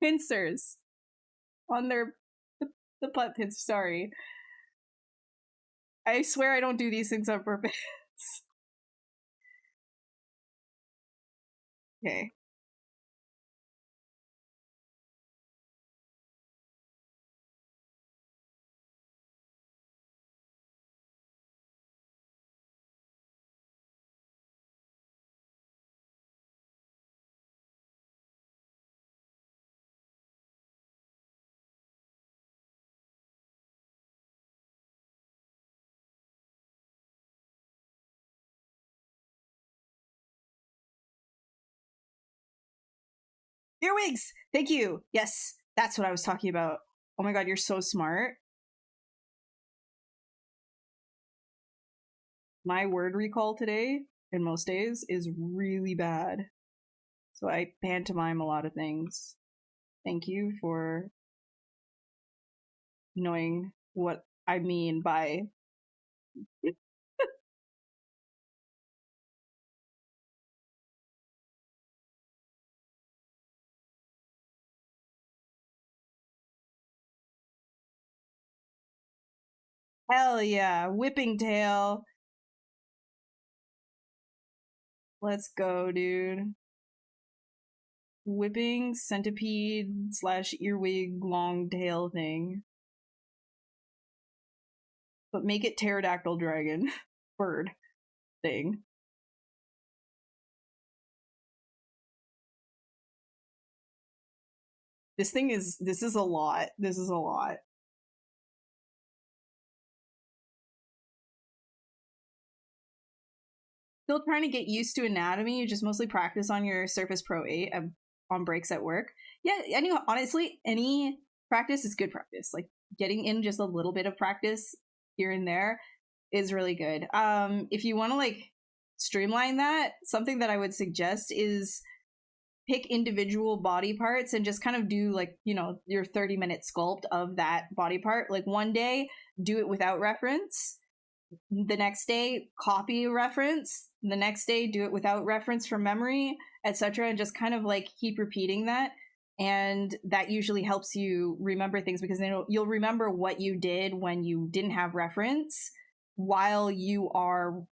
Speaker 1: Pincers. On the butt pins, sorry. I swear I don't do these things on purpose. Okay. Earwigs! Thank you! Yes, that's what I was talking about. Oh my god, you're so smart. My word recall today, and most days, is really bad. So I pantomime a lot of things. Thank you for knowing what I mean by Hell yeah. Whipping tail. Let's go, dude. Whipping centipede slash earwig long tail thing. But make it pterodactyl dragon bird thing. This is a lot. This is a lot. Still trying to get used to anatomy. You just mostly practice on your Surface Pro 8 on breaks at work. Yeah, honestly, any practice is good practice. Like getting in just a little bit of practice here and there is really good. If you want to like streamline that, something that I would suggest is pick individual body parts and just kind of do like, your 30-minute sculpt of that body part. Like one day, do it without reference. The next day, copy a reference. The next day, do it without reference from memory, etc. And just kind of like keep repeating that. And that usually helps you remember things because then you'll remember what you did when you didn't have reference while you are,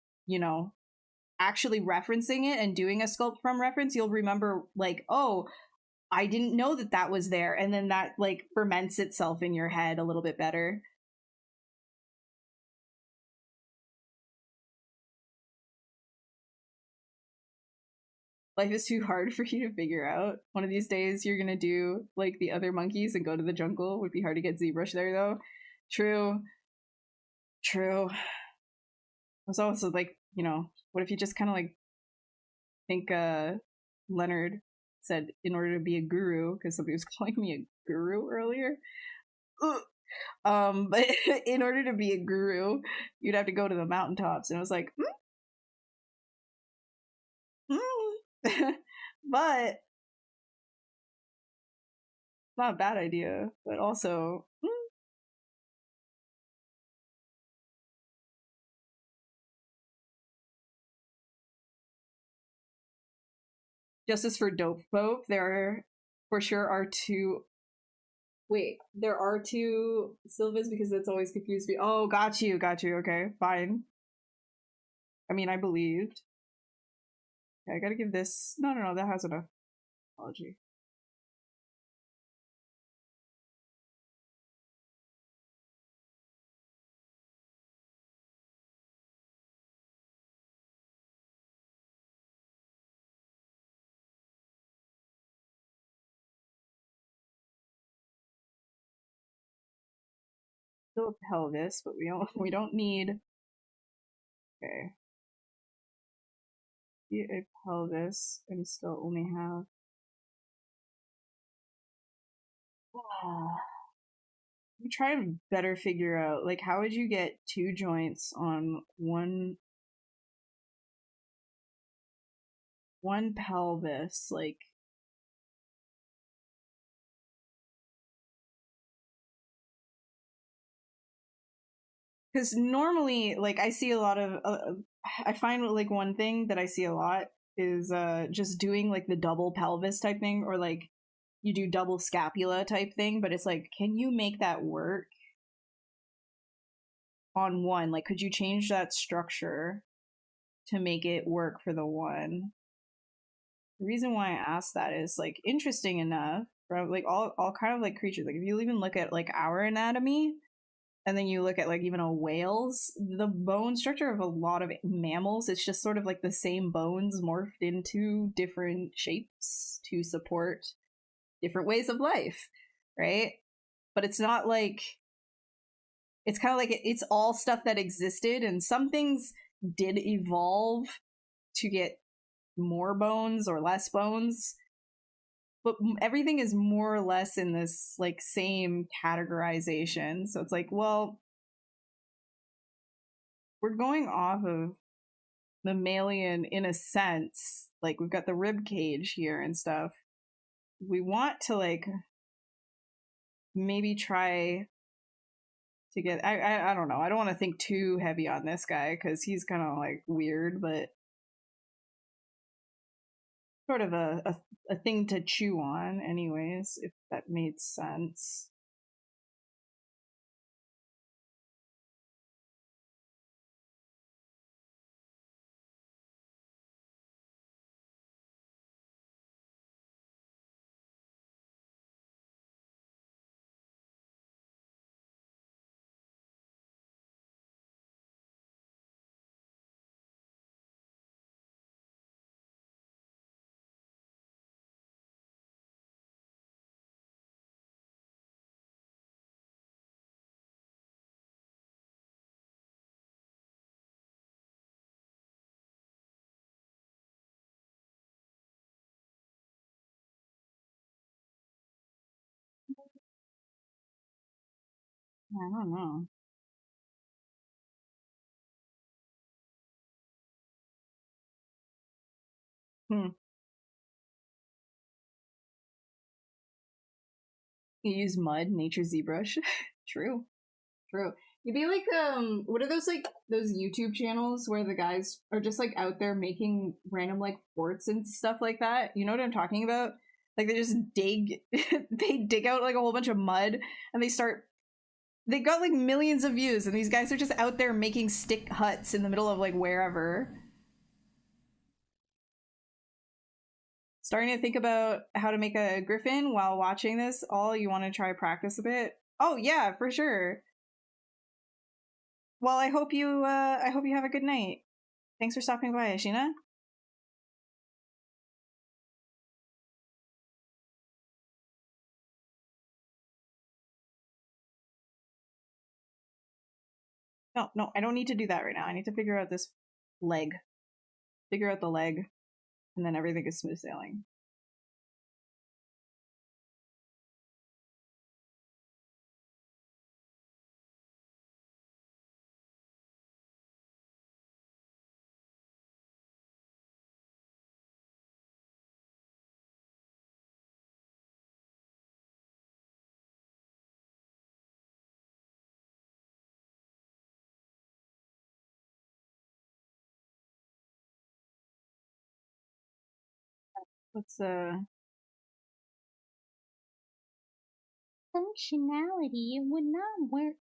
Speaker 1: actually referencing it and doing a sculpt from reference. You'll remember like, oh, I didn't know that was there. And then that like ferments itself in your head a little bit better. Life is too hard for you to figure out. One of these days you're gonna do like the other monkeys and go to the jungle. Would be hard to get ZBrush there though. True. I was also like, what if you just kind of like think Leonard said in order to be a guru, because somebody was calling me a guru earlier. But in order to be a guru, you'd have to go to the mountaintops. And I was like, but not a bad idea, but also justice for dope folk. There for sure are two. Wait, there are two Silvas because that's always confused me. Oh, got you. Okay, fine. I mean, I believed. Okay, I gotta give this. No, that has enough apology. Still a pelvis, but we don't need. Okay. A pelvis and still only have. I'm trying to better figure out like how would you get two joints on one pelvis, like because normally like I see a lot of I find like one thing that I see a lot is just doing like the double pelvis type thing, or like you do double scapula type thing, but it's like, can you make that work on one? Like, could you change that structure to make it work for the one? The reason why I asked that is like interesting enough for like all kind of like creatures. Like if you even look at like our anatomy, and then you look at like even a whale's, the bone structure of a lot of mammals, it's just sort of like the same bones morphed into different shapes to support different ways of life, right? But it's not like it's kind of like it's all stuff that existed, and some things did evolve to get more bones or less bones, but everything is more or less in this like same categorization. So it's like, well, we're going off of mammalian in a sense. Like we've got the rib cage here and stuff. We want to like maybe try to get. I don't know. I don't want to think too heavy on this guy because he's kind of like weird, but sort of a thing to chew on, anyways. If that made sense. I don't know. Hmm. You use mud, nature's ZBrush. True. True. You'd be like, what are those like those YouTube channels where the guys are just like out there making random like forts and stuff like that? You know what I'm talking about? Like they just dig, they dig out like a whole bunch of mud and they got like millions of views, and these guys are just out there making stick huts in the middle of like wherever. Starting to think about how to make a griffin while watching this. All you want to try practice a bit? Oh yeah, for sure. Well, I hope you have a good night. Thanks for stopping by, Ashina. No, no, I don't need to do that right now. I need to figure out this leg. Figure out the leg, and then everything is smooth sailing. Let's
Speaker 2: Functionality would not work.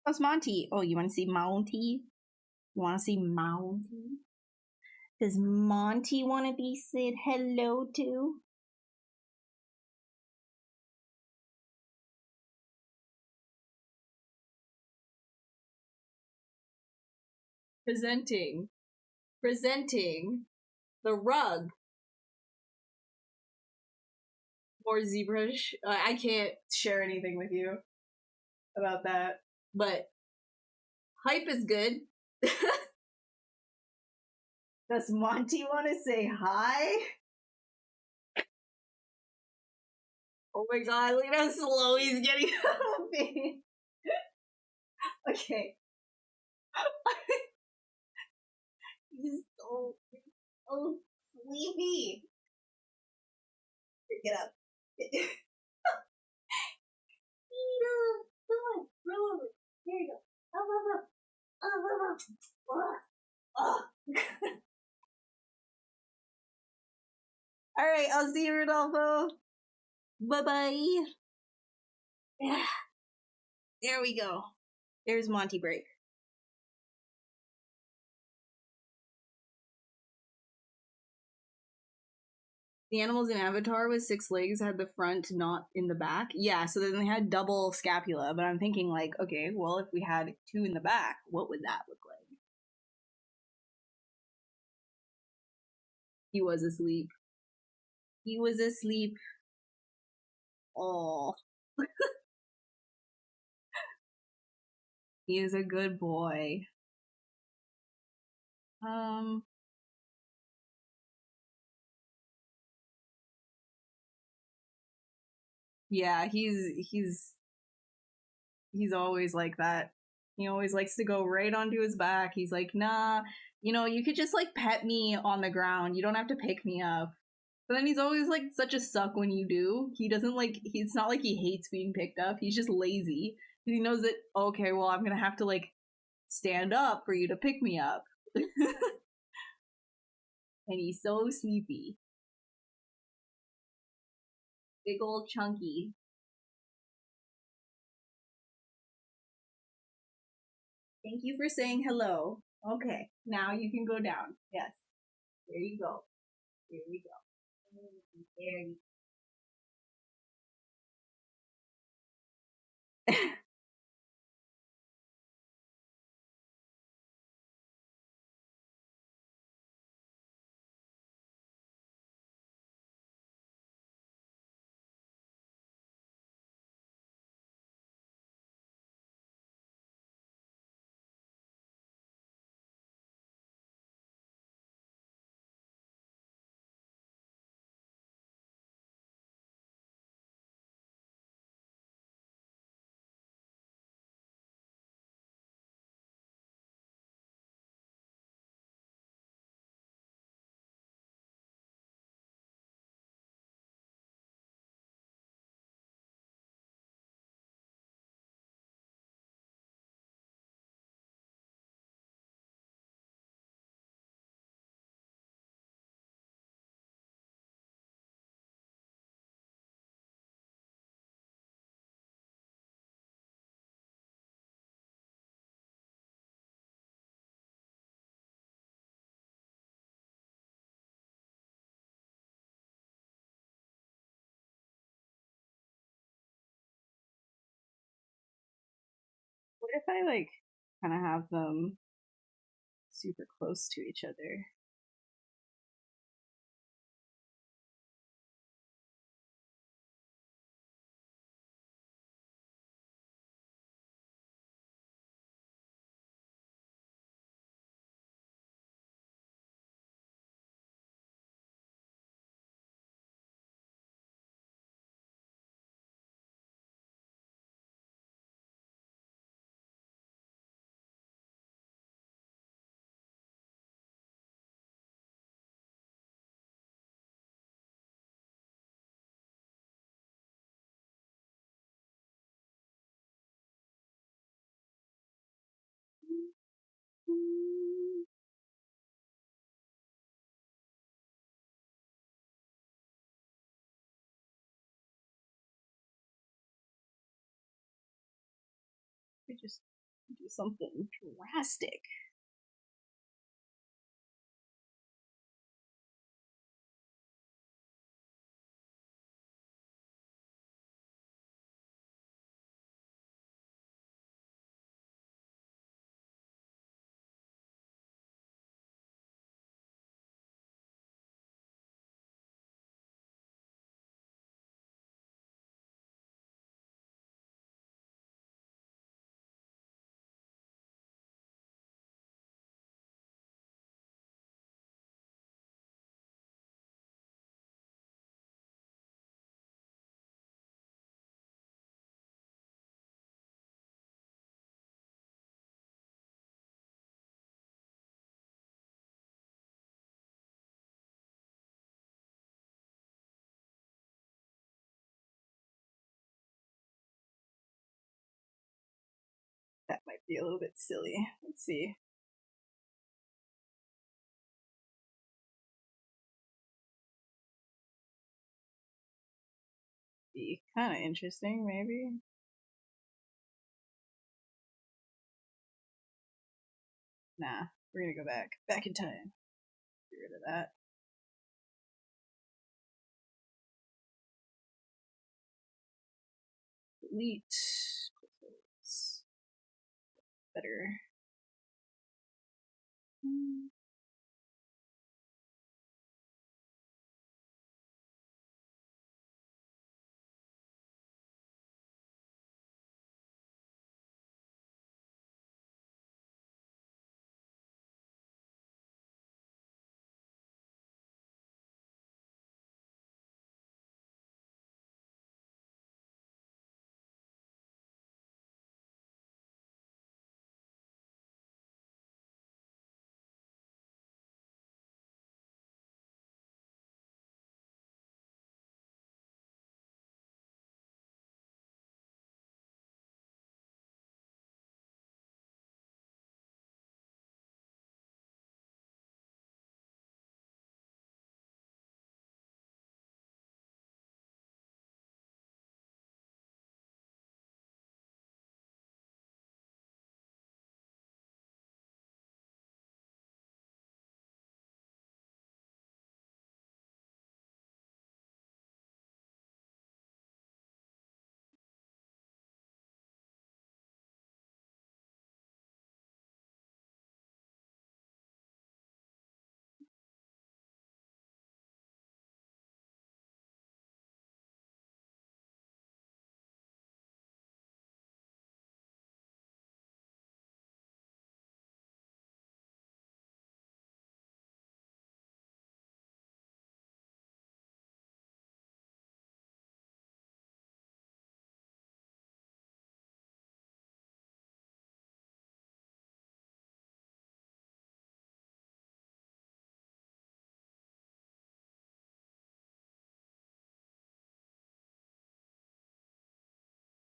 Speaker 1: how's Monty? Oh, you want to see Monty? You want to see Monty? Does Monty want to be said hello to? Presenting the rug. More ZBrush. I can't share anything with you about that, but hype is good. Does Monty want to say hi? Oh my god, look at how slow he's getting moving. Okay. He's so sleepy. Get up. Come on, roll over. There you go. All right, I'll see you, Rodolfo. Bye bye. Yeah, there we go. There's Monty break. The animals in Avatar with 6 legs had the front, not in the back. Yeah, so then they had double scapula. But I'm thinking, like, okay, well, if we had 2 in the back, what would that look like? He was asleep. He was asleep. Oh, he is a good boy. Um, yeah, he's he's always like that. He always likes to go right onto his back. He's like, nah, you could just like pet me on the ground. You don't have to pick me up. But then he's always like such a suck when you do. He doesn't like, it's not like he hates being picked up. He's just lazy. He knows that, okay, well, I'm gonna have to like stand up for you to pick me up. And he's so sleepy. Big old chunky. Thank you for saying hello. Okay, now you can go down. Yes. There you go. There we go. There you go. What if I like kind of have them super close to each other? Could just do something drastic. That might be a little bit silly. Let's see. Be kind of interesting, maybe. Nah, we're gonna go back in time. Get rid of that. Delete. Better.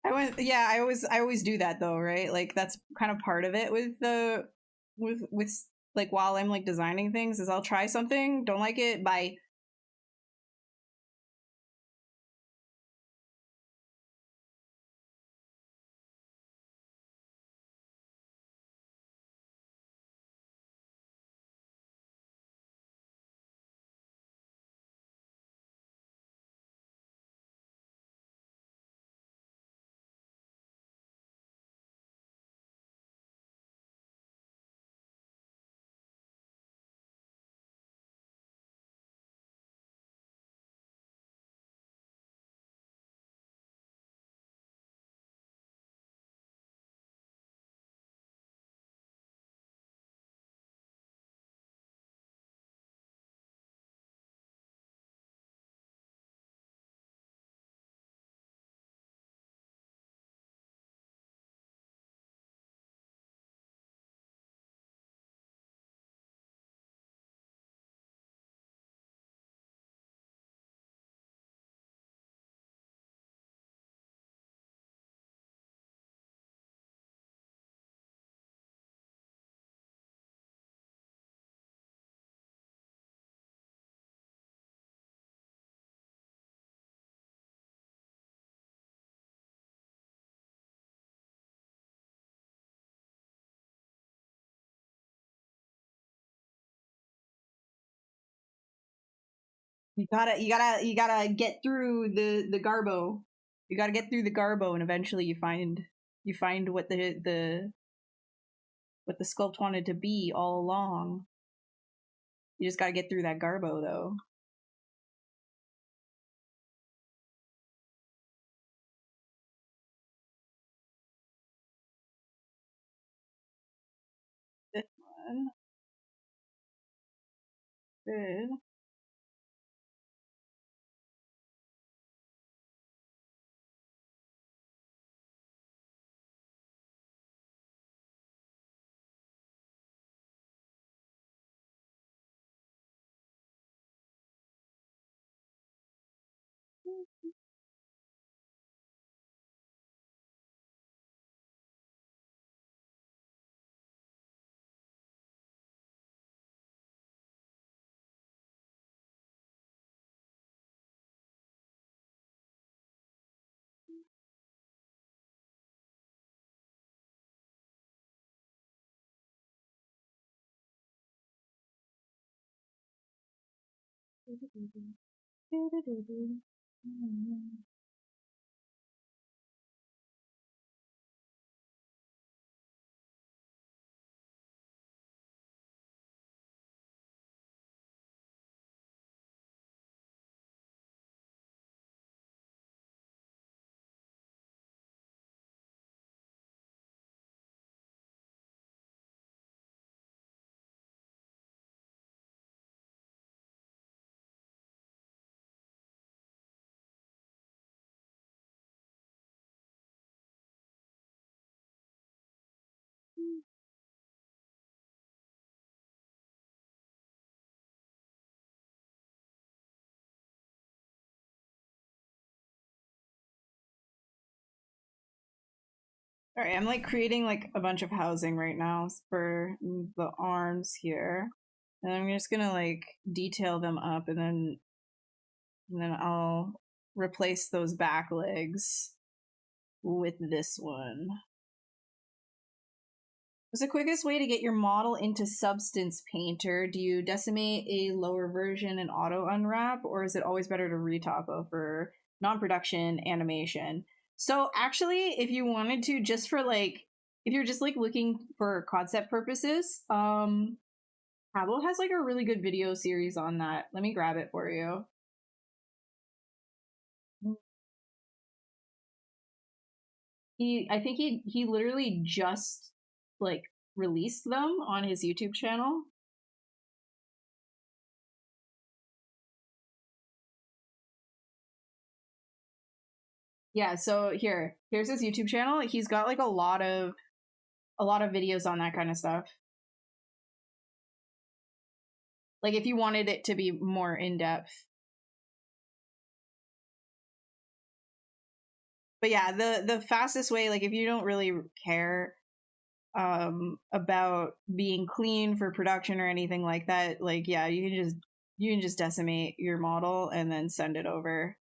Speaker 1: Yeah, I always do that though, right? Like that's kind of part of it with the with like while I'm like designing things is I'll try something, don't like it, bye. You gotta get through the garbo. You gotta get through the garbo, and eventually you find what the sculpt wanted to be all along. You just gotta get through that garbo though. This one. Good. All right, I'm like creating like a bunch of housing right now for the arms here, and I'm just gonna like detail them up, and then I'll replace those back legs with this one. What's the quickest way to get your model into Substance Painter? Do you decimate a lower version and auto unwrap, or is it always better to retopo for non-production animation? So actually, if you wanted to, just for like, if you're just like looking for concept purposes, Pablo has like a really good video series on that. Let me grab it for you. I think he literally just like released them on his YouTube channel. Yeah, so here's his YouTube channel. He's got like a lot of videos on that kind of stuff. Like if you wanted it to be more in depth. But yeah, the fastest way, like if you don't really care about being clean for production or anything like that, like yeah, you can just decimate your model and then send it over.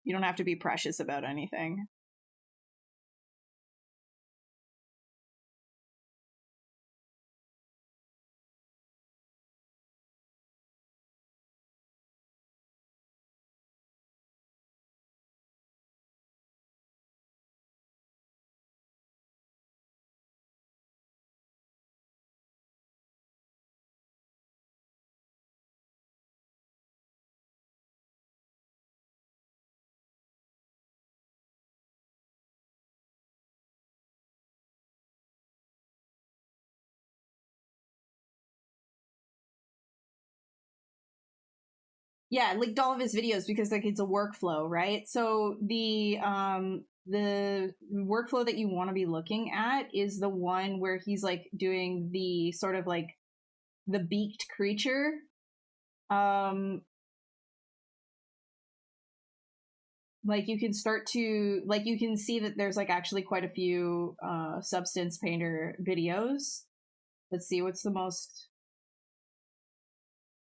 Speaker 1: You don't have to be precious about anything. Yeah, like all of his videos, because like it's a workflow, right? So the workflow that you want to be looking at is the one where he's like doing the sort of like the beaked creature. Like you can start to, like you can see that there's like actually quite a few substance painter videos. Let's see, what's the most.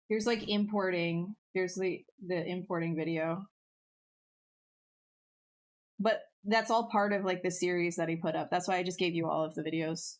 Speaker 1: Here's like importing. Here's the importing video. But that's all part of like the series that he put up. That's why I just gave you all of the videos.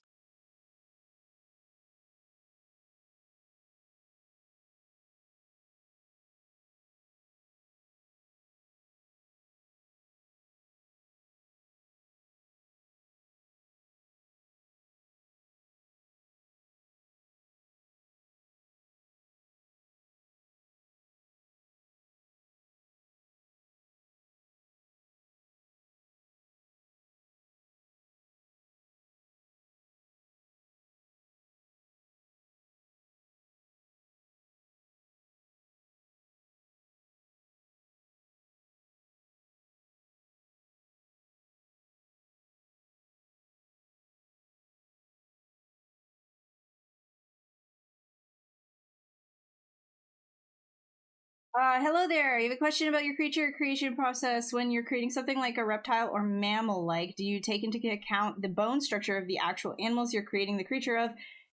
Speaker 1: Hello there. You have a question about your creature creation process. When you're creating something like a reptile or mammal-like, do you take into account the bone structure of the actual animals you're creating the creature of?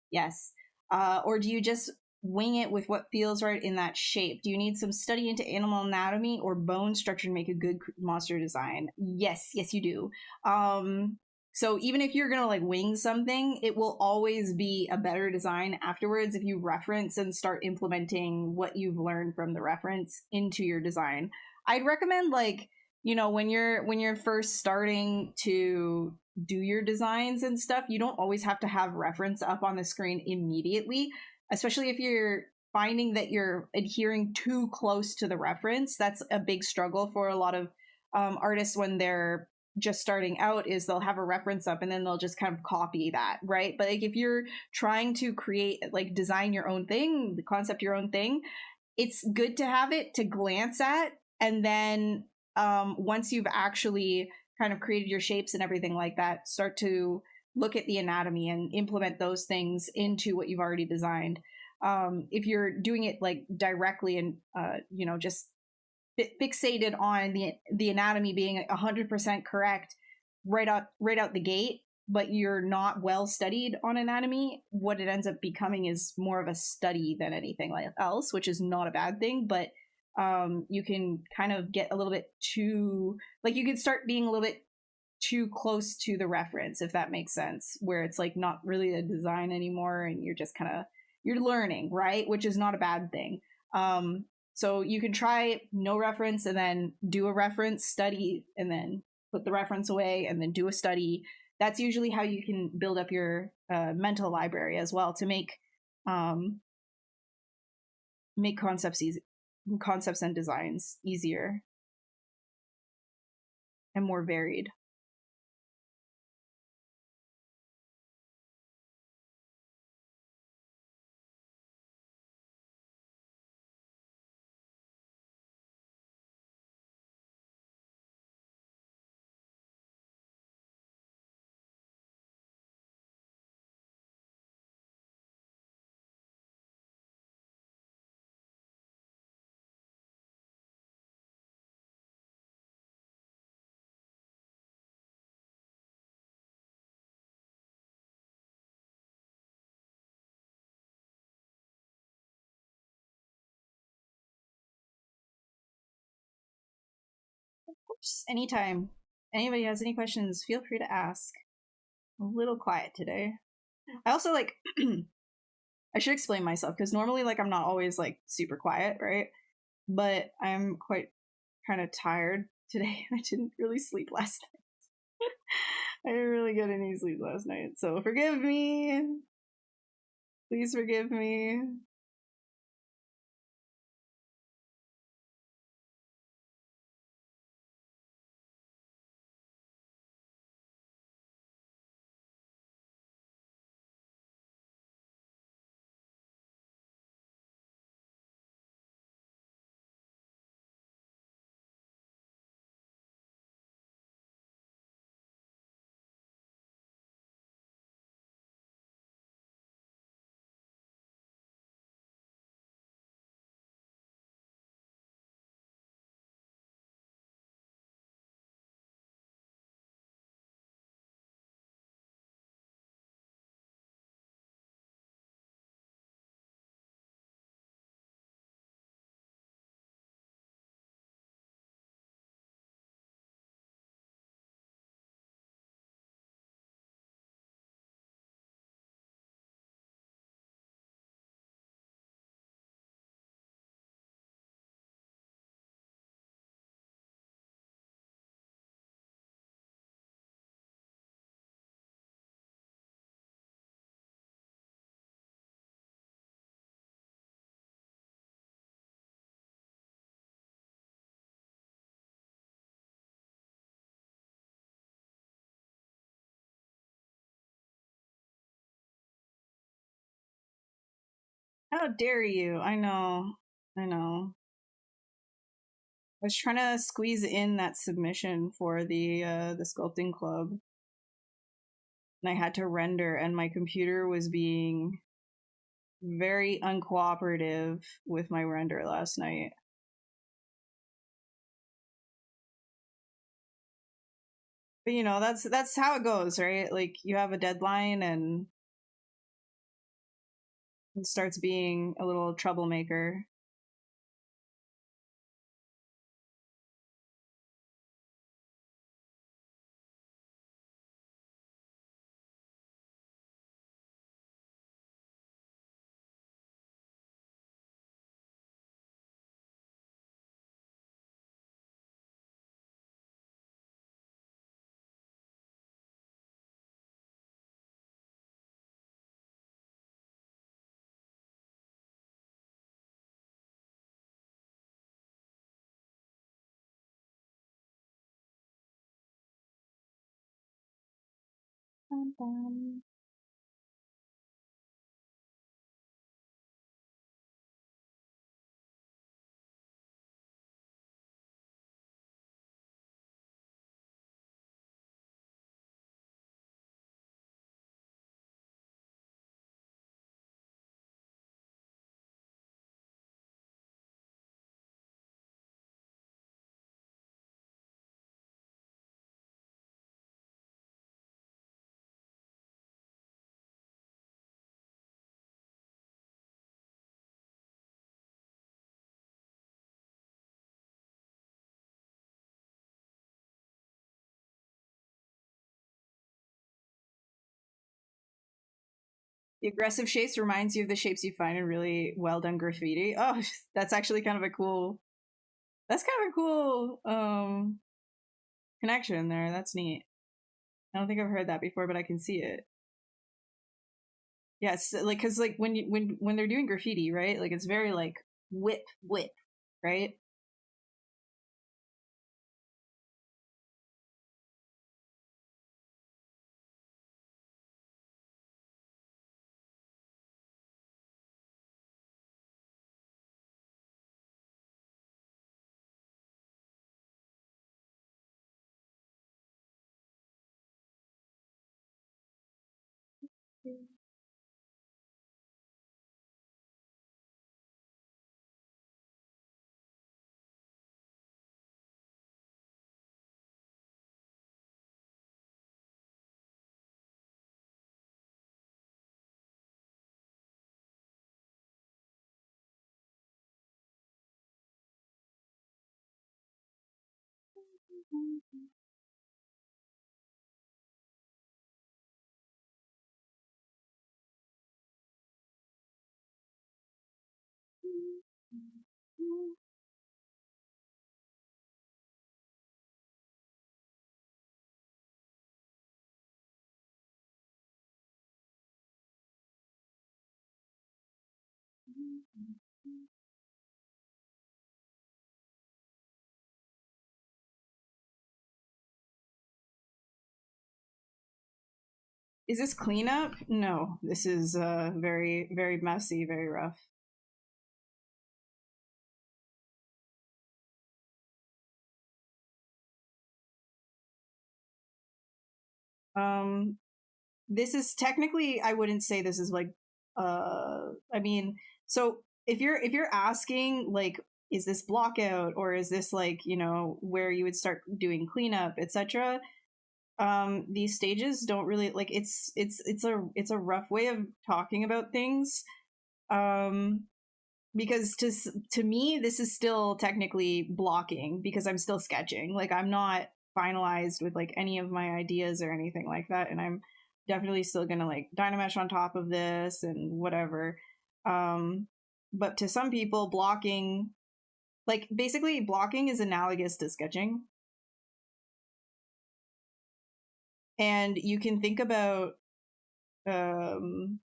Speaker 1: Yes. Or do you just wing it with what feels right in that shape? Do you need some study into animal anatomy or bone structure to make a good monster design? Yes, yes, you do. So even if you're gonna like wing something, it will always be a better design afterwards if you reference and start implementing what you've learned from the reference into your design. I'd recommend like, you know, when you're first starting to do your designs and stuff, you don't always have to have reference up on the screen immediately, especially if you're finding that you're adhering too close to the reference. That's a big struggle for a lot of artists when they're just starting out, is they'll have a reference up and then they'll just kind of copy that, right? But like if you're trying to create, like design your own thing, the concept your own thing, it's good to have it to glance at, and then once you've actually kind of created your shapes and everything like that, start to look at the anatomy and implement those things into what you've already designed. If you're doing it like directly and you know, just fixated on the anatomy being 100% correct right out the gate, but you're not well studied on anatomy, what it ends up becoming is more of a study than anything else, which is not a bad thing. But you can kind of get a little bit too, like you can start being a little bit too close to the reference, if that makes sense, where it's like not really a design anymore and you're just kind of, you're learning, right? Which is not a bad thing. So you can try no reference and then do a reference study and then put the reference away and then do a study. That's usually how you can build up your mental library as well, to make concepts and designs easier and more varied. course, anytime. Anybody has any questions, feel free to ask. I'm a little quiet today. I also like I should explain myself because normally like I'm not always like super quiet, right? But I'm quite kind of tired today. I didn't really sleep last night. I didn't really get any sleep last night. So forgive me. Please forgive me. How dare you? I know. I know. I was trying to squeeze in that submission for the sculpting club. And I had to render and my computer was being very uncooperative with my render last night. But you know, that's how it goes, right? Like you have a deadline and it starts being a little troublemaker.
Speaker 2: Dun, dun.
Speaker 1: The aggressive shapes reminds you of the shapes you find in really well done graffiti. Oh, that's actually kind of a cool. That's kind of a cool connection there. That's neat. I don't think I've heard that before, but I can see it. Yes, like because like when they're doing graffiti, right? Like it's very like whip, right? Is this cleanup? No, this is very, very messy, very rough. This is technically, I wouldn't say this is like, I mean, so if you're asking like, is this block out or is this like, where you would start doing cleanup, etc. These stages don't really like it's a rough way of talking about things. Because to me this is still technically blocking because I'm still sketching. Like I'm not finalized with like any of my ideas or anything like that, and I'm definitely still gonna like dynamesh on top of this and whatever. But to some people, blocking, like basically blocking is analogous to sketching. And you can think about um,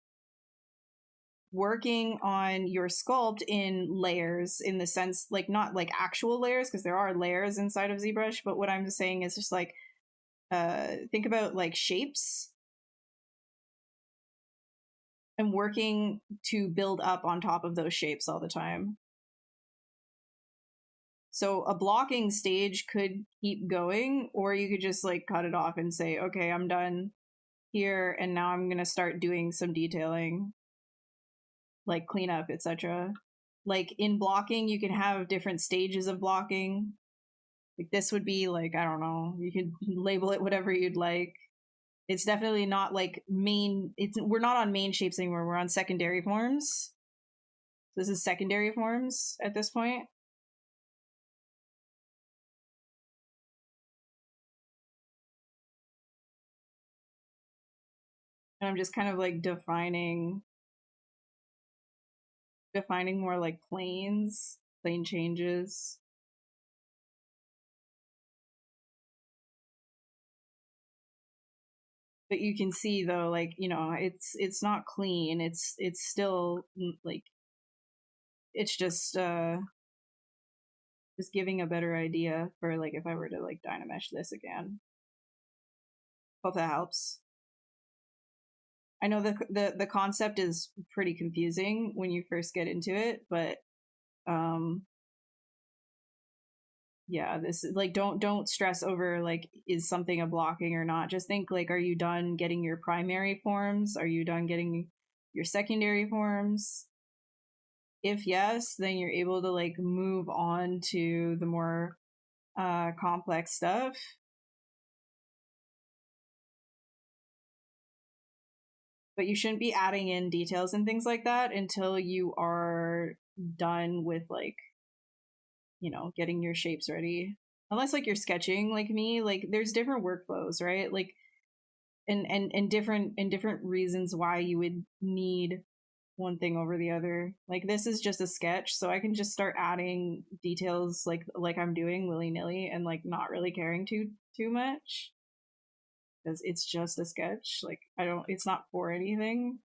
Speaker 1: working on your sculpt in layers, in the sense like not like actual layers because there are layers inside of ZBrush, but what I'm saying is just like think about like shapes and working to build up on top of those shapes all the time. So a blocking stage could keep going, or you could just like cut it off and say, okay, I'm done here and now I'm going to start doing some detailing, like cleanup, etc. Like in blocking, you can have different stages of blocking. Like this would be like, I don't know, you could label it whatever you'd like. It's definitely not like main, we're not on main shapes anymore, we're on secondary forms. This is secondary forms at this point. And I'm just kind of like defining more like planes, plane changes. But you can see though, like, it's not clean. It's still like, it's just giving a better idea for like if I were to like dynamesh this again. Hope that helps. I know the concept is pretty confusing when you first get into it, but yeah, this is like, don't stress over like, is something a blocking or not. Just think like, are you done getting your primary forms? Are you done getting your secondary forms? If yes, then you're able to like move on to the more complex stuff. But you shouldn't be adding in details and things like that until you are done with like, getting your shapes ready. Unless like you're sketching like me, like there's different workflows, right? Like and different reasons why you would need one thing over the other. Like this is just a sketch, so I can just start adding details like I'm doing willy-nilly and like not really caring too much because it's just a sketch. Like it's not for anything.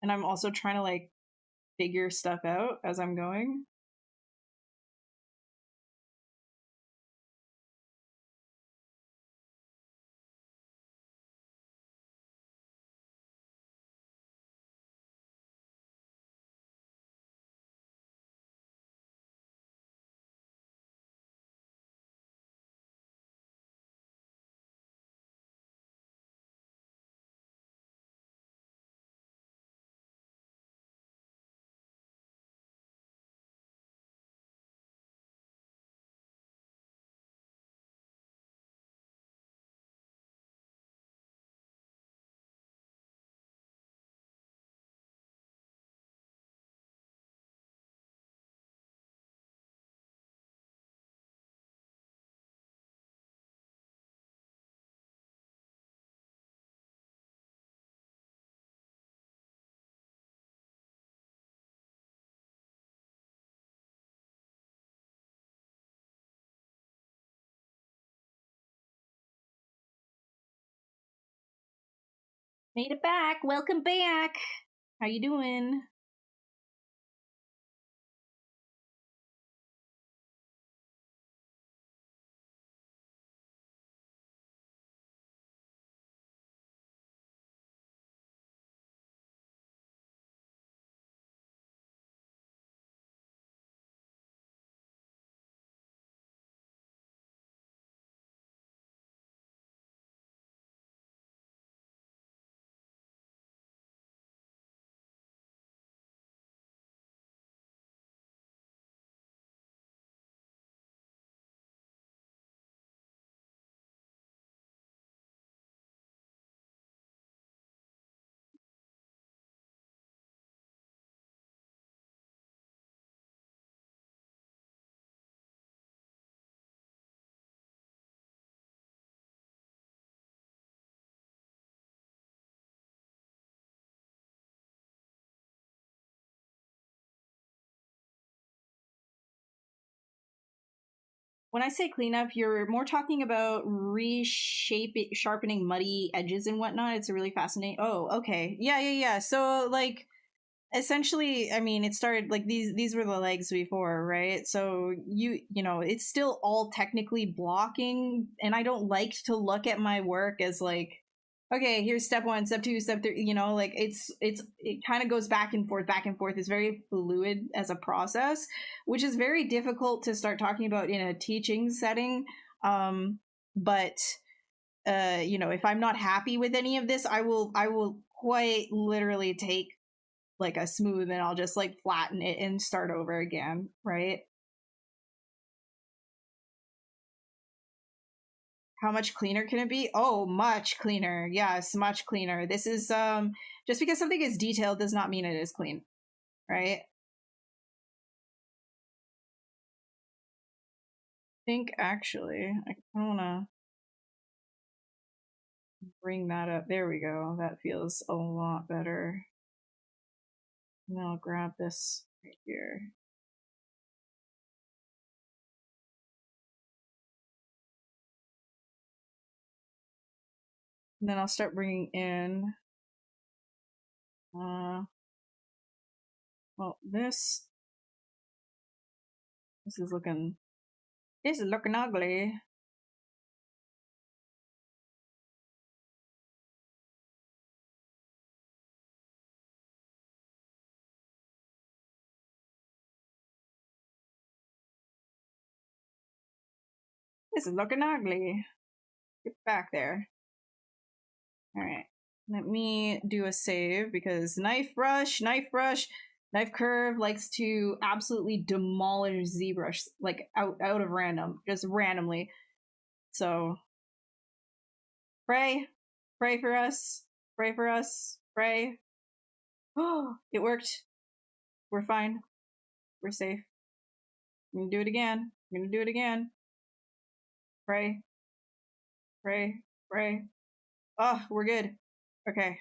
Speaker 1: And I'm also trying to like figure stuff out as I'm going. Made it back. Welcome back. How you doing? When I say cleanup, you're more talking about sharpening muddy edges and whatnot. It's a really fascinating. Oh, okay. Yeah. So, like, essentially, I mean, it started like these were the legs before, right? So you know, it's still all technically blocking, and I don't like to look at my work as like, okay, here's step 1, step 2, step 3, you know, like it kind of goes back and forth, back and forth. It's very fluid as a process, which is very difficult to start talking about in a teaching setting. But you know, if I'm not happy with any of this, I will quite literally take like a smooth and I'll just like flatten it and start over again, right? How much cleaner can it be? Oh, much cleaner. Yes, much cleaner. This is just because something is detailed does not mean it is clean, right? I think actually I want to bring that up. There we go. That feels a lot better. And then I'll grab this right here. And then I'll start bringing in well, this is looking ugly. This is looking ugly. Get back there. All right. Let me do a save because knife curve likes to absolutely demolish ZBrush, like out of random, just randomly. So pray for us, pray. Oh, it worked. We're fine. We're safe. I'm gonna do it again. Pray. Oh, we're good. Okay.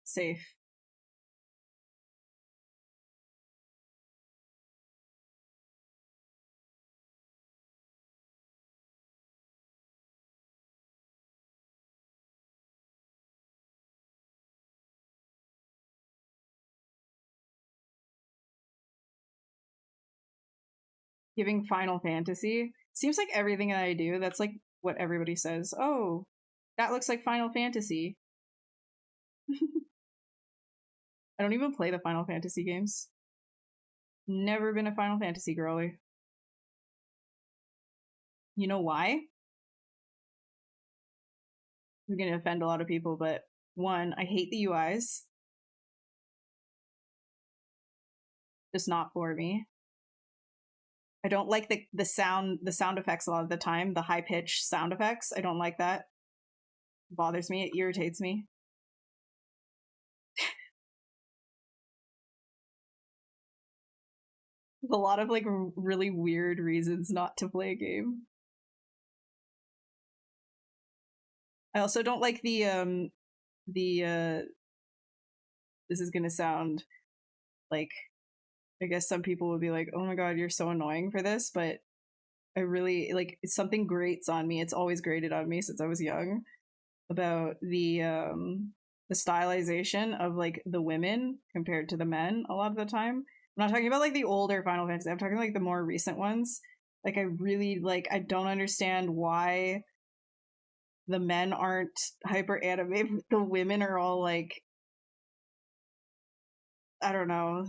Speaker 1: Safe. Giving Final Fantasy. Seems like everything that I do, that's like what everybody says. Oh, that looks like Final Fantasy. I don't even play the Final Fantasy games. Never been a Final Fantasy girly. You know why? I'm gonna offend a lot of people, but one, I hate the UIs. Just not for me. I don't like the sound effects a lot of the time, the high pitch sound effects. I don't like that. It bothers me, it irritates me. A lot of like really weird reasons not to play a game. I also don't like the this is gonna sound like, I guess some people would be like, oh my god, you're so annoying for this, but I really like something grates on me. It's always grated on me since I was young about the stylization of like the women compared to the men a lot of the time. I'm not talking about like the older Final Fantasy. I'm talking like the more recent ones. Like I really like I don't understand why the men aren't hyper animated. The women are all like I don't know.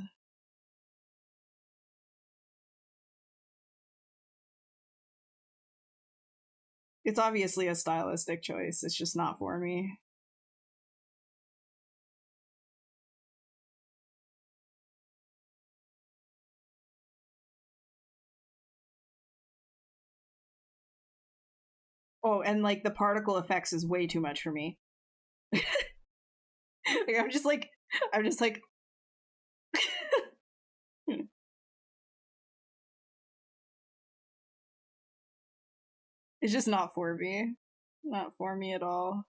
Speaker 1: It's obviously a stylistic choice. It's just not for me. Oh, and like the particle effects is way too much for me. Like, I'm just like it's just not for me. Not for me at all.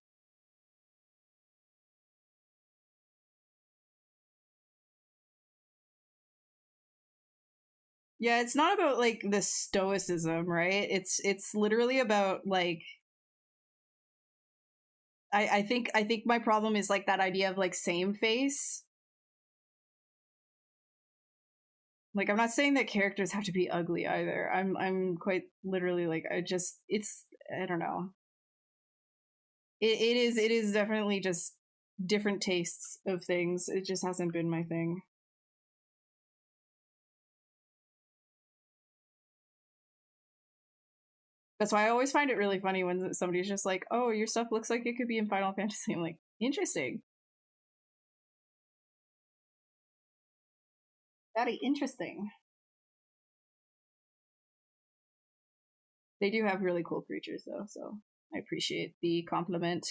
Speaker 1: Yeah, it's not about like the stoicism, right? It's literally about like I think my problem is like that idea of like same face. Like I'm not saying that characters have to be ugly either. I'm quite literally like it's I don't know. It is definitely just different tastes of things. It just hasn't been my thing. That's why I always find it really funny when somebody's just like, "Oh, your stuff looks like it could be in Final Fantasy." I'm like, "Interesting. Very interesting." They do have really cool creatures though, so I appreciate the compliment.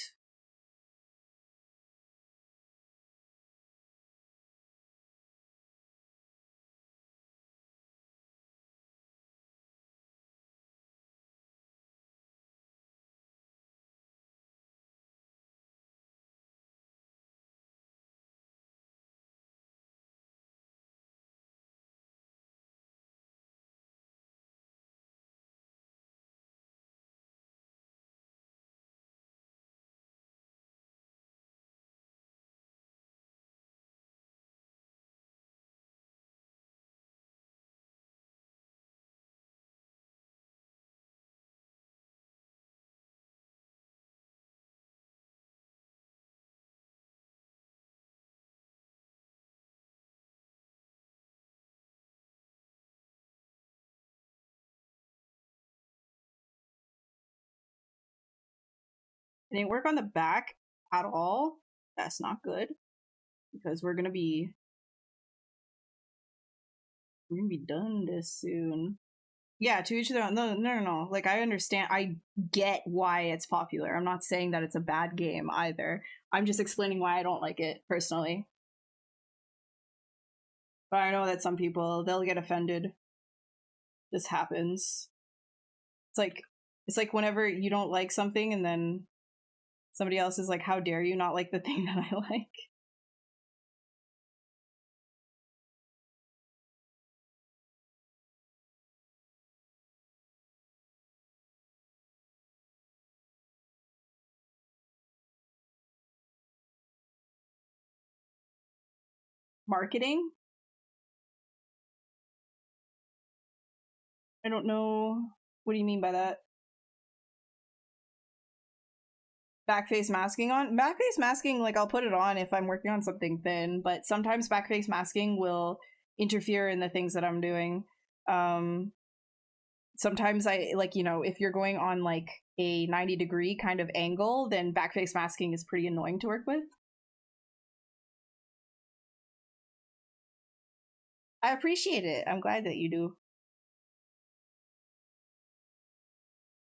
Speaker 1: It didn't work on the back at all. That's not good because we're gonna be done this soon. Yeah, to each their own. No, no, no, no. Like I understand. I get why it's popular. I'm not saying that it's a bad game either. I'm just explaining why I don't like it personally. But I know that some people they'll get offended. This happens. It's like it's like whenever you don't like something and then somebody else is like, "How dare you not like the thing that I like?" Marketing? I don't know. What do you mean by that? Backface masking on? Backface masking, like I'll put it on if I'm working on something thin, but sometimes backface masking will interfere in the things that I'm doing. Um Sometimes I like, if you're going on like a 90-degree kind of angle, then backface masking is pretty annoying to work with. I appreciate it. I'm glad that you do.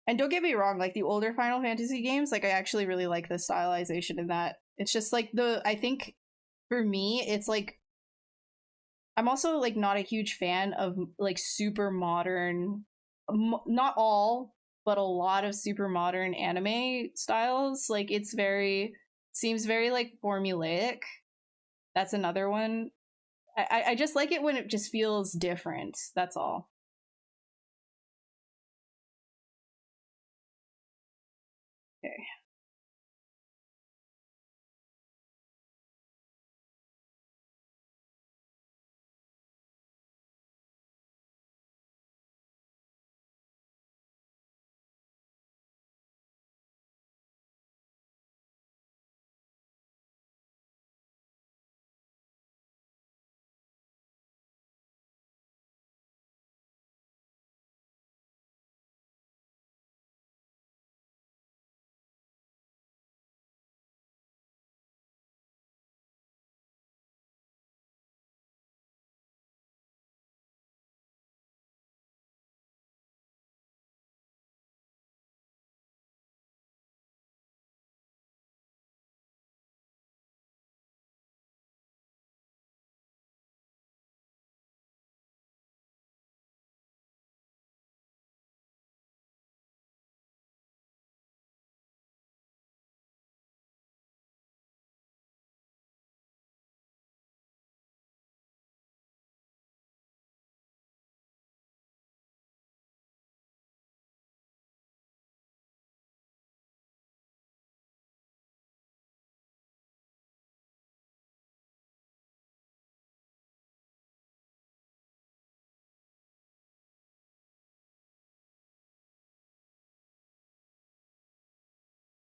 Speaker 1: And don't get me wrong, like the older Final Fantasy games, like I actually really like the stylization in that. It's just like I think for me, it's like I'm also like not a huge fan of like super modern, not all, but a lot of super modern anime styles. Like seems very like formulaic. That's another one. I just like it when it just feels different. That's all. Okay.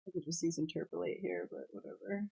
Speaker 1: I could just use interpolate here, but whatever.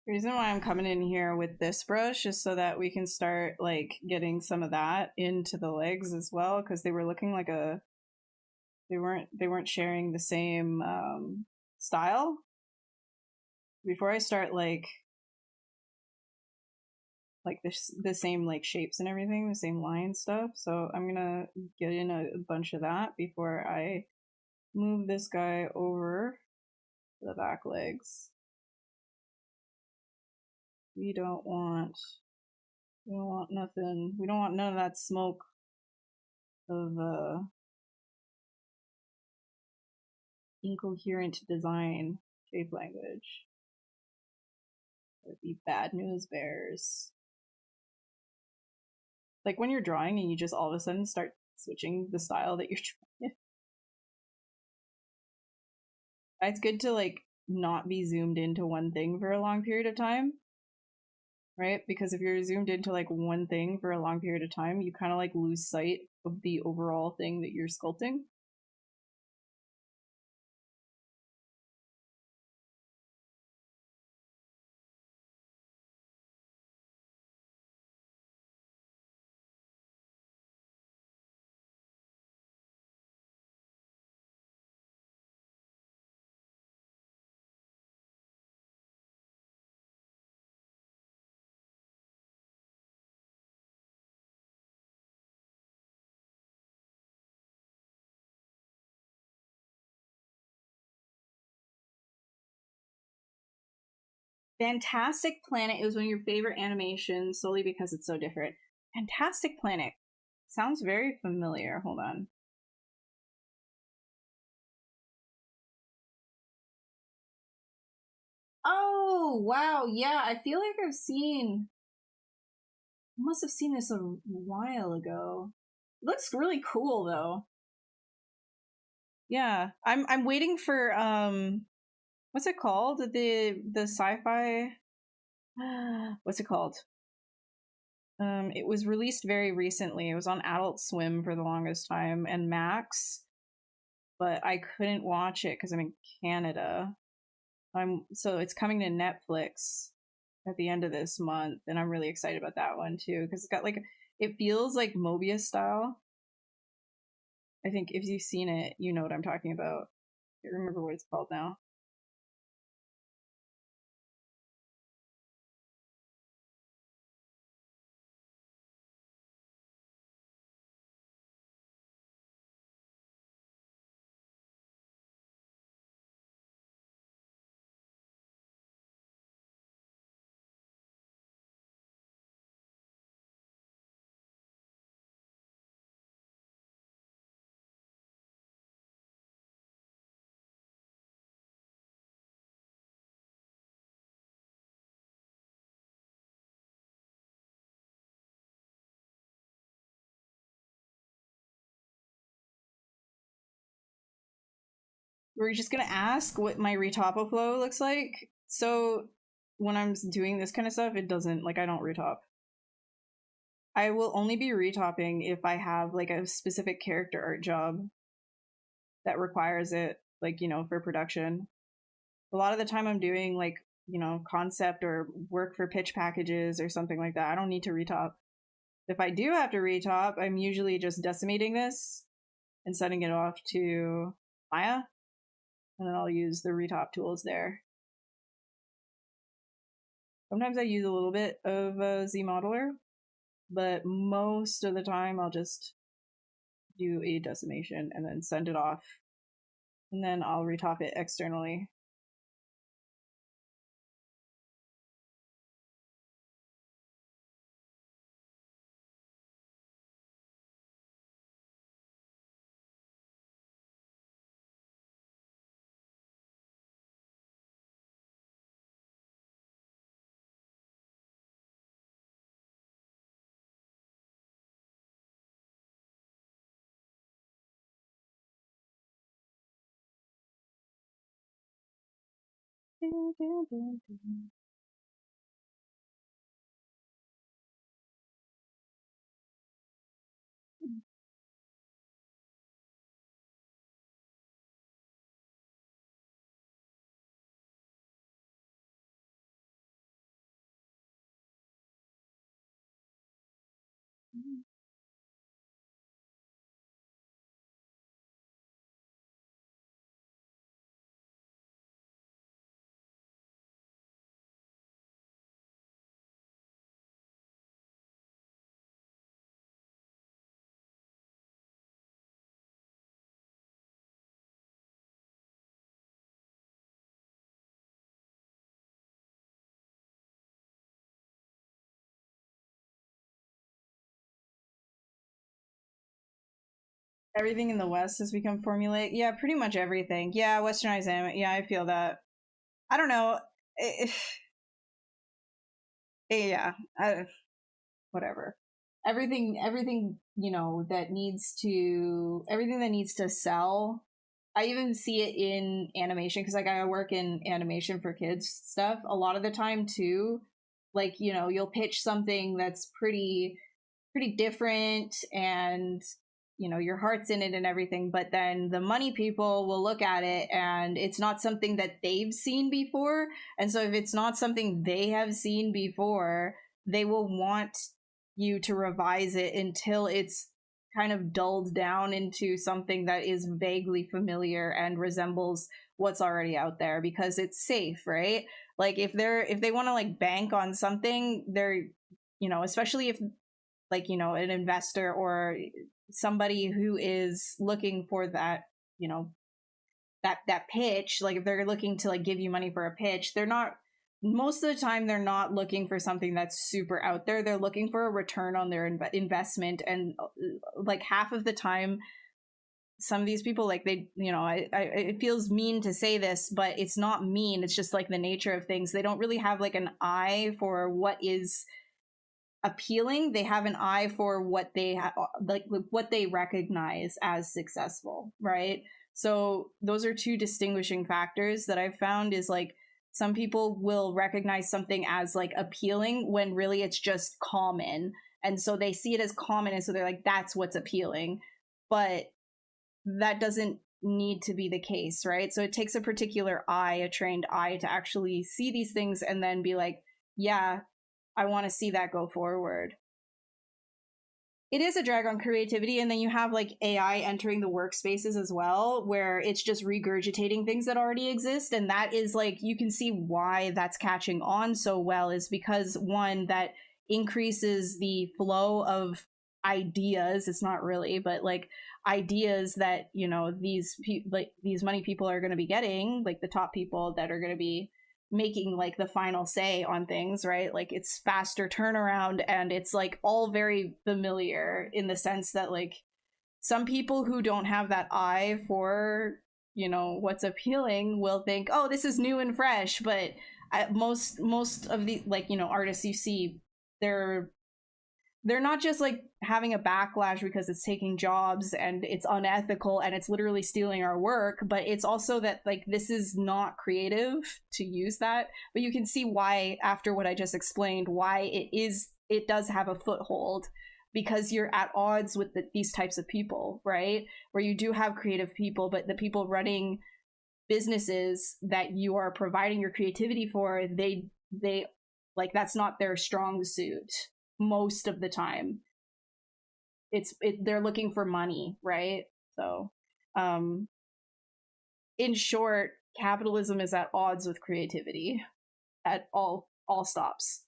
Speaker 1: The reason why I'm coming in here with this brush is so that we can start like getting some of that into the legs as well, because they were looking like they weren't sharing the same style. Before I start like the same like shapes and everything, the same line stuff. So I'm gonna get in a bunch of that before I move this guy over the back legs. We don't want nothing. We don't want none of that smoke of incoherent design shape language. That would be bad news bears. Like when you're drawing and you just all of a sudden start switching the style that you're trying. It's good to like not be zoomed into one thing for a long period of time, right? Because if you're zoomed into like one thing for a long period of time, you kind of like lose sight of the overall thing that you're sculpting. Fantastic Planet is one of your favorite animations solely because it's so different. Fantastic Planet sounds very familiar. Hold on. Oh, wow. Yeah, I feel like I must have seen this a while ago. It looks really cool though. Yeah. I'm waiting for what's it called? The sci-fi what's it called? It was released very recently. It was on Adult Swim for the longest time and Max, but I couldn't watch it because I'm in Canada. So it's coming to Netflix. at the end of this month, and I'm really excited about that one too because it's got like it feels like Mobius style. I think if you've seen it, you know what I'm talking about. I can't remember what it's called now. We're just gonna ask what my retopo flow looks like. So when I'm doing this kind of stuff, it doesn't like I don't retop. I will only be retopping if I have like a specific character art job that requires it, like, you know, for production. A lot of the time I'm doing like, you know, concept or work for pitch packages or something like that. I don't need to retop. If I do have to retop, I'm usually just decimating this and setting it off to Maya, and then I'll use the retop tools there. Sometimes I use a little bit of ZModeler, but most of the time I'll just do a decimation and then send it off, and then I'll retop it externally. Everything in the West has become formulaic. Yeah, pretty much everything. Yeah, westernized anime. Yeah, I feel that. I don't know. Yeah, whatever. Everything, you know, everything that needs to sell. I even see it in animation because like I work in animation for kids stuff a lot of the time too. Like, you know, you'll pitch something that's pretty different and you know your heart's in it and everything, but then the money people will look at it and it's not something that they've seen before, and so if it's not something they have seen before, they will want you to revise it until it's kind of dulled down into something that is vaguely familiar and resembles what's already out there because it's safe, right? Like if they want to like bank on something, they're, you know, especially if like, you know, an investor or somebody who is looking for that, you know, that pitch, like if they're looking to like give you money for a pitch, they're not, most of the time they're not looking for something that's super out there. They're looking for a return on their investment, and like half of the time some of these people, like they, you know, I it feels mean to say this, but it's not mean, it's just like the nature of things. They don't really have like an eye for what is appealing. They have an eye for what they like what they recognize as successful, right? So those are two distinguishing factors that I've found. Is like some people will recognize something as like appealing when really it's just common, and so they see it as common, and so they're like, that's what's appealing. But that doesn't need to be the case, right? So it takes a particular eye, a trained eye, to actually see these things and then be like, yeah, I want to see that go forward. It is a drag on creativity, and then you have like AI entering the workspaces as well, where it's just regurgitating things that already exist. And that is like, you can see why that's catching on so well, is because one, that increases the flow of ideas. It's not really, but like ideas that, you know, like these money people are going to be getting, like the top people that are going to be making like the final say on things, right? Like it's faster turnaround, and it's like all very familiar in the sense that like some people who don't have that eye for, you know, what's appealing will think, oh, this is new and fresh. But most of the, like, you know, artists you see, they're not just like having a backlash because it's taking jobs and it's unethical and it's literally stealing our work, but it's also that like this is not creative to use that. But you can see why, after what I just explained, why it does have a foothold, because you're at odds with these types of people, right? Where you do have creative people, but the people running businesses that you are providing your creativity for, they like, that's not their strong suit most of the time. They're looking for money, right? So in short, capitalism is at odds with creativity at all stops.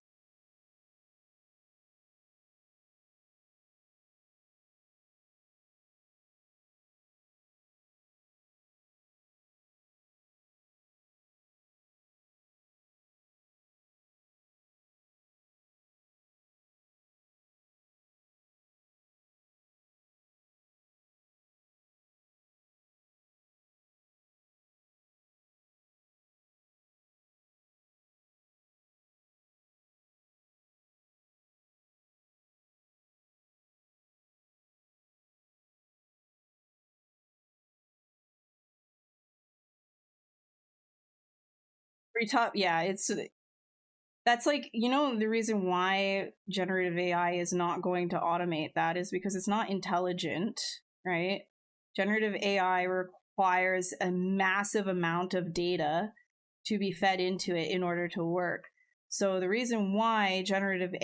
Speaker 1: Retop, yeah, that's like, you know, the reason why generative AI is not going to automate that is because it's not intelligent, right? Generative AI requires a massive amount of data to be fed into it in order to work. So the reason why generative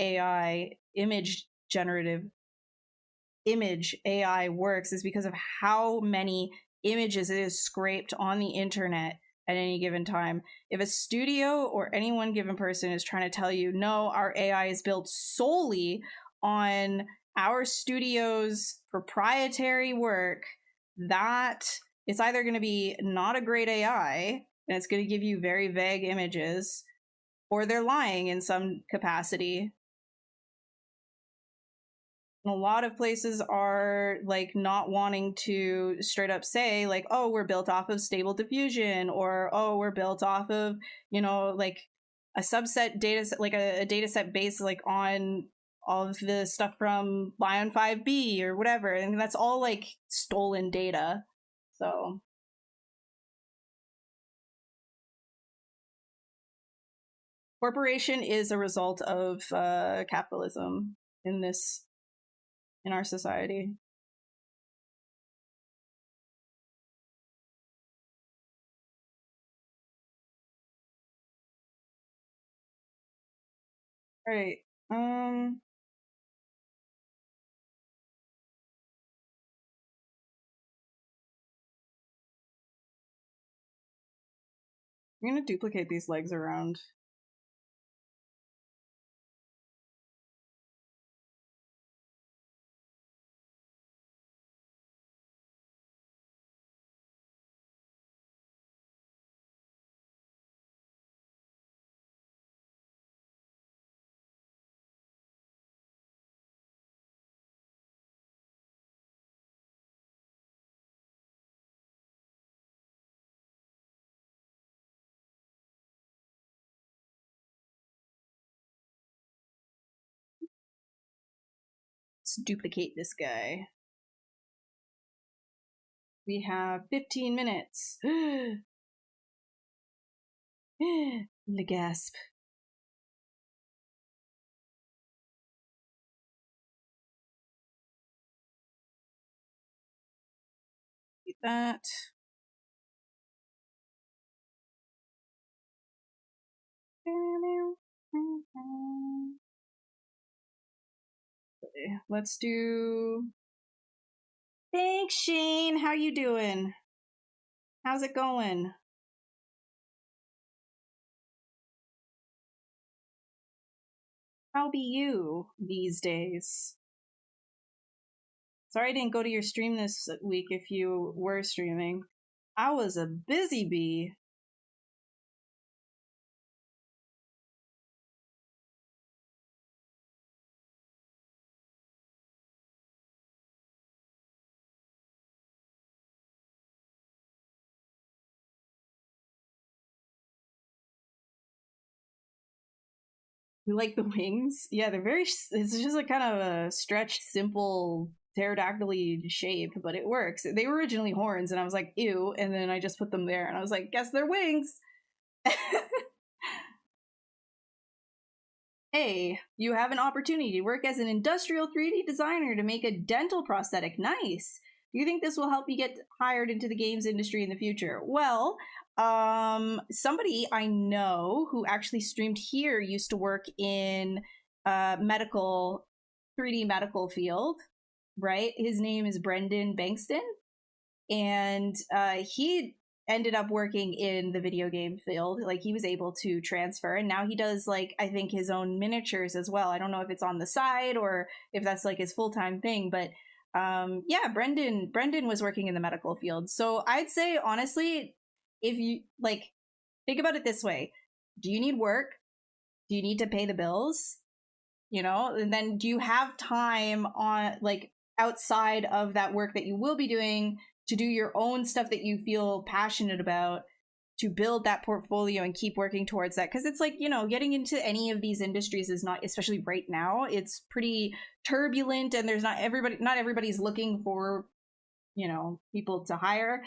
Speaker 1: image AI works is because of how many images it is scraped on the internet at any given time. If a studio or any one given person is trying to tell you, no, our AI is built solely on our studio's proprietary work, that it's either going to be not a great AI and it's going to give you very vague images, or they're lying in some capacity. A lot of places are like not wanting to straight up say like, oh, we're built off of stable diffusion, or oh, we're built off of, you know, like a subset data set, like a data set based like on all of the stuff from Lion 5B or whatever, and that's all like stolen data. So corporation is a result of capitalism in our society. All right. I'm gonna duplicate these legs around. Let's duplicate this guy. We have 15 minutes. The gasp. Get that. Let's do... Thanks, Shane. How you doing? How's it going? How be you these days? Sorry I didn't go to your stream this week if you were streaming. I was a busy bee. You like the wings? Yeah, they're very... It's just a kind of a stretched, simple pterodactyl shape, but it works. They were originally horns, and I was like, ew, and then I just put them there, and I was like, guess they're wings! Hey, you have an opportunity to work as an industrial 3D designer to make a dental prosthetic. Nice! Do you think this will help you get hired into the games industry in the future? Well, somebody I know who actually streamed here used to work in medical 3D medical field, right? His name is Brendan Bankston, and he ended up working in the video game field. Like, he was able to transfer, and now he does, like, I think his own miniatures as well. I don't know if it's on the side or if that's like his full-time thing, but yeah, Brendan was working in the medical field. So I'd say, honestly, if you like, think about it this way: do you need work? Do you need to pay the bills? You know, and then do you have time on, like, outside of that work that you will be doing to do your own stuff that you feel passionate about, to build that portfolio and keep working towards that? Because it's like, you know, getting into any of these industries is not, especially right now, it's pretty turbulent, and there's not everybody's looking for, you know, people to hire.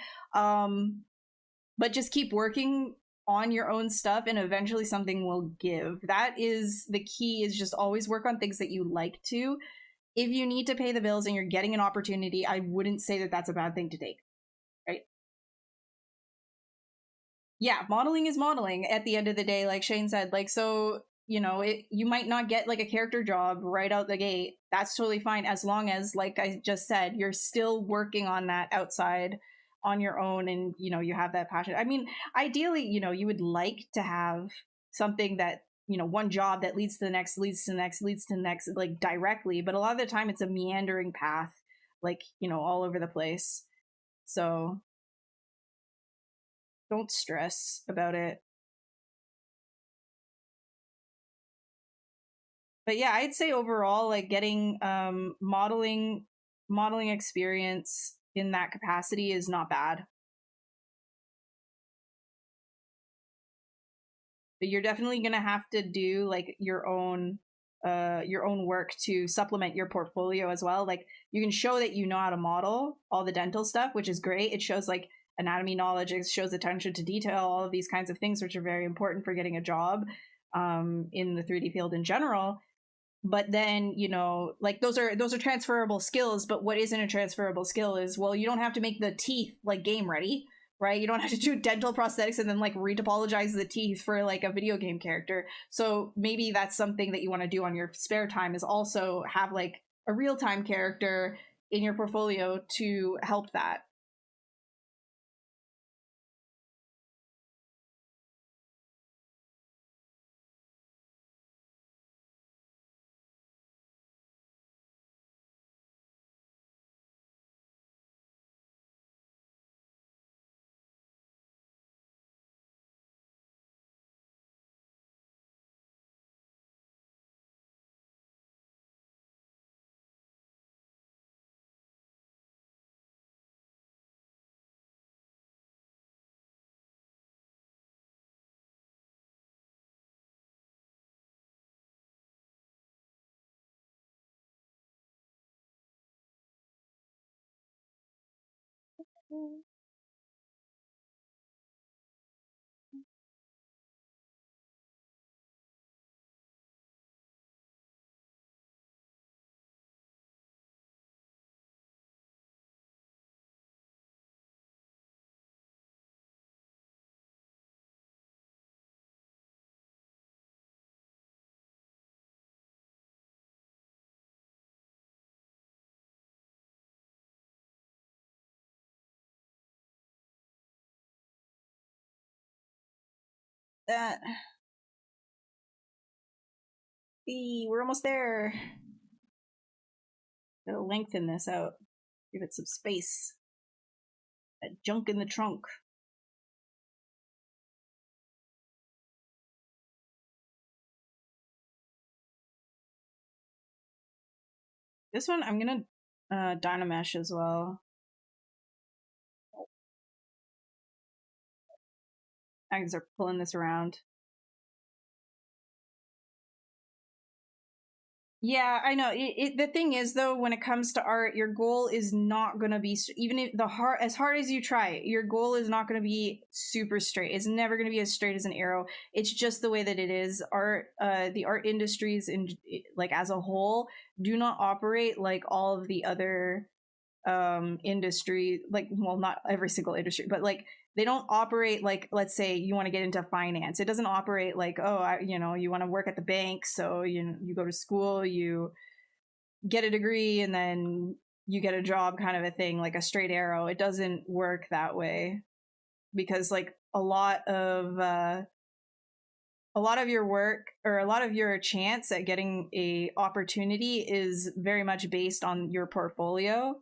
Speaker 1: But just keep working on your own stuff, and eventually something will give. That is the key, is just always work on things that you like to. If you need to pay the bills and you're getting an opportunity, I wouldn't say that that's a bad thing to take, right? Yeah, modeling is modeling at the end of the day, like Shane said. Like, so, you know, you might not get like a character job right out the gate. That's totally fine, as long as, like I just said, you're still working on that outside on your own, and, you know, you have that passion. I mean, ideally, you know, you would like to have something that, you know, one job that leads to the next, leads to the next, leads to the next, like, directly. But a lot of the time it's a meandering path, like, you know, all over the place. So don't stress about it. But yeah, I'd say overall, like, getting modeling experience in that capacity is not bad. But you're definitely gonna have to do, like, your own work to supplement your portfolio as well. Like, you can show that you know how to model all the dental stuff, which is great. It shows, like, anatomy knowledge, it shows attention to detail, all of these kinds of things, which are very important for getting a job in the 3D field in general. But then, you know, like, those are transferable skills. But what isn't a transferable skill is, well, you don't have to make the teeth, like, game ready, right? You don't have to do dental prosthetics and then, like, retopologize the teeth for, like, a video game character. So maybe that's something that you want to do on your spare time, is also have, like, a real-time character in your portfolio to help that. that. We're almost there. Gotta lengthen this out. Give it some space. That junk in the trunk. This one I'm gonna Dynamesh as well. I can start pulling this around. Yeah, I know. The thing is, though, when it comes to art, your goal is not going to be, even if as hard as you try, your goal is not going to be super straight. It's never going to be as straight as an arrow. It's just the way that it is. The art industries, like as a whole, do not operate like all of the other industry. Like, well, not every single industry, but like they don't operate like, let's say you want to get into finance. It doesn't operate like, oh, you want to work at the bank, so you go to school, you get a degree, and then you get a job, kind of a thing, like a straight arrow. It doesn't work that way, because like a lot of your work, or a lot of your chance at getting a opportunity, is very much based on your portfolio.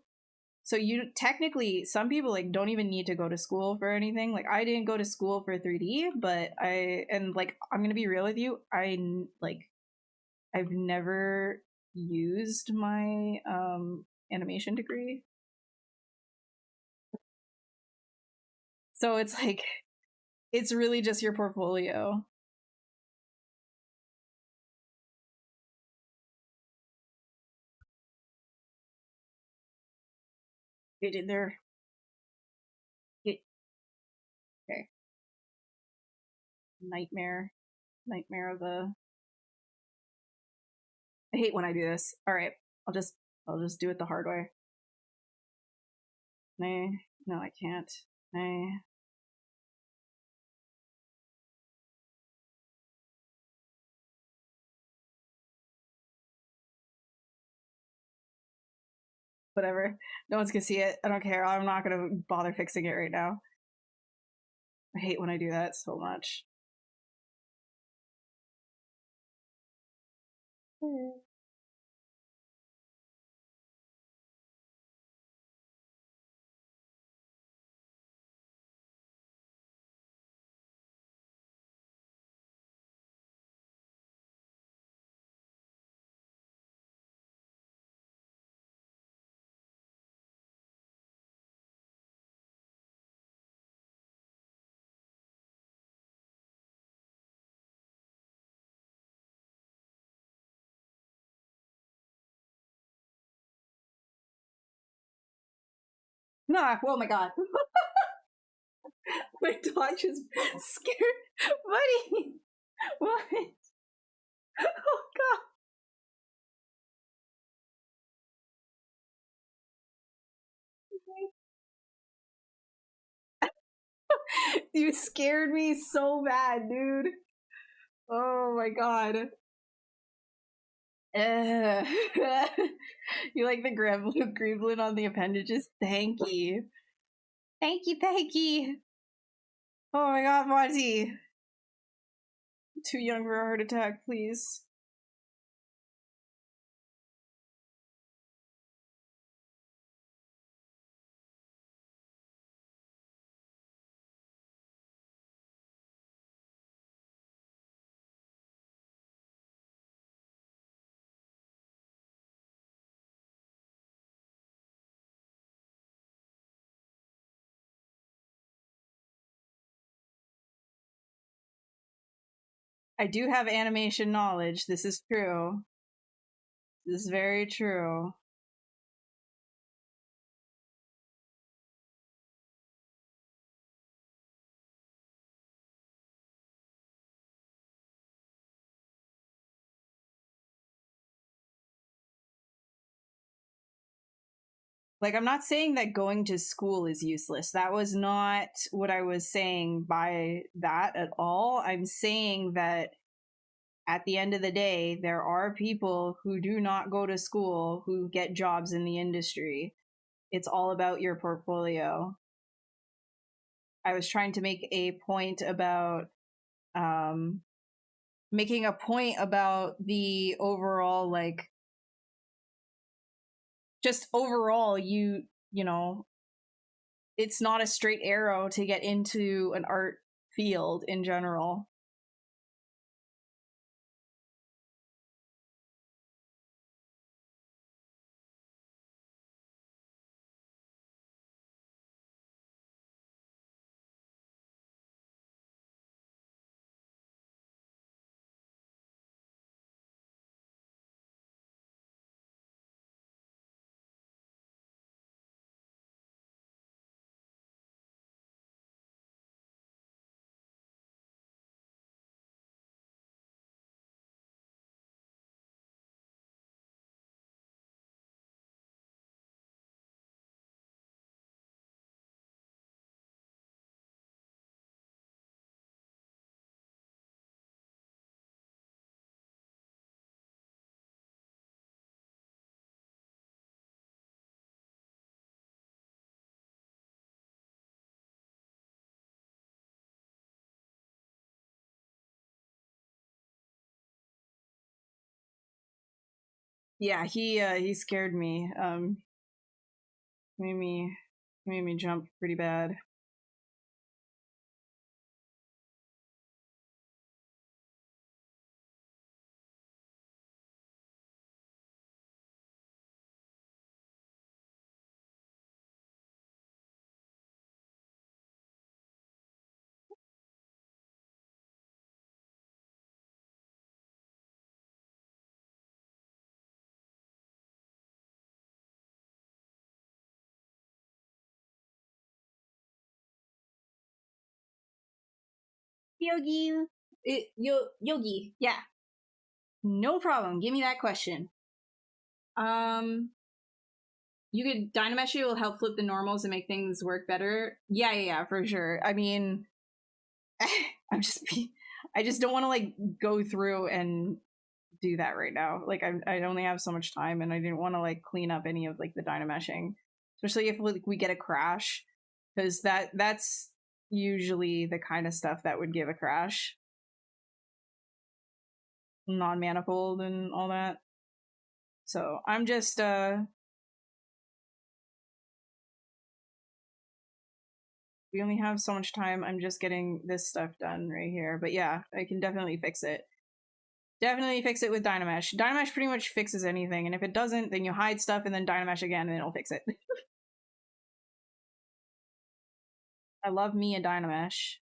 Speaker 1: So you technically, some people like don't even need to go to school for anything. Like I didn't go to school for 3D, but I'm gonna be real with you. I've never used my animation degree. So it's like, it's really just your portfolio. Get in there. Okay. Nightmare of a. I hate when I do this. All right, I'll just do it the hard way. Nah, no, I can't. Nah. Whatever. No one's gonna see it. I don't care. I'm not gonna bother fixing it right now. I hate when I do that so much. No, oh my god. My dog just scared. Buddy! What? Oh god. You scared me so bad, dude. Oh my god. You like the gremlin on the appendages? Thank you. Thank you, thank you. Oh my god, Monty. Too young for a heart attack, please. I do have animation knowledge. This is true. This is very true. Like, I'm not saying that going to school is useless. That was not what I was saying by that at all. I'm saying that at the end of the day, there are people who do not go to school who get jobs in the industry. It's all about your portfolio. I was trying to make a point about making a point about the overall, like, just overall, you know, it's not a straight arrow to get into an art field in general. Yeah, he scared me. Made me jump pretty bad. Yogi, Yogi, yeah, no problem. Give me that question. You could Dynamesh will help flip the normals and make things work better. Yeah, for sure. I mean, I just don't want to like go through and do that right now. Like I only have so much time, and I didn't want to like clean up any of like the Dynameshing, especially if like, we get a crash, because that's usually the kind of stuff that would give a crash, non-manifold and all that. So I'm just we only have so much time. I'm just getting this stuff done right here. But yeah, I can definitely fix it. Definitely fix it with Dynamesh. Dynamesh pretty much fixes anything, and if it doesn't, then you hide stuff and then Dynamesh again, and it'll fix it. I love me a Dynamesh.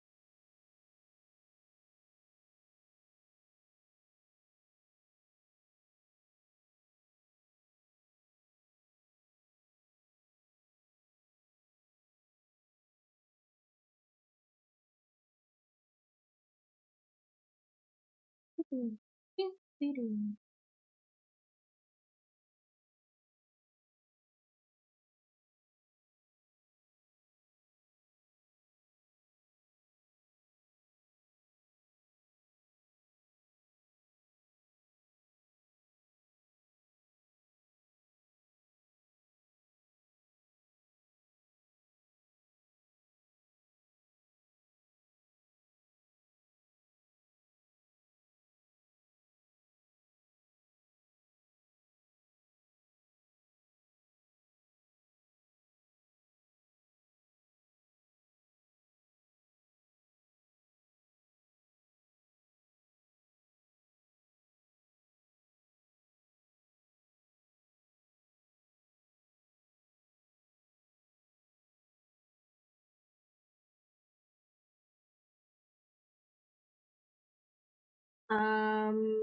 Speaker 1: Um,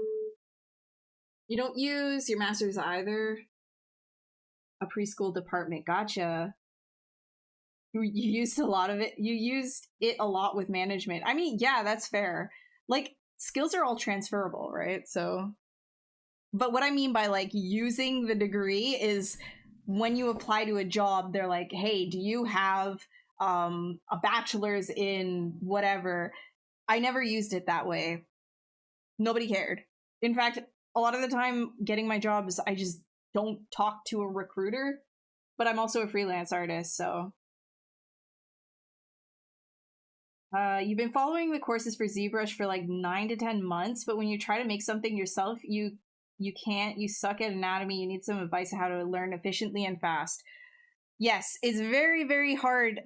Speaker 1: you don't use your master's either. A preschool department. Gotcha. You used a lot of it. You used it a lot with management. I mean, yeah, that's fair. Like, skills are all transferable, right? So, but what I mean by like using the degree is when you apply to a job, they're like, hey, do you have a bachelor's in whatever? I never used it that way. Nobody cared. In fact, a lot of the time getting my jobs, I just don't talk to a recruiter, but I'm also a freelance artist, so You've been following the courses for ZBrush for like 9 to 10 months, but when you try to make something yourself, you can't. You suck at anatomy. You need some advice on how to learn efficiently and fast. Yes, it's very, very hard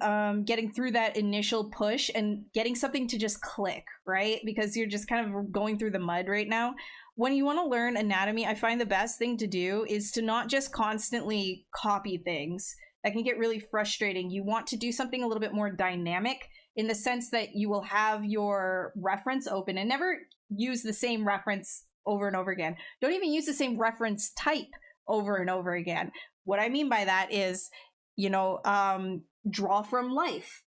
Speaker 1: getting through that initial push and getting something to just click, right? Because you're just kind of going through the mud right now. When you want to learn anatomy, I find the best thing to do is to not just constantly copy things. That can get really frustrating. You want to do something a little bit more dynamic in the sense that you will have your reference open and never use the same reference over and over again. Don't even use the same reference type over and over again. What I mean by that is, draw from life.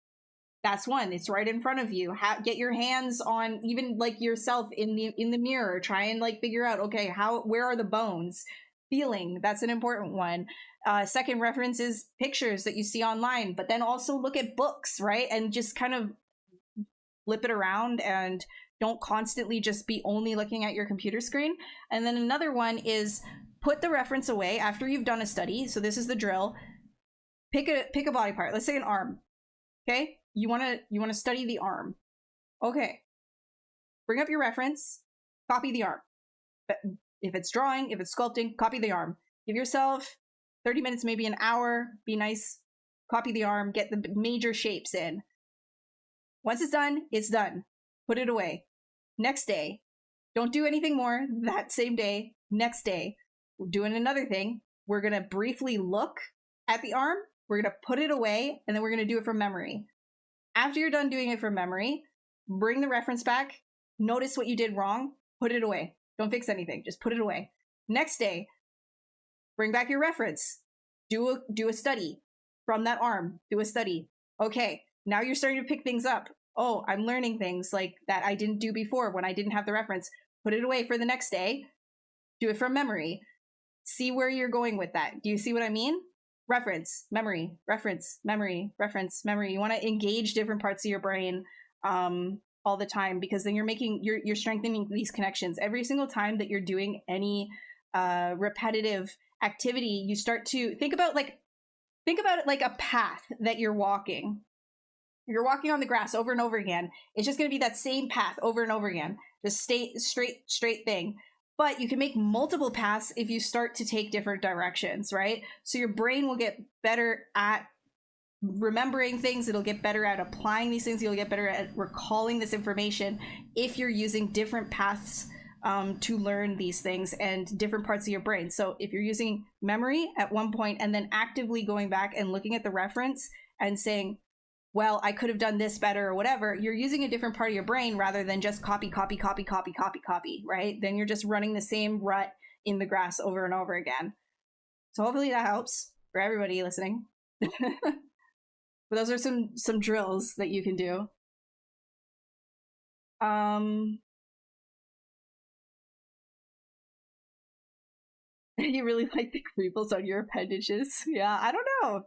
Speaker 1: That's one. It's right in front of you. Get your hands on even like yourself in the mirror. Try and like figure out, okay, where are the bones? Feeling. That's an important one. Second reference is pictures that you see online, but then also look at books, right? And just kind of flip it around and don't constantly just be only looking at your computer screen. And then another one is put the reference away after you've done a study. So this is the drill. Pick a body part. Let's say an arm. Okay? You want to study the arm. Okay. Bring up your reference, copy the arm. If it's drawing, if it's sculpting, copy the arm. Give yourself 30 minutes, maybe an hour, be nice, copy the arm, get the major shapes in. Once it's done, it's done. Put it away. Next day, don't do anything more that same day. Next day, we're doing another thing. We're going to briefly look at the arm. We're going to put it away, and then we're going to do it from memory. After you're done doing it from memory, bring the reference back, notice what you did wrong, put it away. Don't fix anything, just put it away. Next day, bring back your reference. Do a study from that arm. Do a study. Okay, now you're starting to pick things up. Oh, I'm learning things like that I didn't do before when I didn't have the reference. Put it away for the next day. Do it from memory. See where you're going with that. Do you see what I mean? Reference, memory, reference, memory, reference, memory. You want to engage different parts of your brain all the time, because then you're strengthening these connections. Every single time that you're doing any repetitive activity, you start to think about it like a path that you're walking. You're walking on the grass over and over again. It's just going to be that same path over and over again. Just straight thing. But you can make multiple paths if you start to take different directions, right? So your brain will get better at remembering things. It'll get better at applying these things. You'll get better at recalling this information if you're using different paths to learn these things and different parts of your brain. So if you're using memory at one point and then actively going back and looking at the reference and saying, well, I could have done this better or whatever, you're using a different part of your brain rather than just copy, right? Then you're just running the same rut in the grass over and over again. So hopefully that helps for everybody listening. But those are some drills that you can do. You really like the creeples on your appendages? Yeah, I don't know.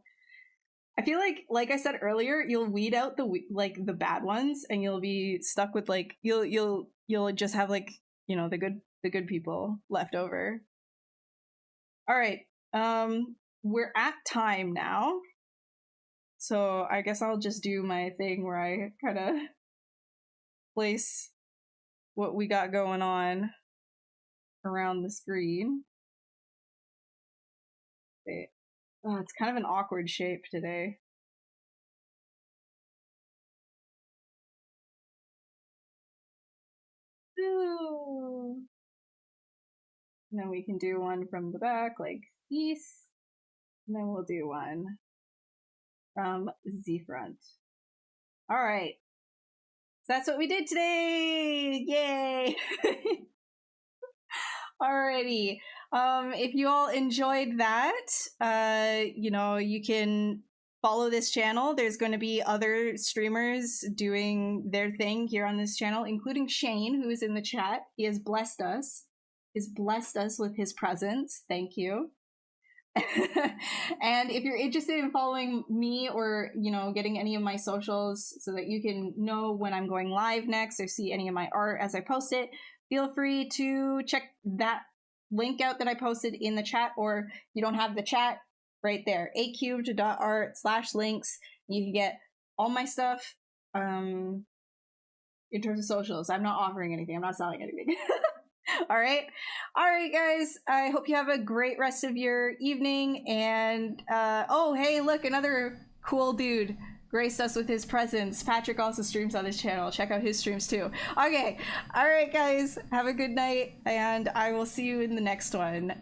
Speaker 1: I feel like I said earlier, you'll weed out the bad ones, and you'll be stuck with you'll just have the good people left over. All right, we're at time now, so I guess I'll just do my thing where I kind of place what we got going on around the screen. Okay. Oh, it's kind of an awkward shape today. Ooh. And then we can do one from the back like this. And then we'll do one from the front. All right. So that's what we did today. Yay. Alrighty. If you all enjoyed that, you can follow this channel. There's going to be other streamers doing their thing here on this channel, including Shane, who is in the chat. He has blessed us. He's blessed us with his presence. Thank you. And if you're interested in following me or, getting any of my socials so that you can know when I'm going live next or see any of my art as I post it, feel free to check that link out that I posted in the chat, or if you don't have the chat, right there, acubed.art/links. You can get all my stuff. in terms of socials. I'm not offering anything. I'm not selling anything. All right, guys. I hope you have a great rest of your evening. And oh, hey, look, another cool dude graced us with his presence. Patrick also streams on his channel. Check out his streams too. Okay, all right, guys. Have a good night, and I will see you in the next one.